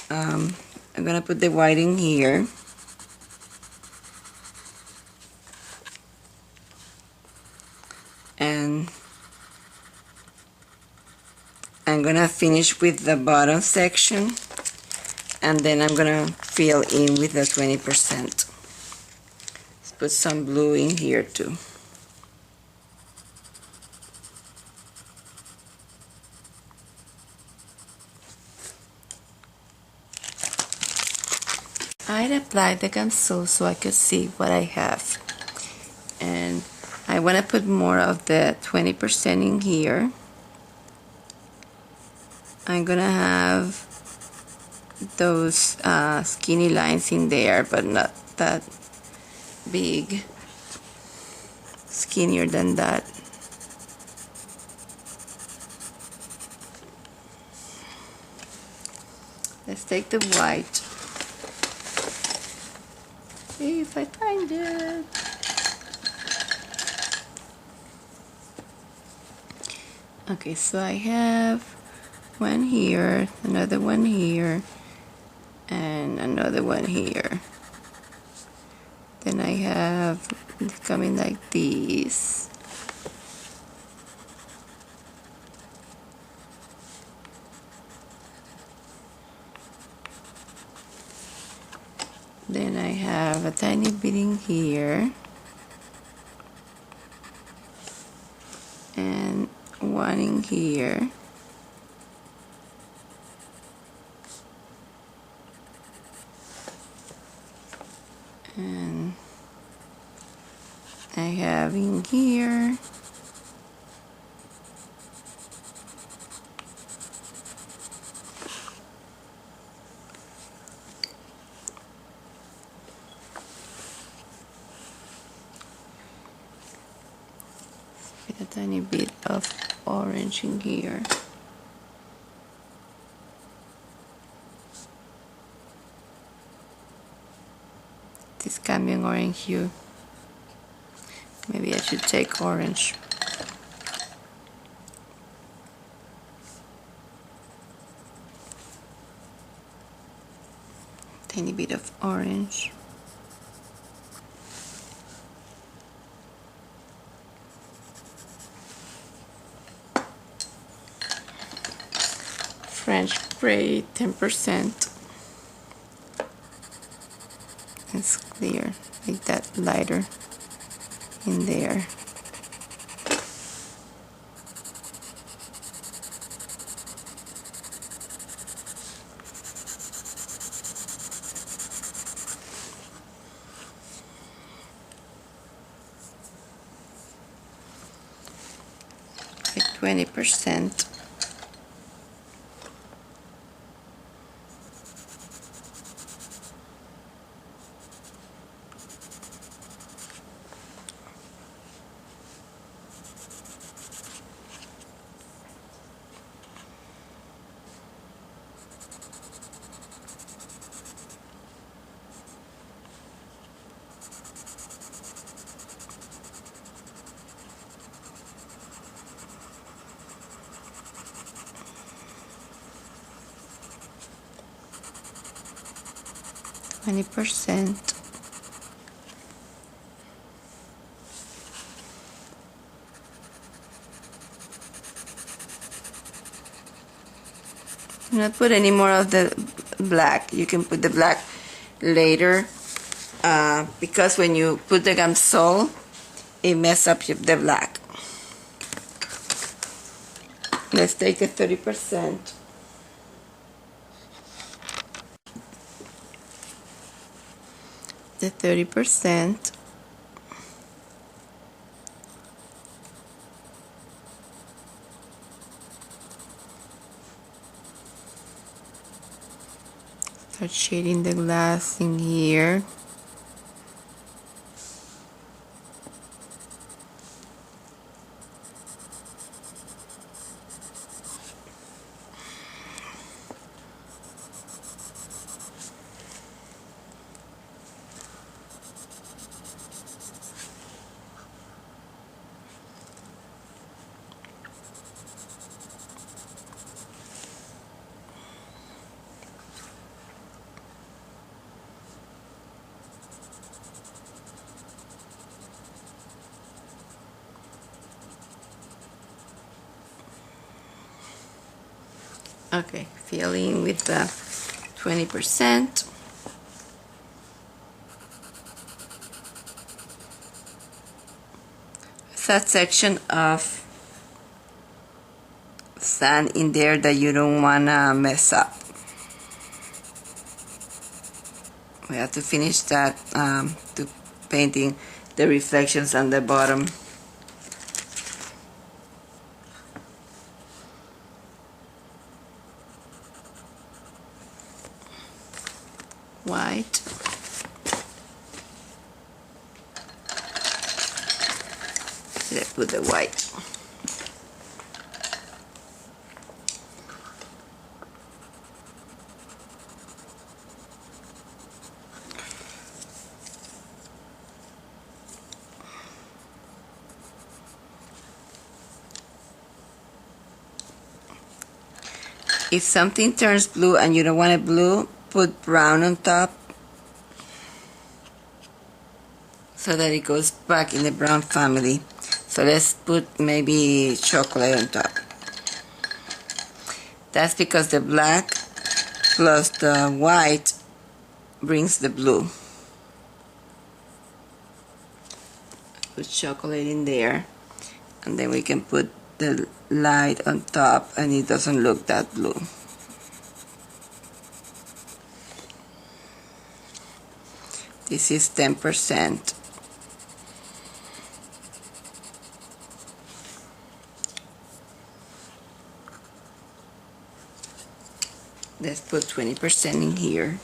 I'm gonna put the white in here, and I'm gonna finish with the bottom section, and then I'm gonna fill in with the 20%. Let's put some blue in here too. I'd applied the console so I could see what I have, and I want to put more of the 20% in here. I'm gonna have those skinny lines in there, but not that big, skinnier than that. Let's take the white. If I find it. Okay, so I have one here, another one here, and another one here. Then I have it coming like this. Then I have a tiny bit in here, and one in here, and I have in here, A tiny bit of orange in here. This cadmium orange hue. Maybe I should take orange. Tiny bit of orange. French gray 10%. It's clear, like that, lighter in there. Like 20%. %. I'm not put any more of the black. You can put the black later because when you put the Gamsol, it messes up the black. Let's take the 30%. The 30%. Start shading the glass in here. Okay, filling with the 20%. That section of sand in there that you don't wanna mess up. We have to finish that to painting the reflections on the bottom. White. Let's put the white. If something turns blue and you don't want it blue, put brown on top so that it goes back in the brown family. So let's put maybe chocolate on top. That's because the black plus the white brings the blue. Put chocolate in there, and then we can put the light on top and it doesn't look that blue. This is 10%. Let's put 20% in here.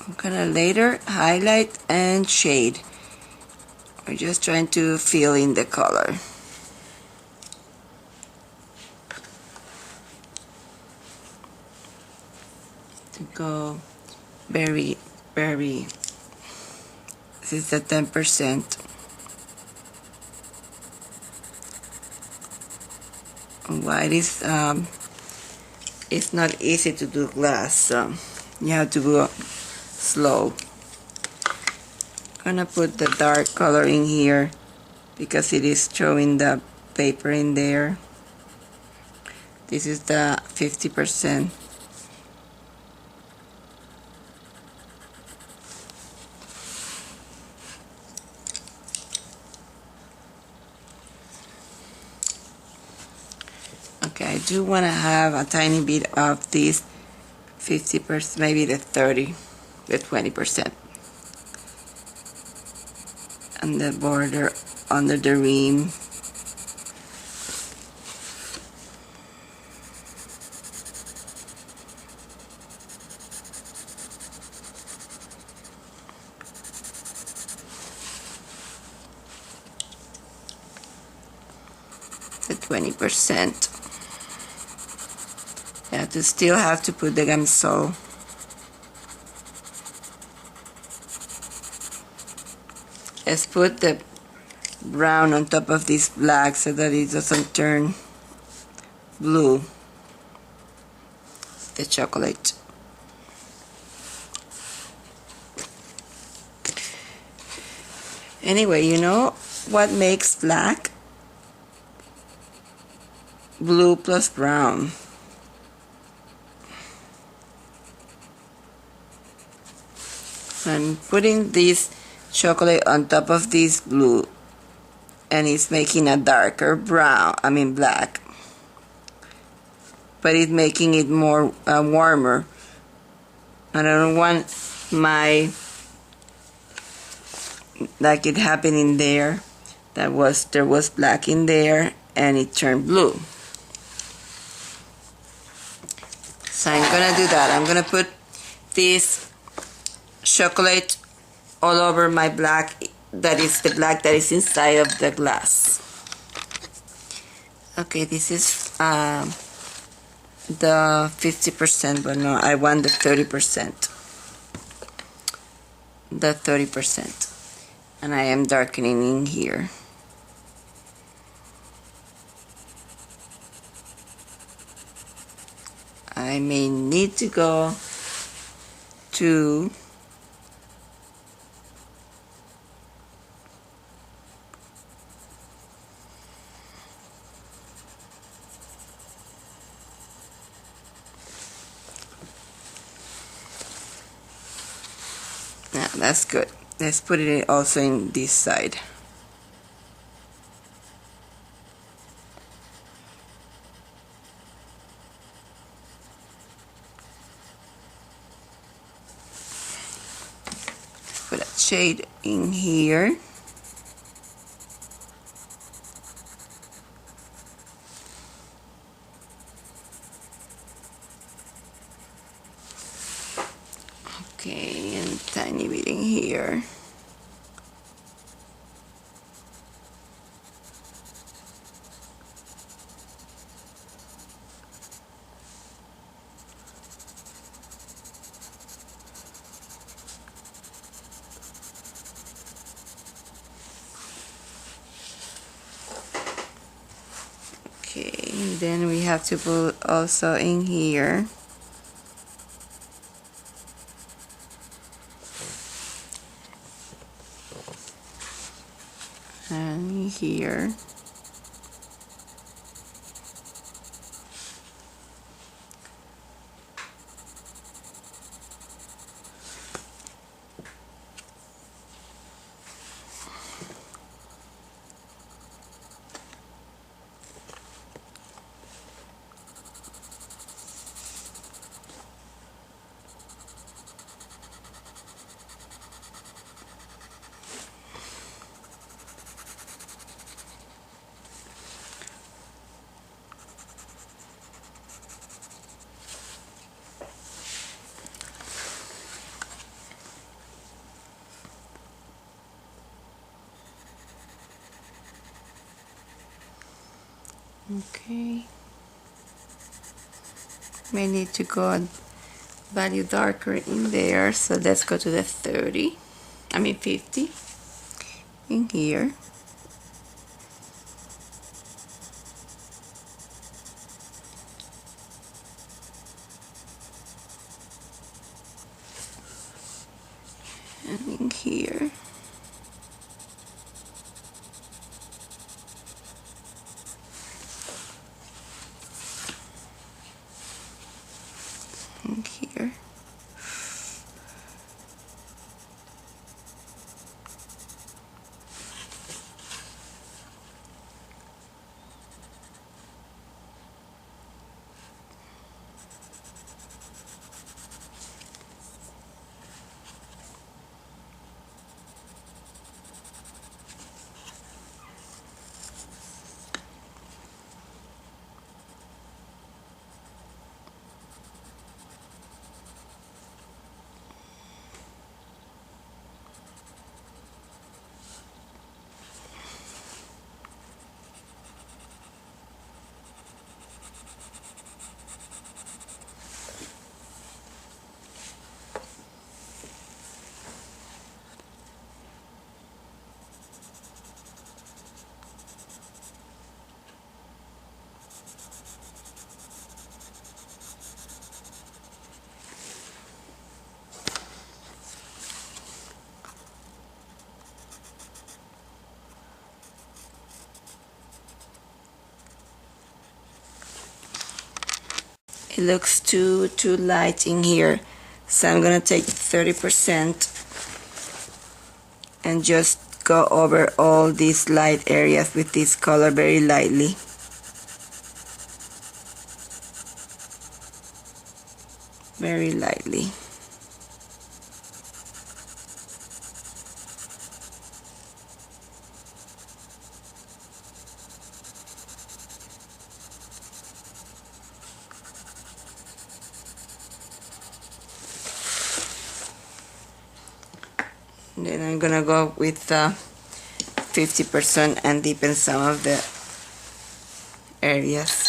I'm gonna later highlight and shade. We're just trying to fill in the color. To go very, this is the 10%. White is it's not easy to do glass, so you have to go slow. I'm gonna put the dark color in here because it is showing the paper in there. This is the 50%. Okay, I do want to have a tiny bit of this 50%, maybe the 20%. And the border under the rim. The 20%. Yeah, to still have to put the gamsol. Let's put the brown on top of this black so that it doesn't turn blue. The chocolate. Anyway, you know what makes black? Blue plus brown. I'm putting this chocolate on top of this blue, and it's making a darker brown, black, but it's making it more warmer. I don't want like it happening there. There was black in there and it turned blue. So I'm gonna do that. I'm gonna put this chocolate all over my black, that is the black that is inside of the glass. Okay, this is the 50%, but no, I want the 30%. The 30%. And I am darkening in here. I may need to go to yeah, that's good. Let's put it also in this side. Put a shade in here. Okay, and tiny bit in here. Okay, then we have to put also in here. And here. Okay. May need to go a value darker in there, so let's go to the 50 in here. And in here. In here. It looks too light in here, so I'm gonna take 30% and just go over all these light areas with this color very lightly. Very lightly. And then I'm gonna go with 50% and deepen some of the areas.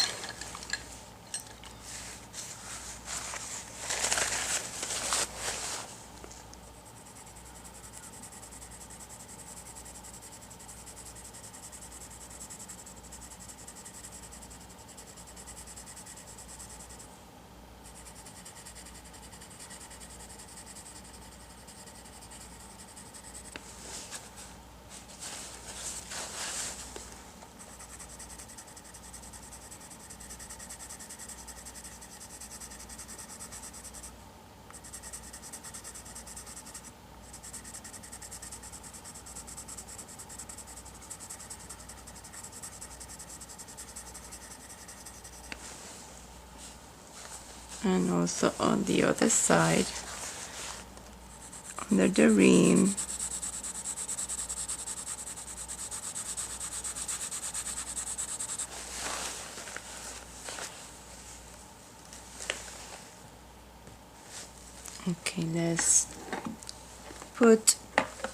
And also on the other side, under the rim. Okay, let's put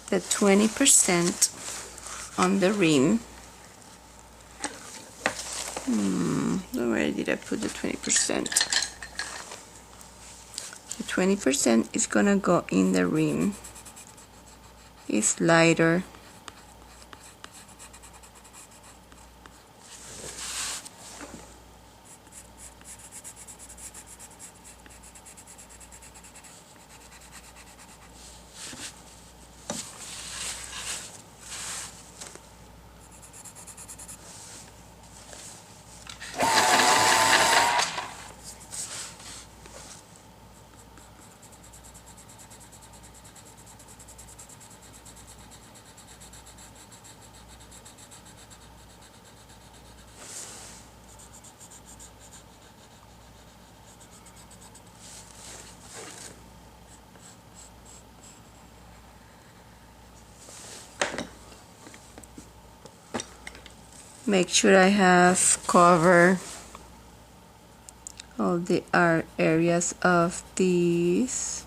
the 20% on the rim. Where did I put the 20%? The 20% is gonna go in the rim. It's lighter. Make sure I have covered all the areas of these.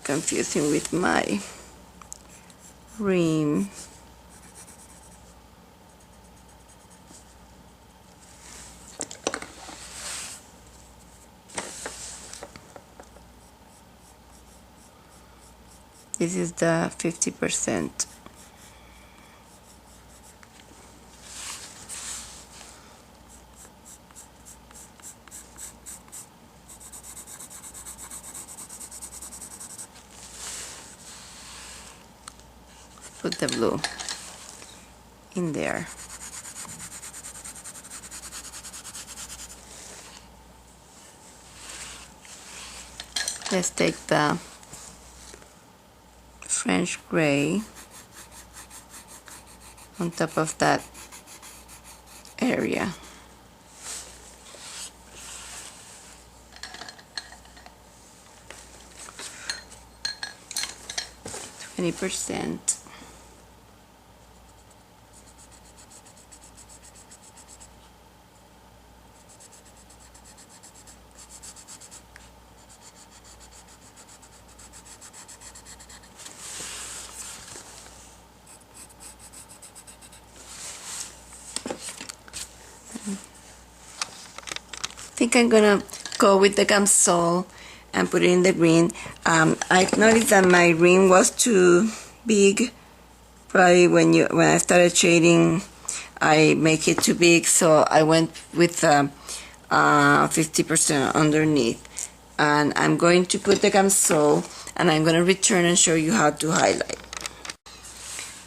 confusing with my rim. This is the 50%. Put the blue in there. Let's take the French gray on top of that area. %. I think I'm gonna go with the Gamsol and put it in the green. I noticed that my rim was too big. Probably when I started shading, I make it too big, so I went with 50% underneath. And I'm going to put the Gamsol, and I'm gonna return and show you how to highlight.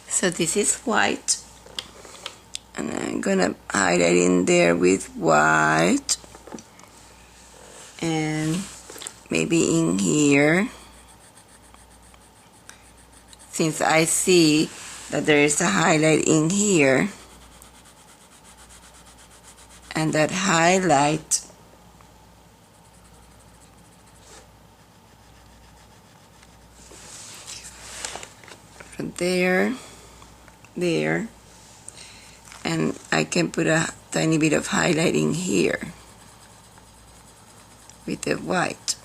So this is white, and I'm gonna highlight in there with white. And maybe in here, since I see that there is a highlight in here, and that highlight from there, and I can put a tiny bit of highlight in here with the white.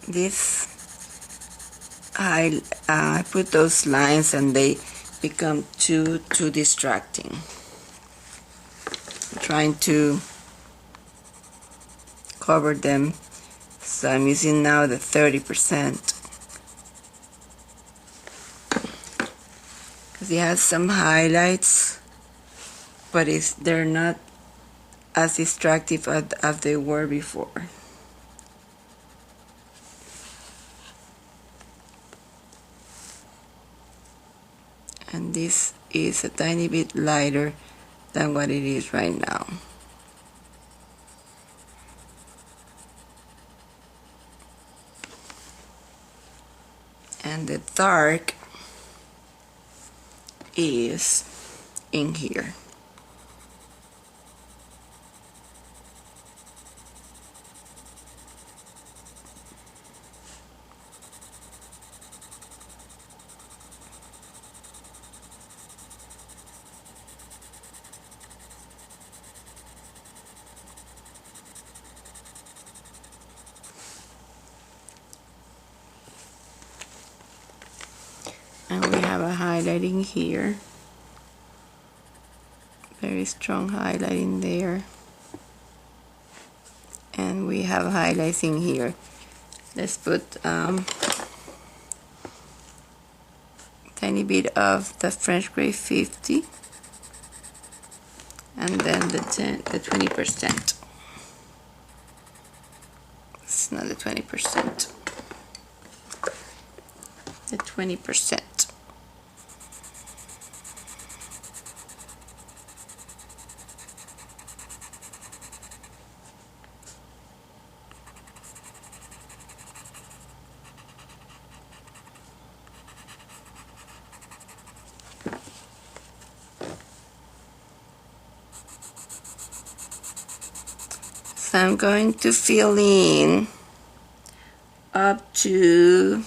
This I put those lines and they become too distracting. I'm trying to cover them, so I'm using now the 30% because it has some highlights, but they're not as distractive as they were before. And this is a tiny bit lighter than what it is right now. And the dark is in here. And we have a highlighting here, very strong highlighting there, and we have highlights in here. Let's put tiny bit of the French Gray 50, and then the 20%. It's not the 20%. The 20%. So I'm going to fill in up to,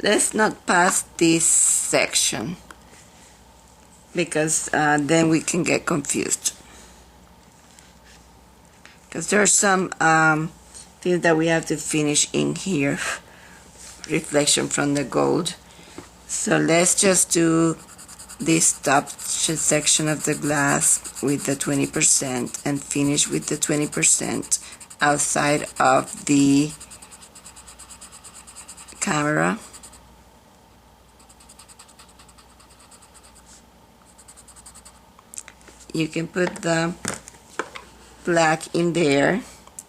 let's not pass this section because then we can get confused. Because there are some things that we have to finish in here, reflection from the gold. So let's just do this top section of the glass with the 20% and finish with the 20% outside of the camera. You can put the black in there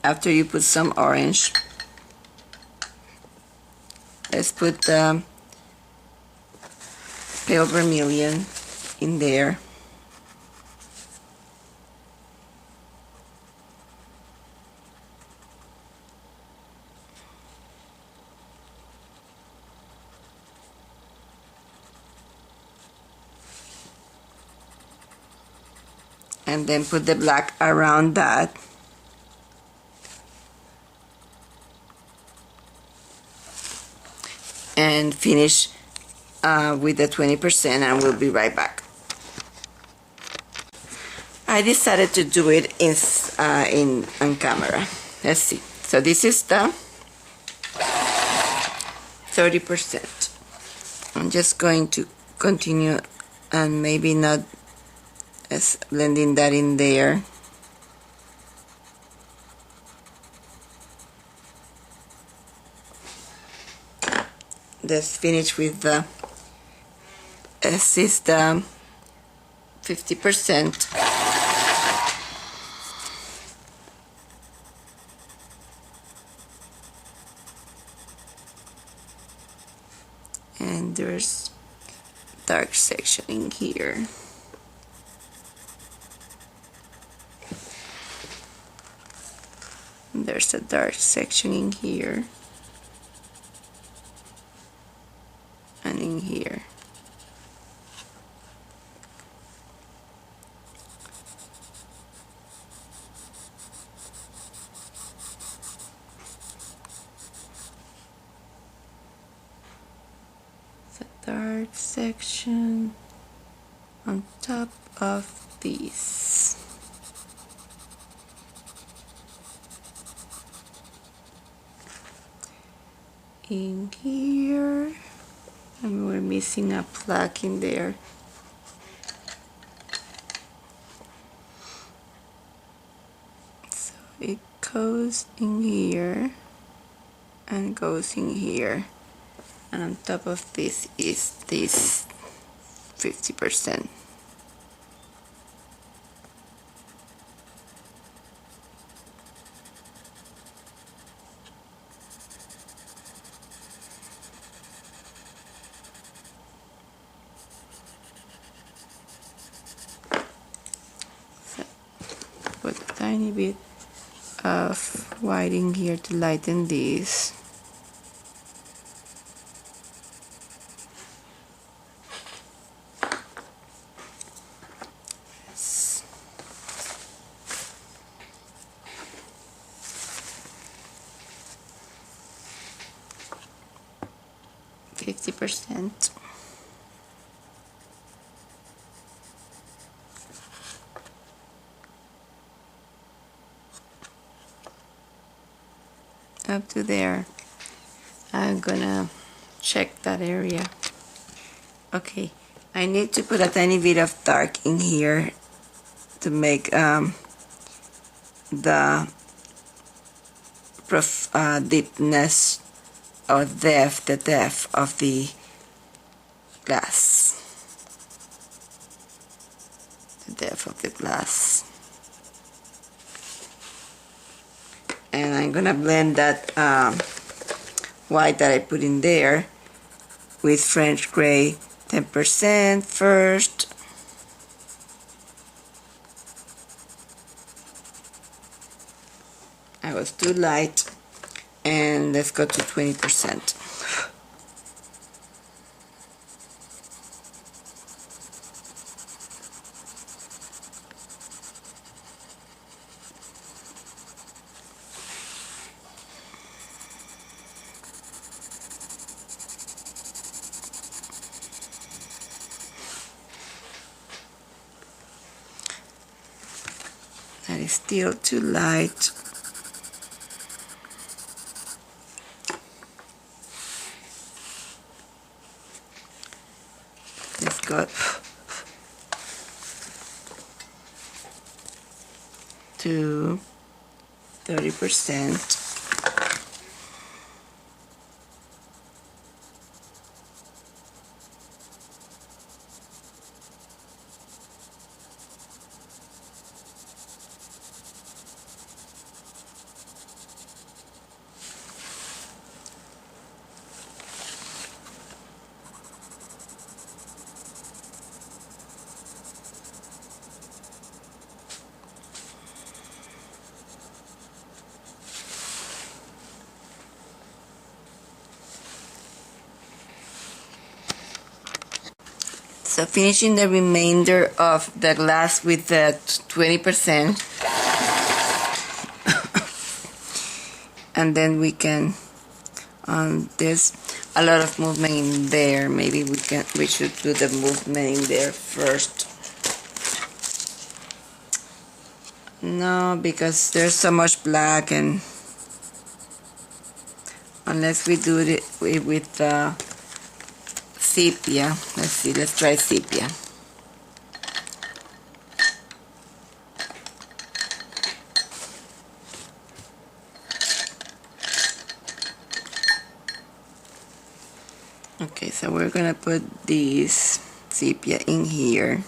after you put some orange. Let's put the pale vermilion in there. And then put the black around that. And finish with the 20%, and we'll be right back. I decided to do it on camera. Let's see. So this is the 30%. I'm just going to continue and maybe not blending that in there. Let's finish with the, this is the 50%. And there's dark section in here. There's a dark section in here. And in here. The dark section on top of these. In here. And we're missing a plaque in there. So it goes in here and goes in here. And on top of this is this 50%. Put a tiny bit of white in here to lighten this. Yes. 50%. Up to there. I'm gonna check that area. Okay, I need to put a tiny bit of dark in here to make the deepness or the depth of the glass. The depth of the glass. And I'm gonna blend that white that I put in there with French gray 10% first. I was too light, and let's go to 20%. That is still too light. Let's go to 30%. So finishing the remainder of the glass with the 20%, and then we can, there's a lot of movement in there. Maybe we should do the movement in there first. No, because there's so much black, and unless we do it with sepia. Let's see, let's try sepia. Okay, so we're gonna put this sepia in here.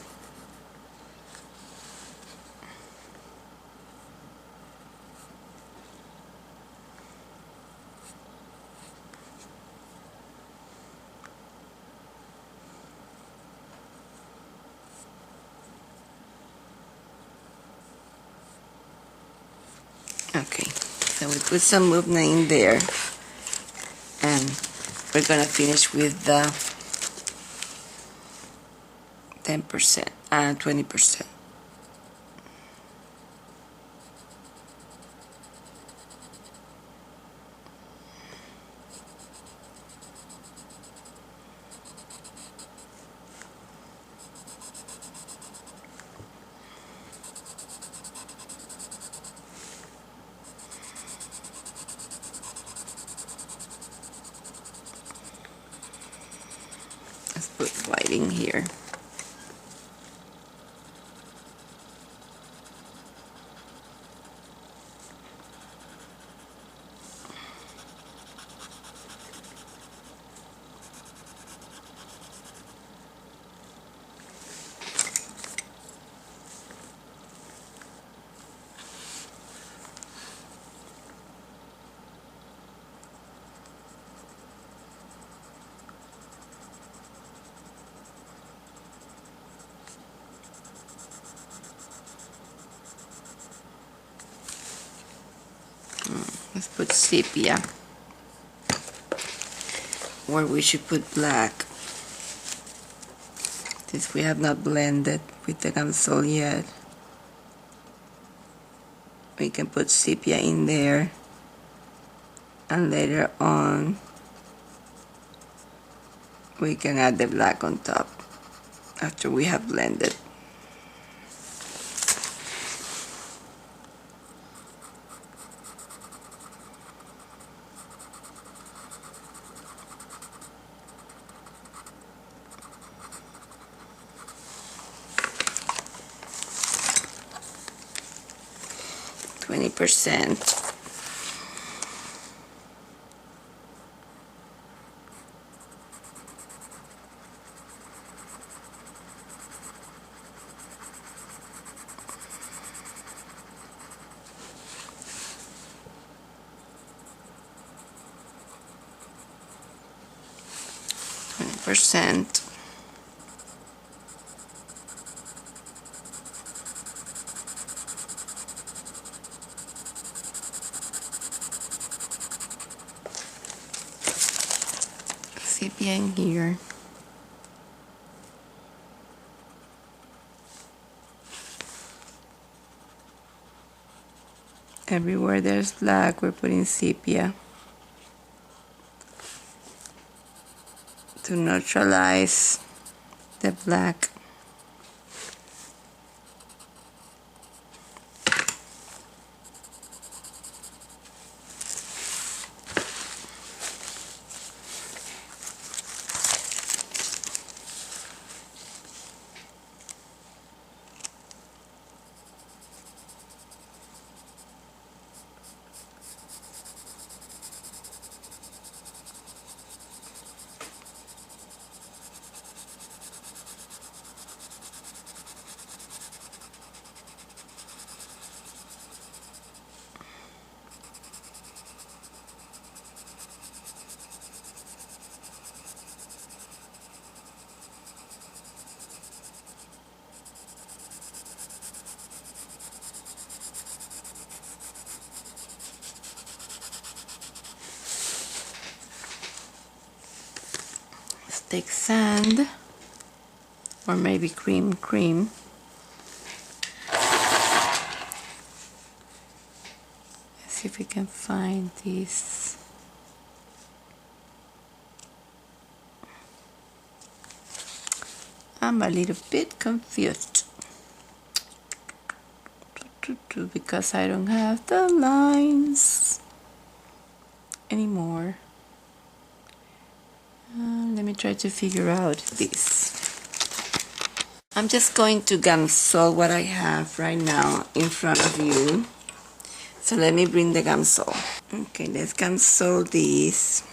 Okay, so we put some movement in there, and we're gonna finish with the 10% and 20%. Let's put white in here. Let's put sepia where we should put black, since we have not blended with the Gamsol yet. We can put sepia in there, and later on we can add the black on top after we have blended. %. %. Sepia in here. Everywhere there's black, we're putting sepia to neutralize the black. take sand or maybe cream. Let's see if we can find this. I'm a little bit confused because I don't have the lines anymore. Let me try to figure out this. I'm just going to gamsol what I have right now in front of you. So let me bring the gamsol. Okay, let's gamsol this.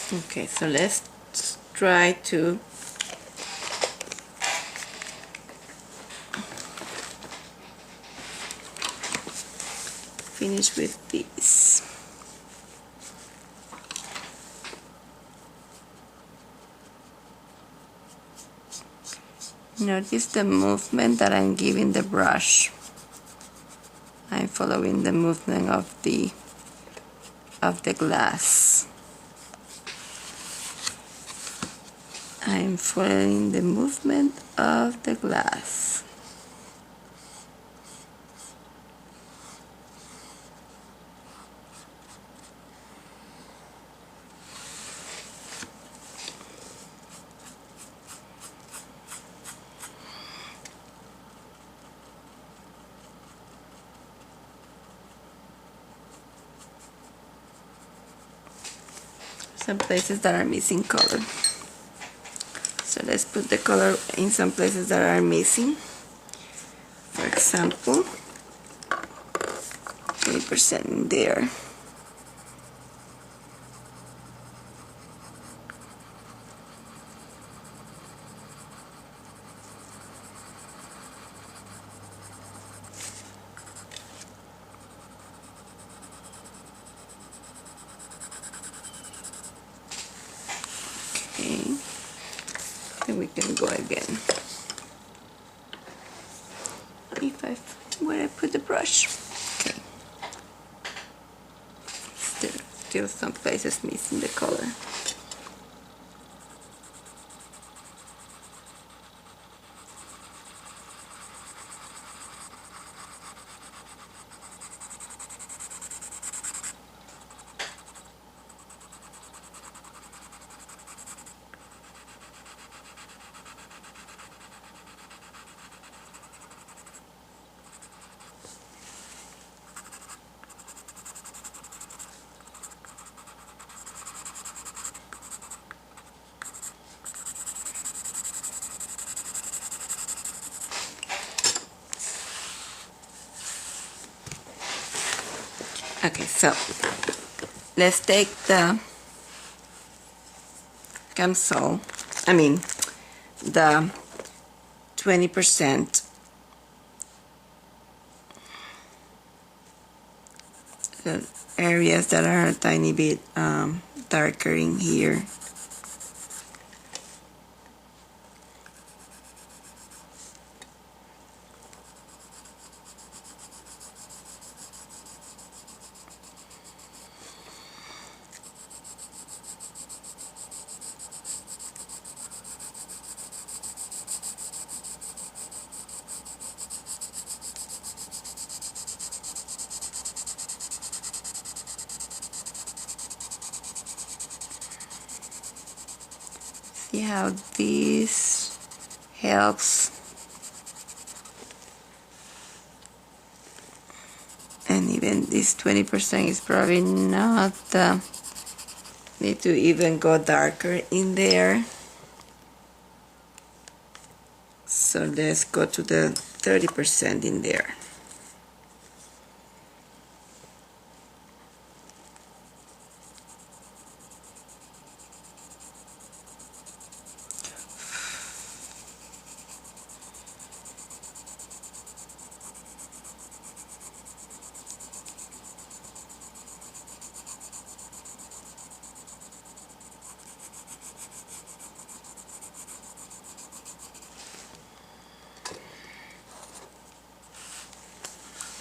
Okay, so let's try to finish with this. Notice the movement that I'm giving the brush. I'm following the movement of the glass. I'm following the movement of the glass. Some places that are missing color. So let's put the color in some places that are missing. For example, 20% in there. Okay, then we can go again. Where I put the brush. Okay, still some places missing the color. Okay, so let's take the cancel, the 20%, the areas that are a tiny bit darker in here. See how this helps, and even this 20% is probably not need to even go darker in there. So let's go to the 30% in there.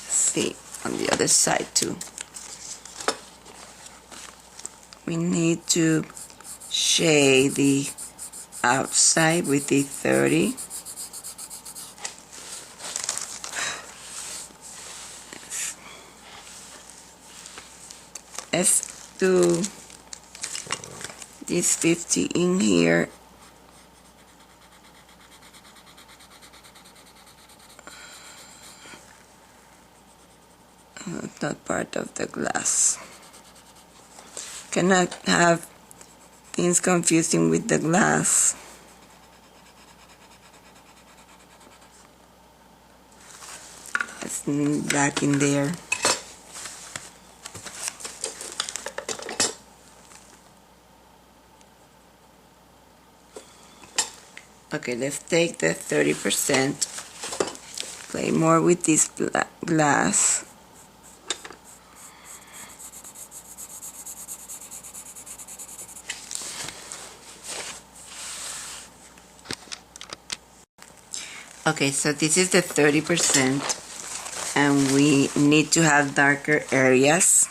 See on the other side too. We need to shade the outside with the 30. Let's do this 50 in here. Not part of the glass. Cannot have things confusing with the glass. It's black in there. Okay, let's take the 30%, play more with this glass. Okay, so this is the 30%, and we need to have darker areas.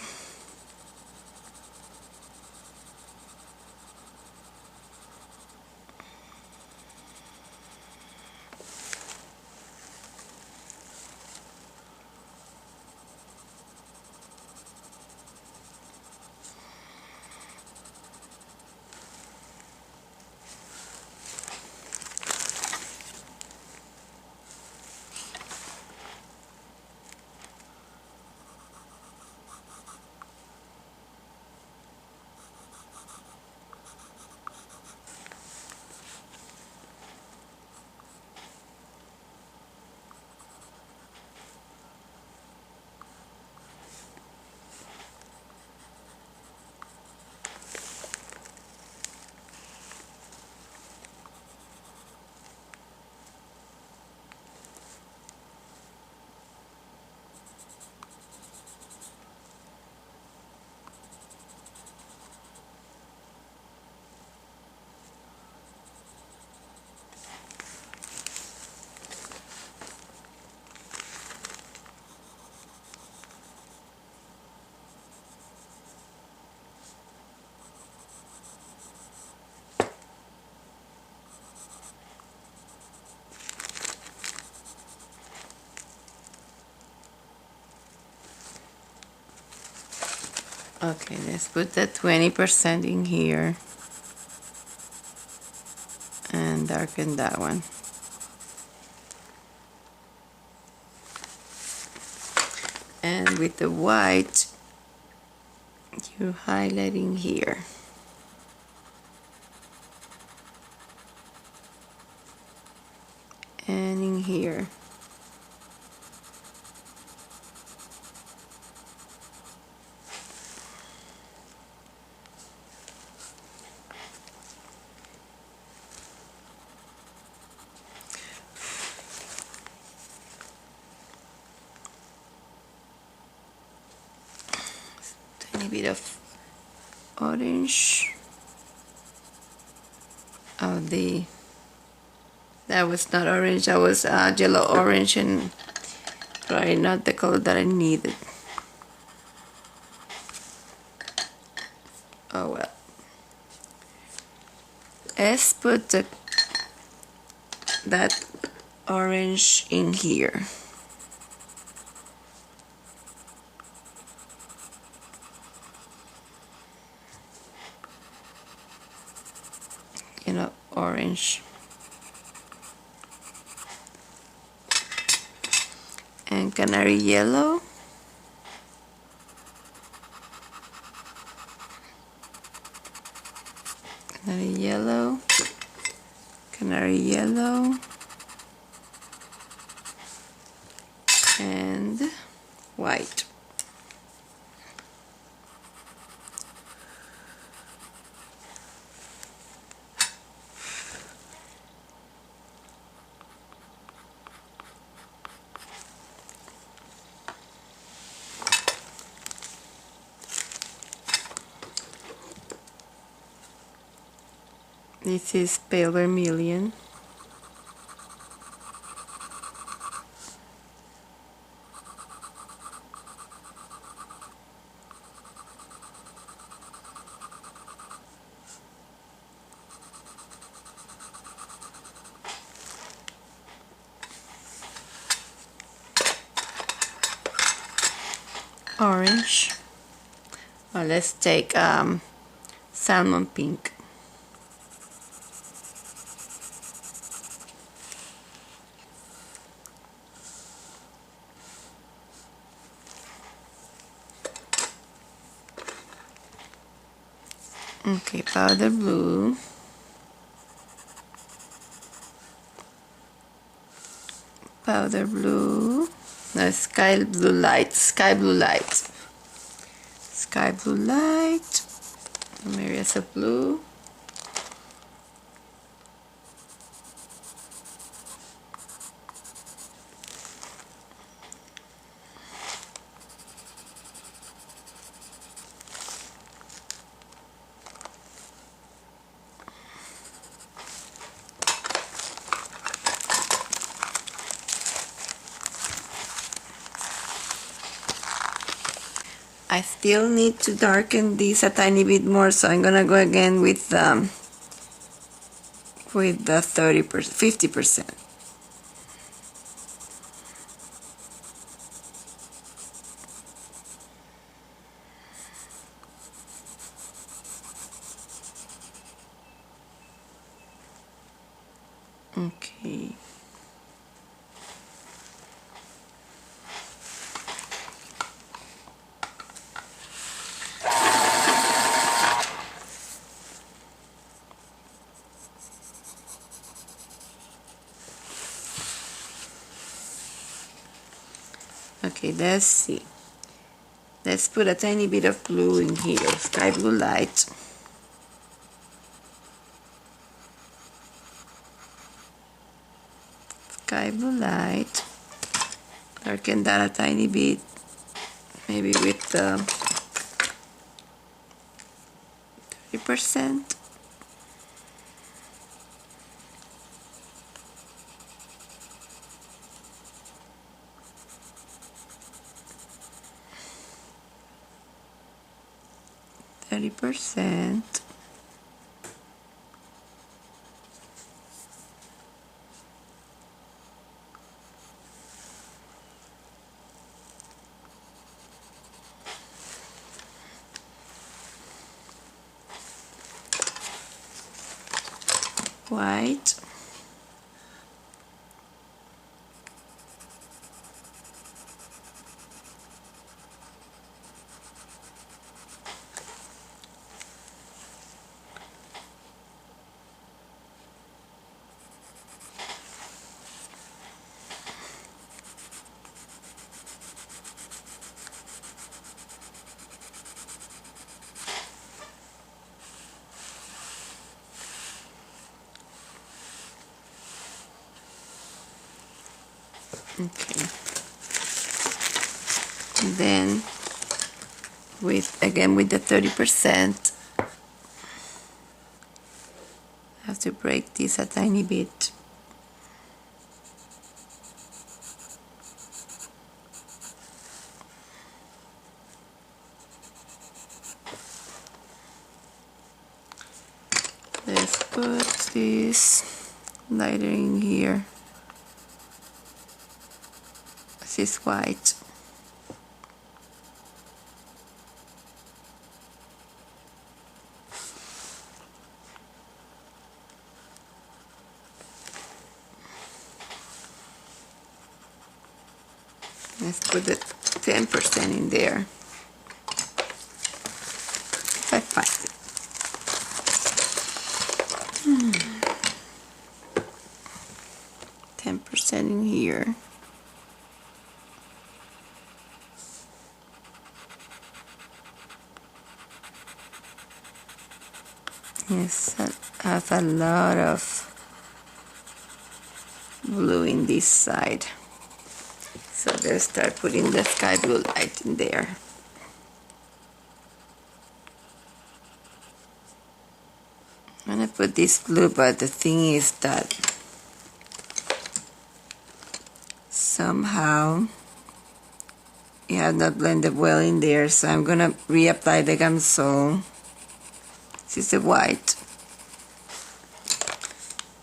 Okay, let's put the 20% in here and darken that one. And with the white, you highlight in here. And in here. bit of orange. Oh, that was not orange, that was yellow orange, and probably not the color that I needed. Oh well. Let's put that orange in here. You know, orange. And canary yellow. Canary yellow. Canary yellow. And white. This is pale vermilion. Orange. Well, let's take salmon pink. Okay, powder blue. Powder blue. No, sky blue light. Sky blue light. Sky blue light. Some areas of blue. I still need to darken this a tiny bit more, so I'm gonna go again with the 50%. Okay. Okay, let's see. Let's put a tiny bit of blue in here, sky blue light. Sky blue light. Darken that a tiny bit, maybe with 30%. White. Okay. Then with the 30%. I have to break this a tiny bit. Let's put this lettering here. This is white. Let's put the 10% in there. If I find it. 10% in here. Yes, I have a lot of blue in this side. So let's start putting the sky blue light in there. I'm gonna put this blue, but the thing is that somehow it has not blended well in there, so I'm gonna reapply the Gamsol. This is the white.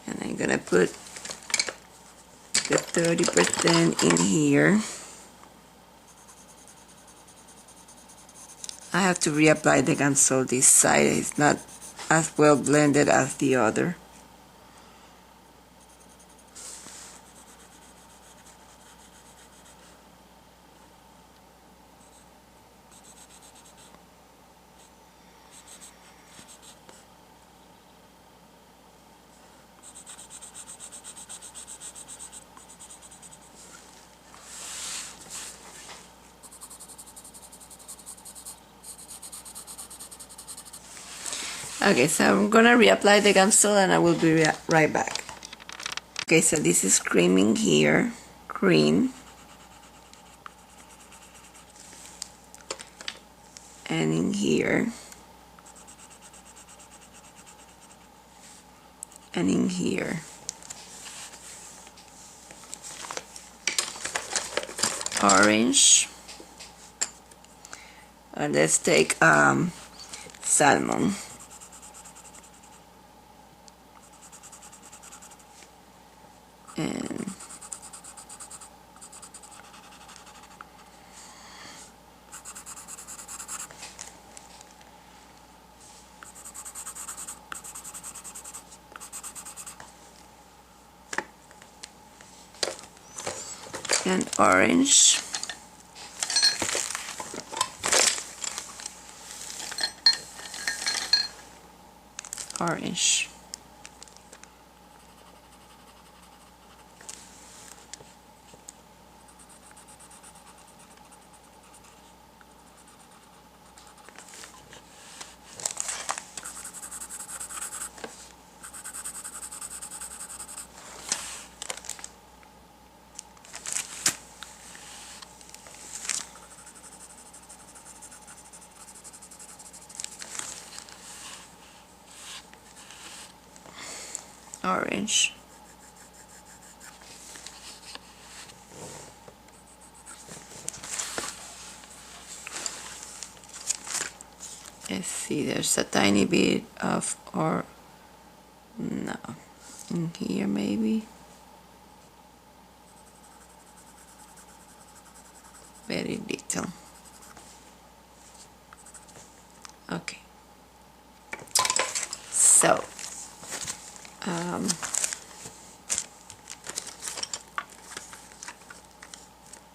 And I'm gonna put the 30% in here. I have to reapply the Gamsol. This side is not as well blended as the other. Okay, so I'm gonna reapply the Gamsol and I will be right back. Okay, so this is creaming here, green. And in here. And in here. Orange. Let's take salmon. And orange. Orange. Orange. Let's see, there's a tiny bit of, or no, in here maybe. Very little. Okay. So,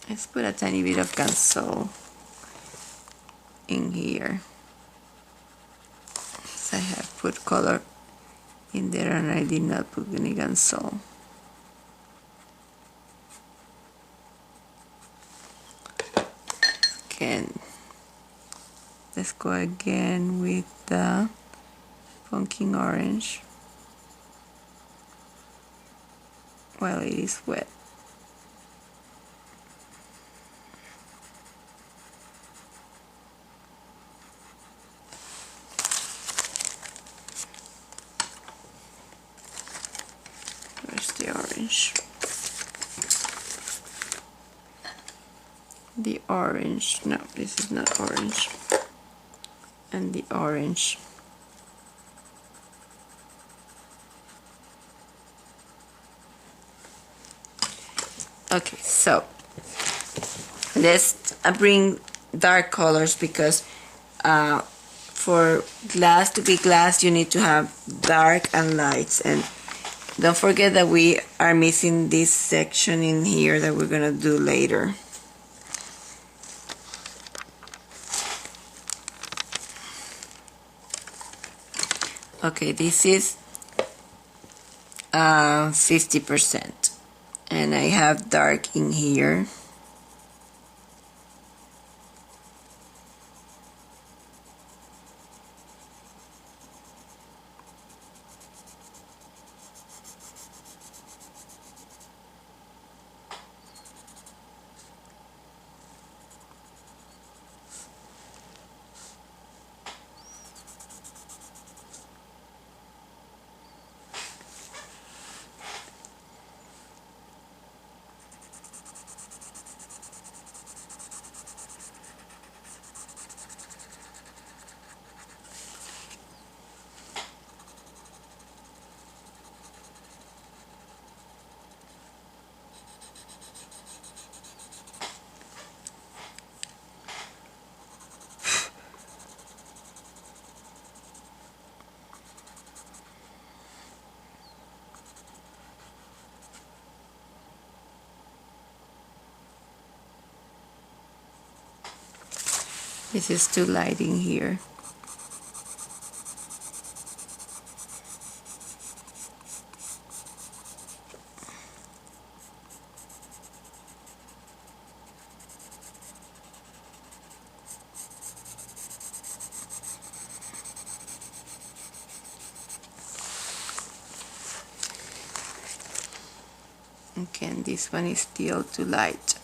let's put a tiny bit of Gamsol in here. So I have put color in there and I did not put any Gamsol. Again, let's go again with the pumpkin orange while it is wet. the orange. The orange, no, this is not orange. And the orange. Okay, so let's bring dark colors, because for glass to be glass you need to have dark and lights. And don't forget that we are missing this section in here that we're gonna do later. Okay, this is 50%, and I have dark in here. This is too light in here. Okay, and this one is still too light.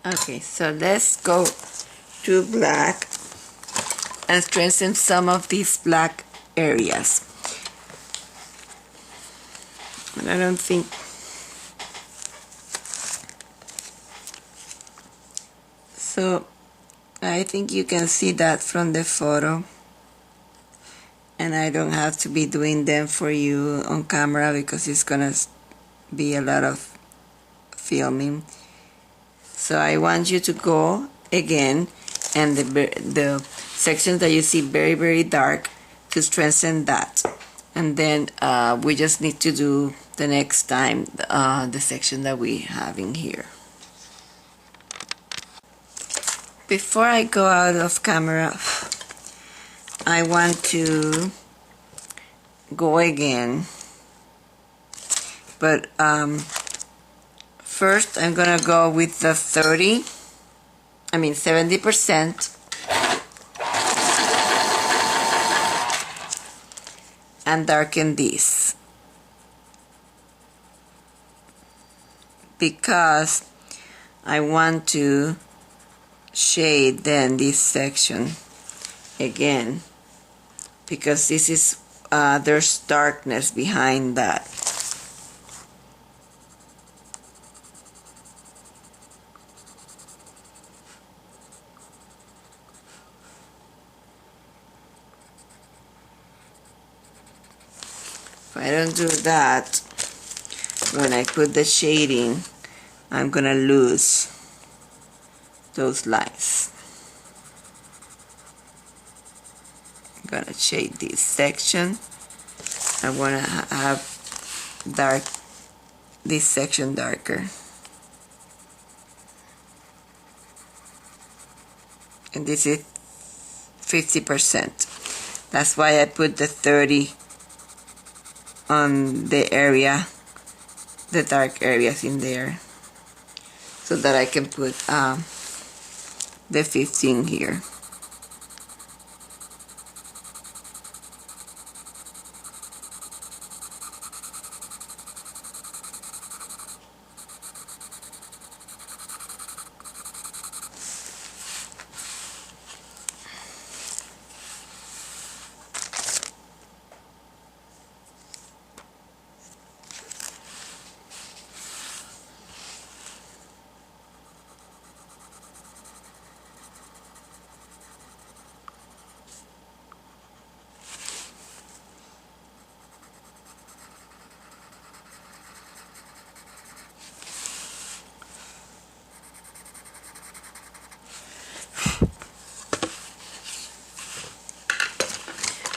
Okay, so let's go to black and strengthen some of these black areas. And I don't think so. I think you can see that from the photo. and I don't have to be doing them for you on camera because it's gonna be a lot of filming. So I want you to go again, and the sections that you see very, very dark, to strengthen that. And then we just need to do the next time the section that we have in here. Before I go out of camera, I want to go again, but first I'm gonna go with the 70%, and darken this, because I want to shade then this section again, because this is there's darkness behind that. If I don't do that, when I put the shading, I'm gonna lose those lines. I'm gonna shade this section. I wanna have this section darker. And this is 50%. That's why I put the 30 on the area, the dark areas in there, so that I can put the 15 here.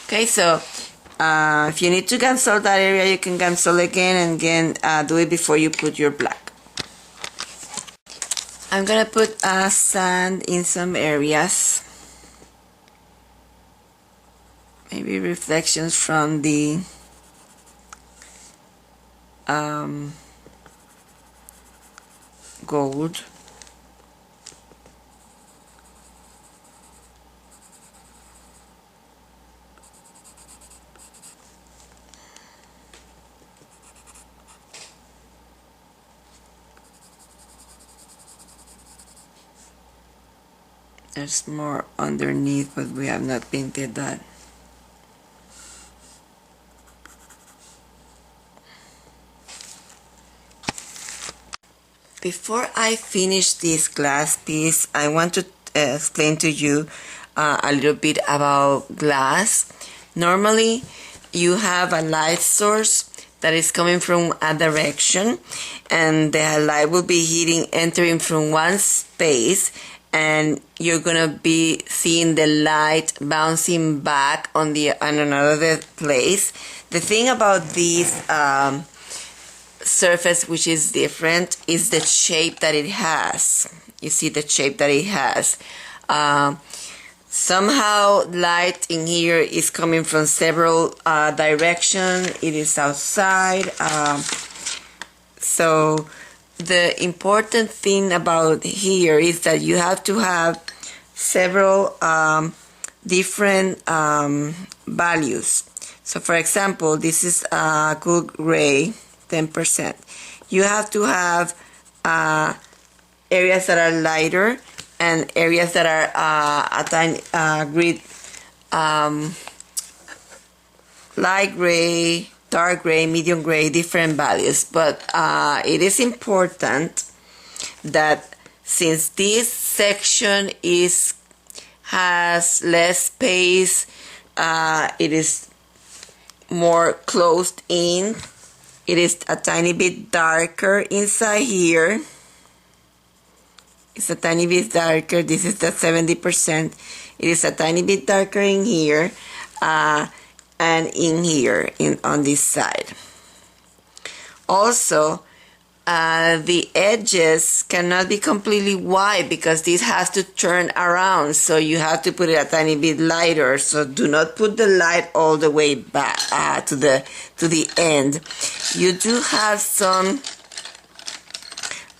Okay, so if you need to cancel that area, you can cancel again, and again do it before you put your black. I'm gonna put sand in some areas, maybe reflections from the gold. There's more underneath, but we have not painted that. Before I finish this glass piece, I want to explain to you a little bit about glass. Normally, you have a light source that is coming from a direction, and the light will be entering from one space, and you're gonna be seeing the light bouncing back on another place. The thing about this surface, which is different, is the shape that it has. You see the shape that it has. Somehow light in here is coming from several directions. It is outside. So the important thing about here is that you have to have several different values. So for example, this is good gray, 10%. You have to have areas that are lighter and areas that are a tiny grid, light gray, dark gray, medium gray, different values. But it is important that since this section has less space, it is more closed in. It is a tiny bit darker inside here. It's a tiny bit darker. This is the 70%. It is a tiny bit darker in here and in here on this side. Also, the edges cannot be completely white because this has to turn around, so you have to put it a tiny bit lighter. So do not put the light all the way back to the end. You do have some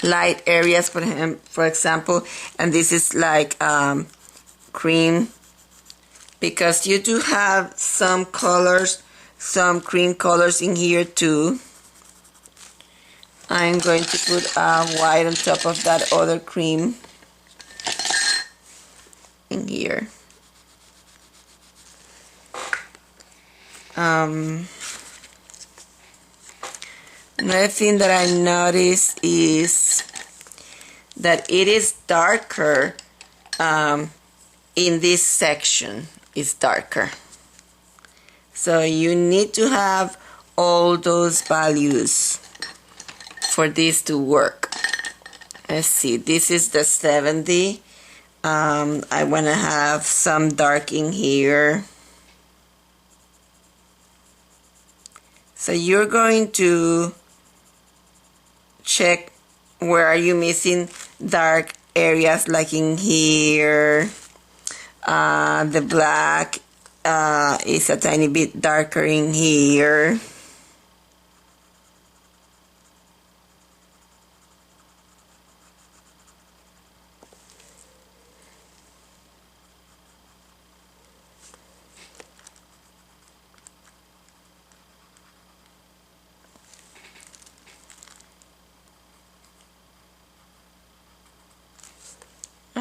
light areas for example, and this is like cream, because you do have some colors, some cream colors in here too. I'm going to put white on top of that other cream in here. Another thing that I noticed is that it is darker in this section. It's darker. So you need to have all those values for this to work. Let's see, this is the 70. I want to have some dark in here. So you're going to check where are you missing dark areas, like in here. The black is a tiny bit darker in here.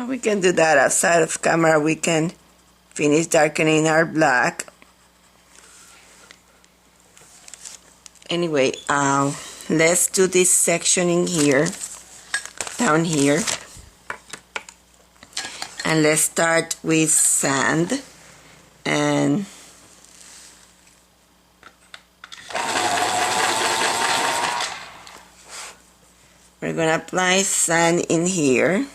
We can do that outside of camera. We can finish darkening our black. Anyway, let's do this section in here, down here. And let's start with sand. And we're going to apply sand in here.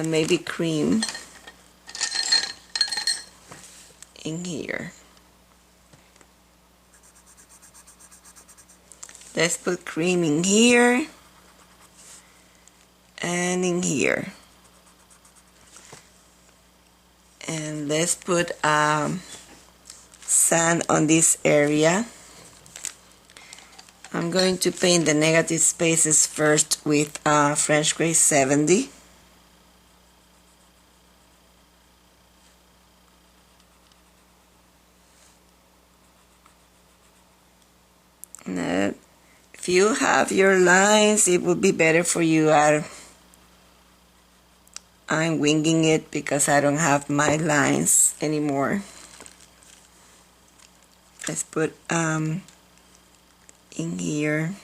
Maybe cream in here. Let's put cream in here and in here. And let's put sand on this area. I'm going to paint the negative spaces first with French Gray 70. If you have your lines, it would be better for you. I'm winging it because I don't have my lines anymore. Let's put in here.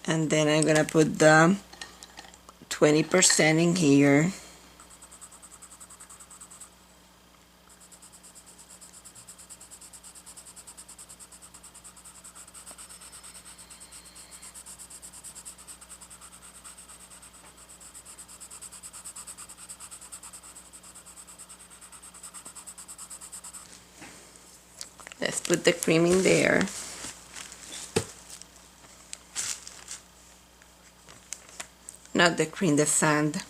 And then I'm gonna put the 20% in here. Let's put the cream in there. Not the cream, the sand.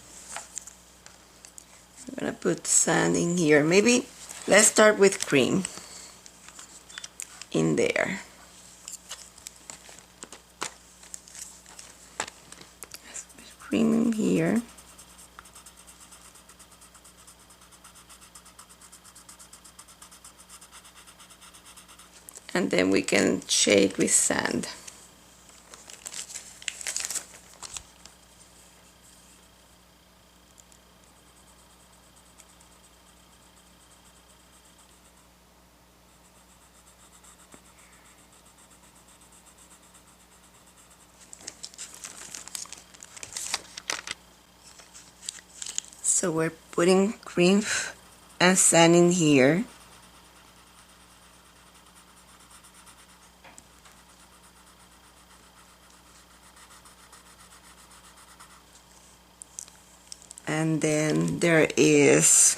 I'm gonna put sand in here. Maybe let's start with cream in there. Let's put cream in here. And then we can shade with sand. So we're putting cream and sand in here. And then there is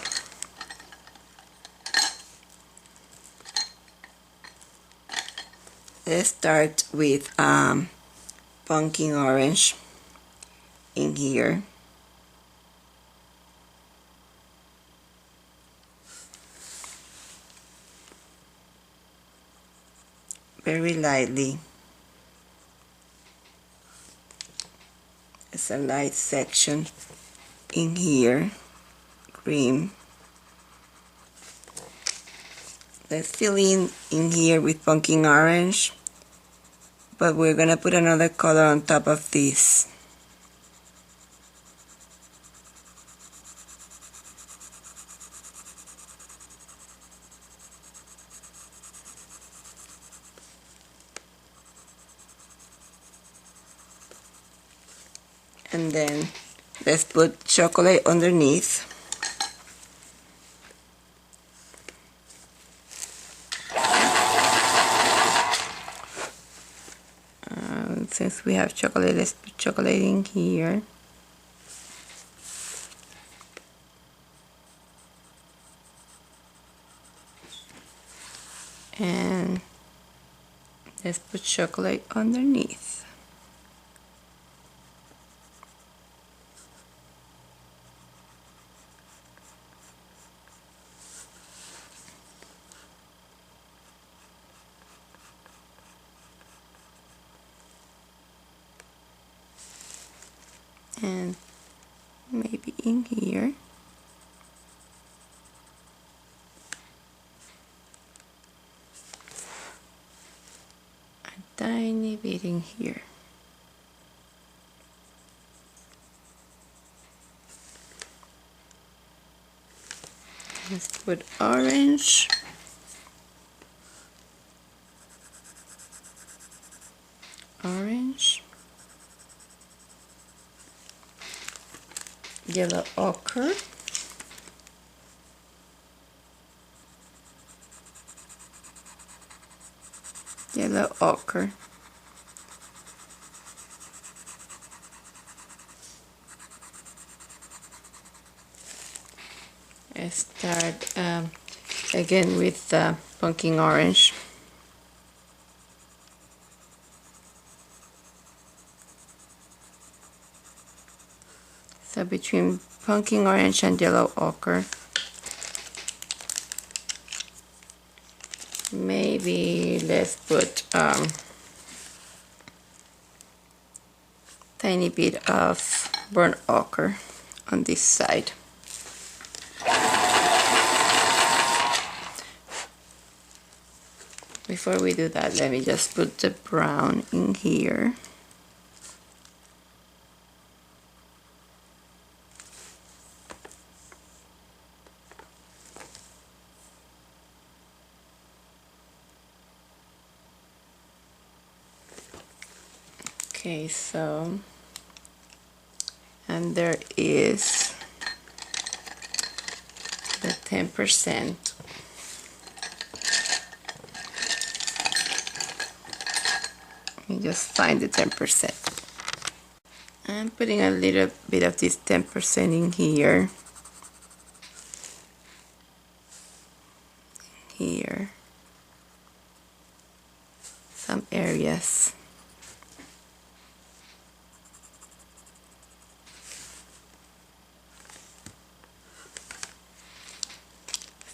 let's start with pumpkin orange in here. Very lightly. It's a light section in here. Cream. Let's fill in here with pumpkin orange, but we're gonna put another color on top of this. And then let's put chocolate underneath. Since we have chocolate, let's put chocolate in here. And let's put chocolate underneath. And maybe in here. A tiny bit in here. Let's put orange. Orange. Yellow ochre. Yellow ochre. I start again with pumpkin orange. So between pumpkin orange and yellow ochre, maybe let's put tiny bit of burnt ochre on this side. Before we do that, let me just put the brown in here. Okay, so, and there is the 10%. Let me just find the 10%. I'm putting a little bit of this 10% in here. Here. Some areas.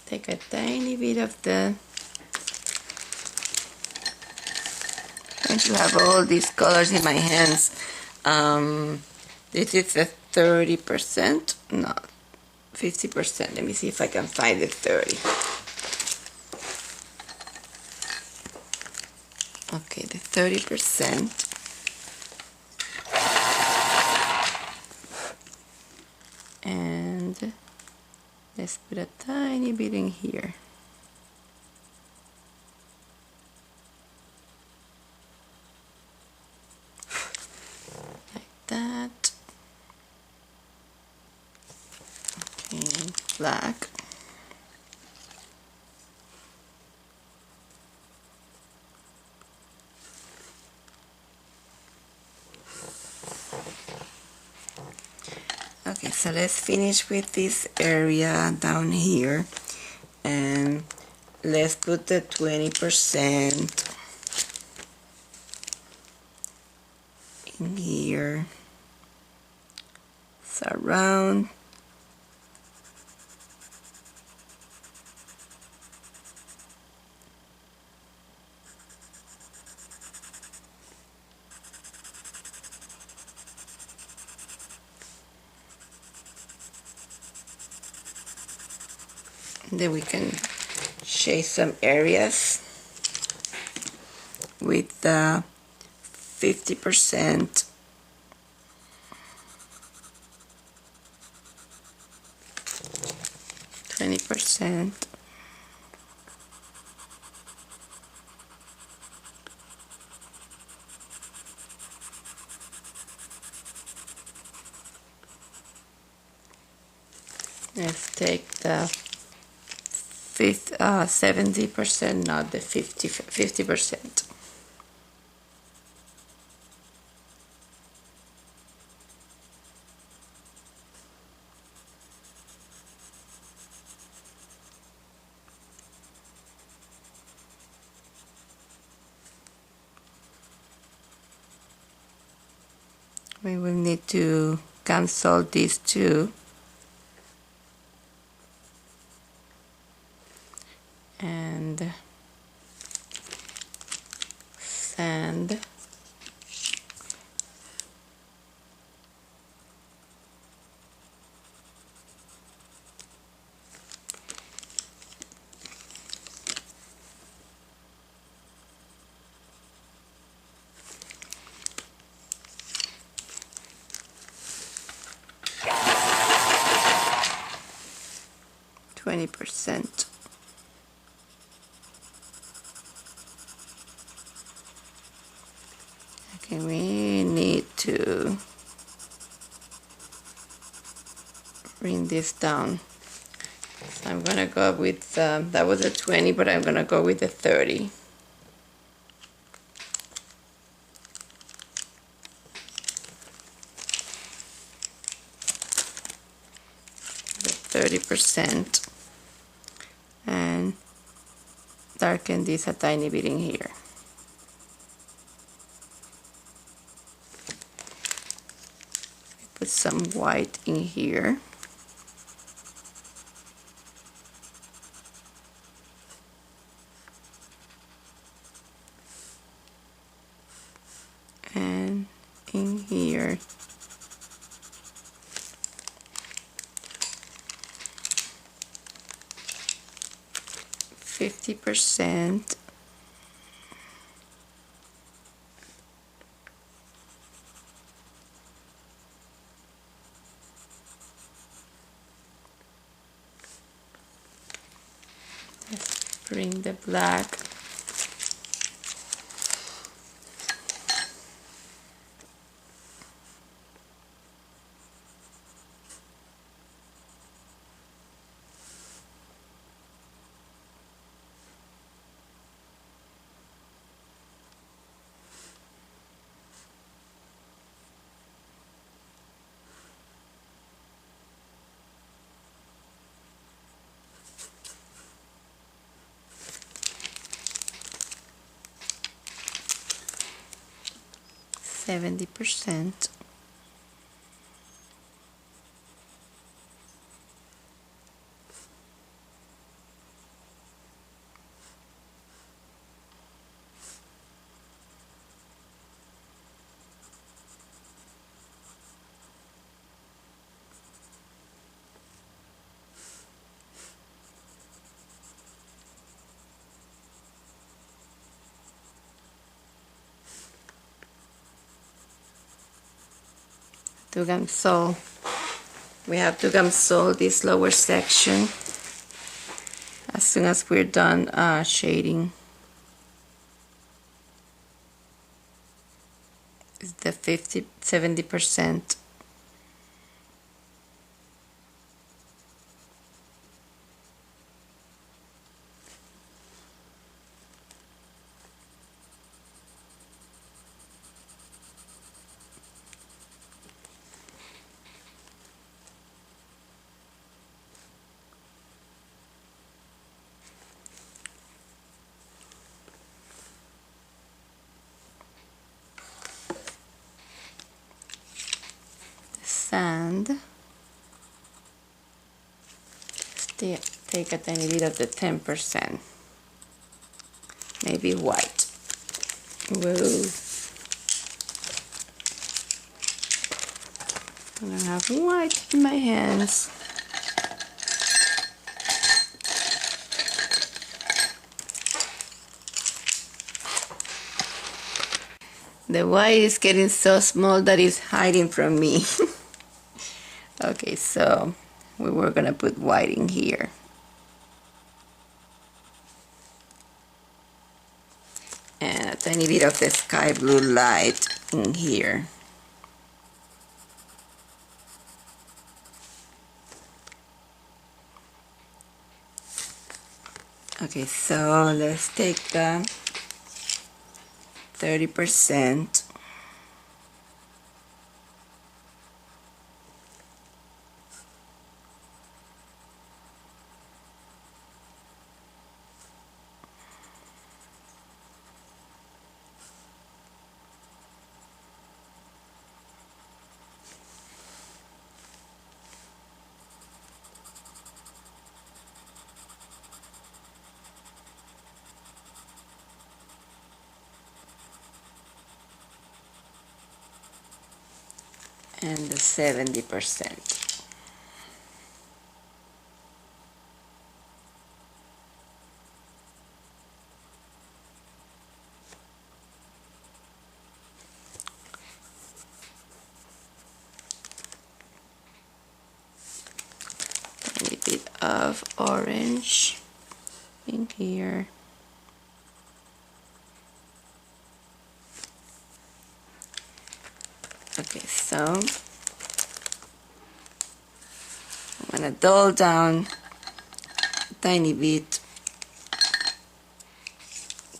Take a tiny bit of the, and to have all these colors in my hands. This is the 30%, no, 50%. Let me see if I can find the 30. Okay, the 30%. And let's put a tiny bit in here. Like that. black. Okay, so let's finish with this area down here, and let's put the 20% in here. So around. Then we can shade some areas with the 50%. 20%. Let's take the 70%, not the 50%. We will need to cancel these two. And sand. %. Okay, we need to bring this down. So I'm gonna go with that was a 20, but I'm gonna go with the 30. The 30%, and darken this a tiny bit in here. Put some white in here. And in here. %. Let's bring the black. %. To gamsol. We have to gamsol this lower section as soon as we're done shading. It's the 70%. sand. Take a tiny bit of the 10%. Maybe white. Whoa. I don't have white in my hands. The white is getting so small that it's hiding from me. Okay, so we were gonna put white in here. And a tiny bit of the sky blue light in here. Okay, so let's take the 30%. And the 70%. Tiny bit of orange in here. Okay, so I'm gonna dull down a tiny bit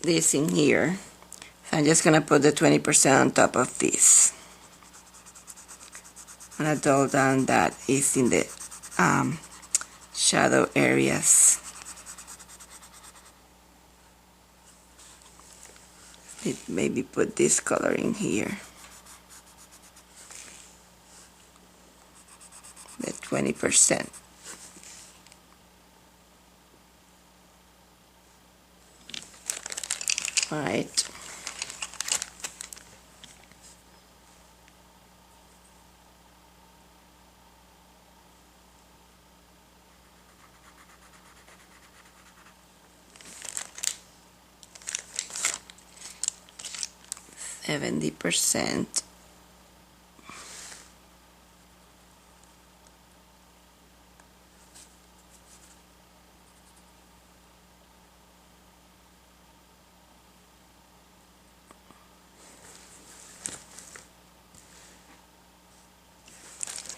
this in here. So I'm just gonna put the 20% on top of this. I'm gonna dull down that is in the shadow areas. Maybe put this color in here. The 20%. Right. %.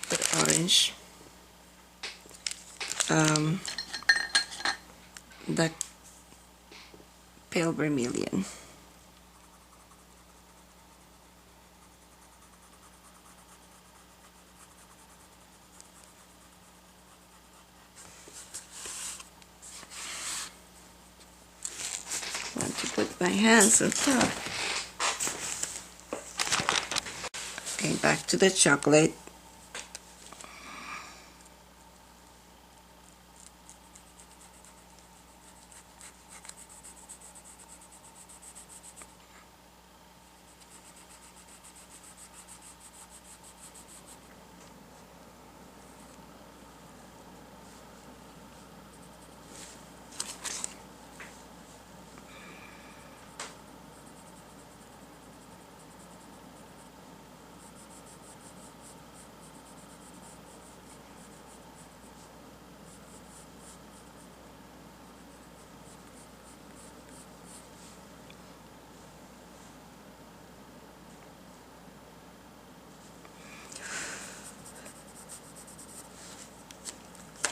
Put orange. The pale vermilion. Want to put my hands on top. Okay, back to the chocolate.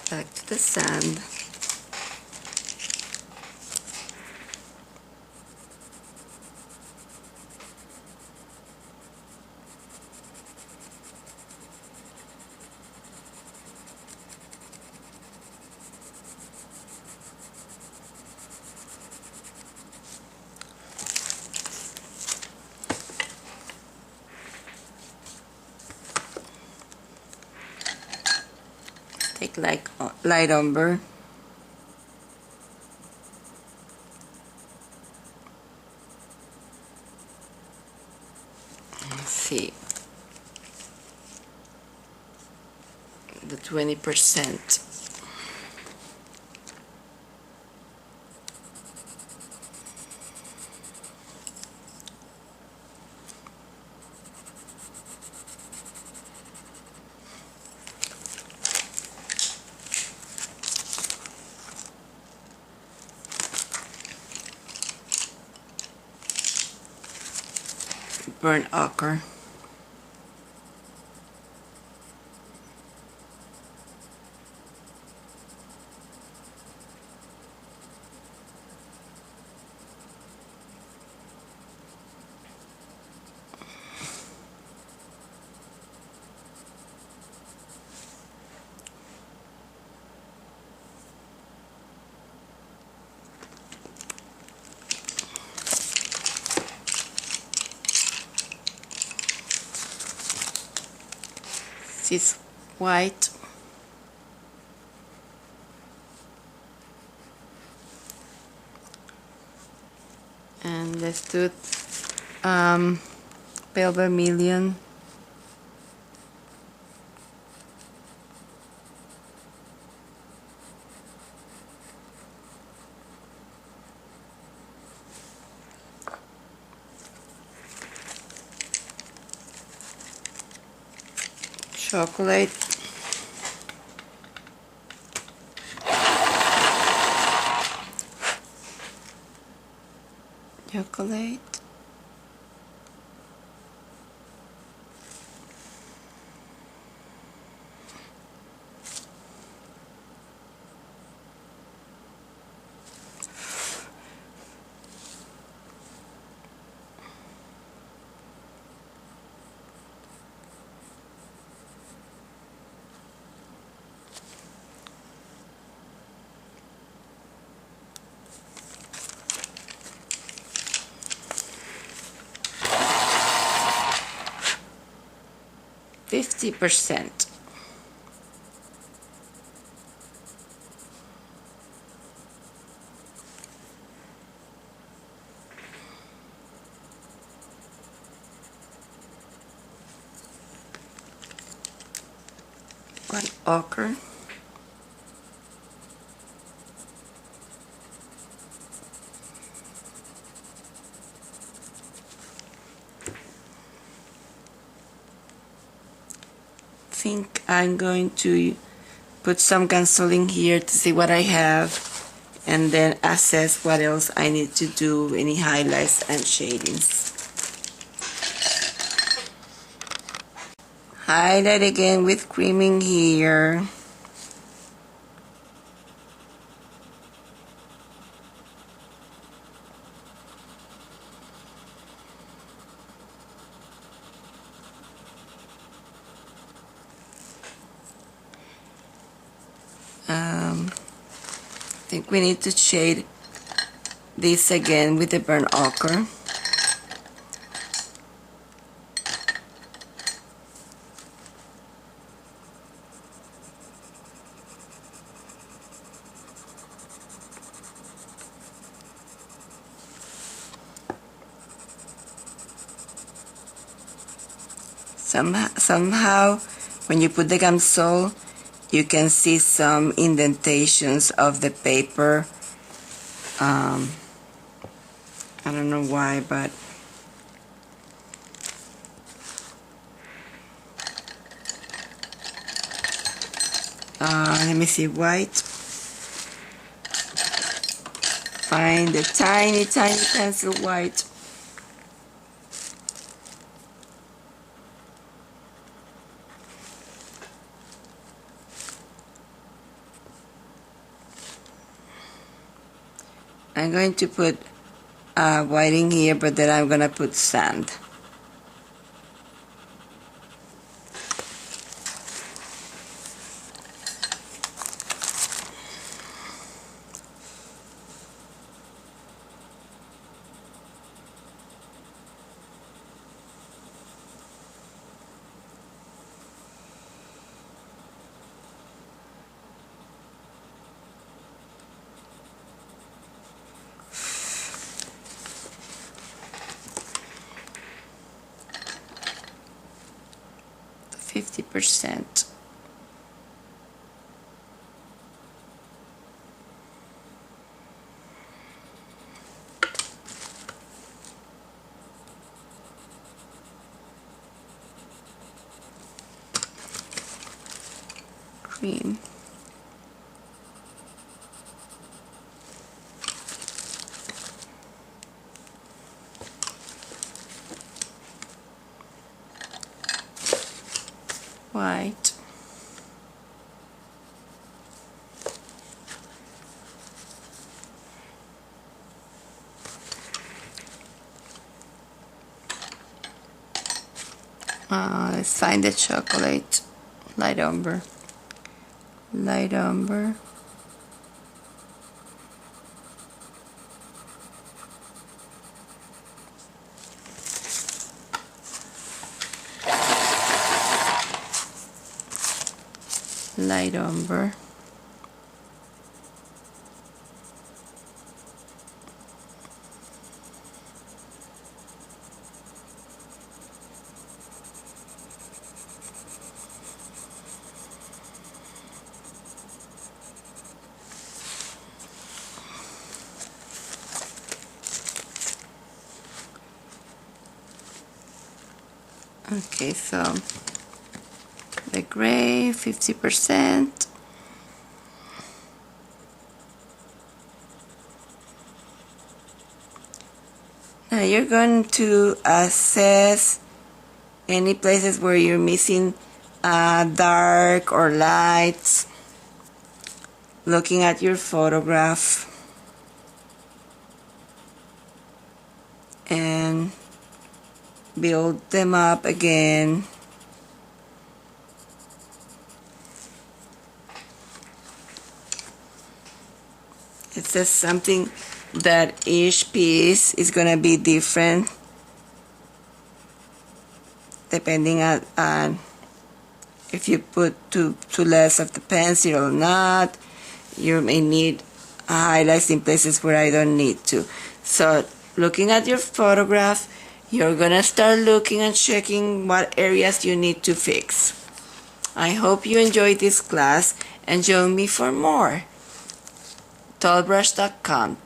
Back to the sand. take like light umber. Let's see, the 20%. Burnt ochre. This white. And let's do pale vermilion. Chocolate. Chocolate. %. One ochre. Think I'm going to put some canceling here to see what I have, and then assess what else I need to do, any highlights and shadings. Highlight again with creaming here. I think we need to shade this again with the burnt ochre. Somehow, when you put the gamsol, you can see some indentations of the paper. I don't know why, but let me see, white. Find the tiny pencil white. I'm going to put white in here, but then I'm going to put sand. 50%. Cream. White. Let's find the chocolate. Light umber. Light umber. Light umber. Okay, so the gray, 50%. Now you're going to assess any places where you're missing dark or lights, looking at your photograph and build them up again. It says something that each piece is going to be different depending on if you put too less of the pencil or not. You may need highlights in places where I don't need to. So looking at your photograph, you're going to start looking and checking what areas you need to fix. I hope you enjoyed this class and join me for more. Tallbrush.com.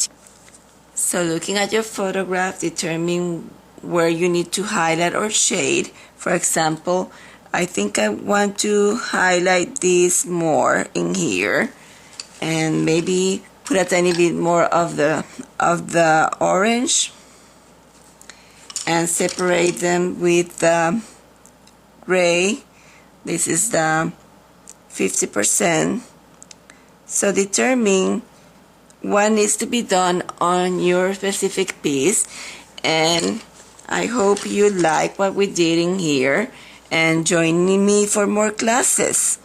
So looking at your photograph, determine where you need to highlight or shade. For example, I think I want to highlight this more in here and maybe put a tiny bit more of the orange and separate them with the gray. This is the 50%. So determine what needs to be done on your specific piece, and I hope you like what we did in here and join me for more classes.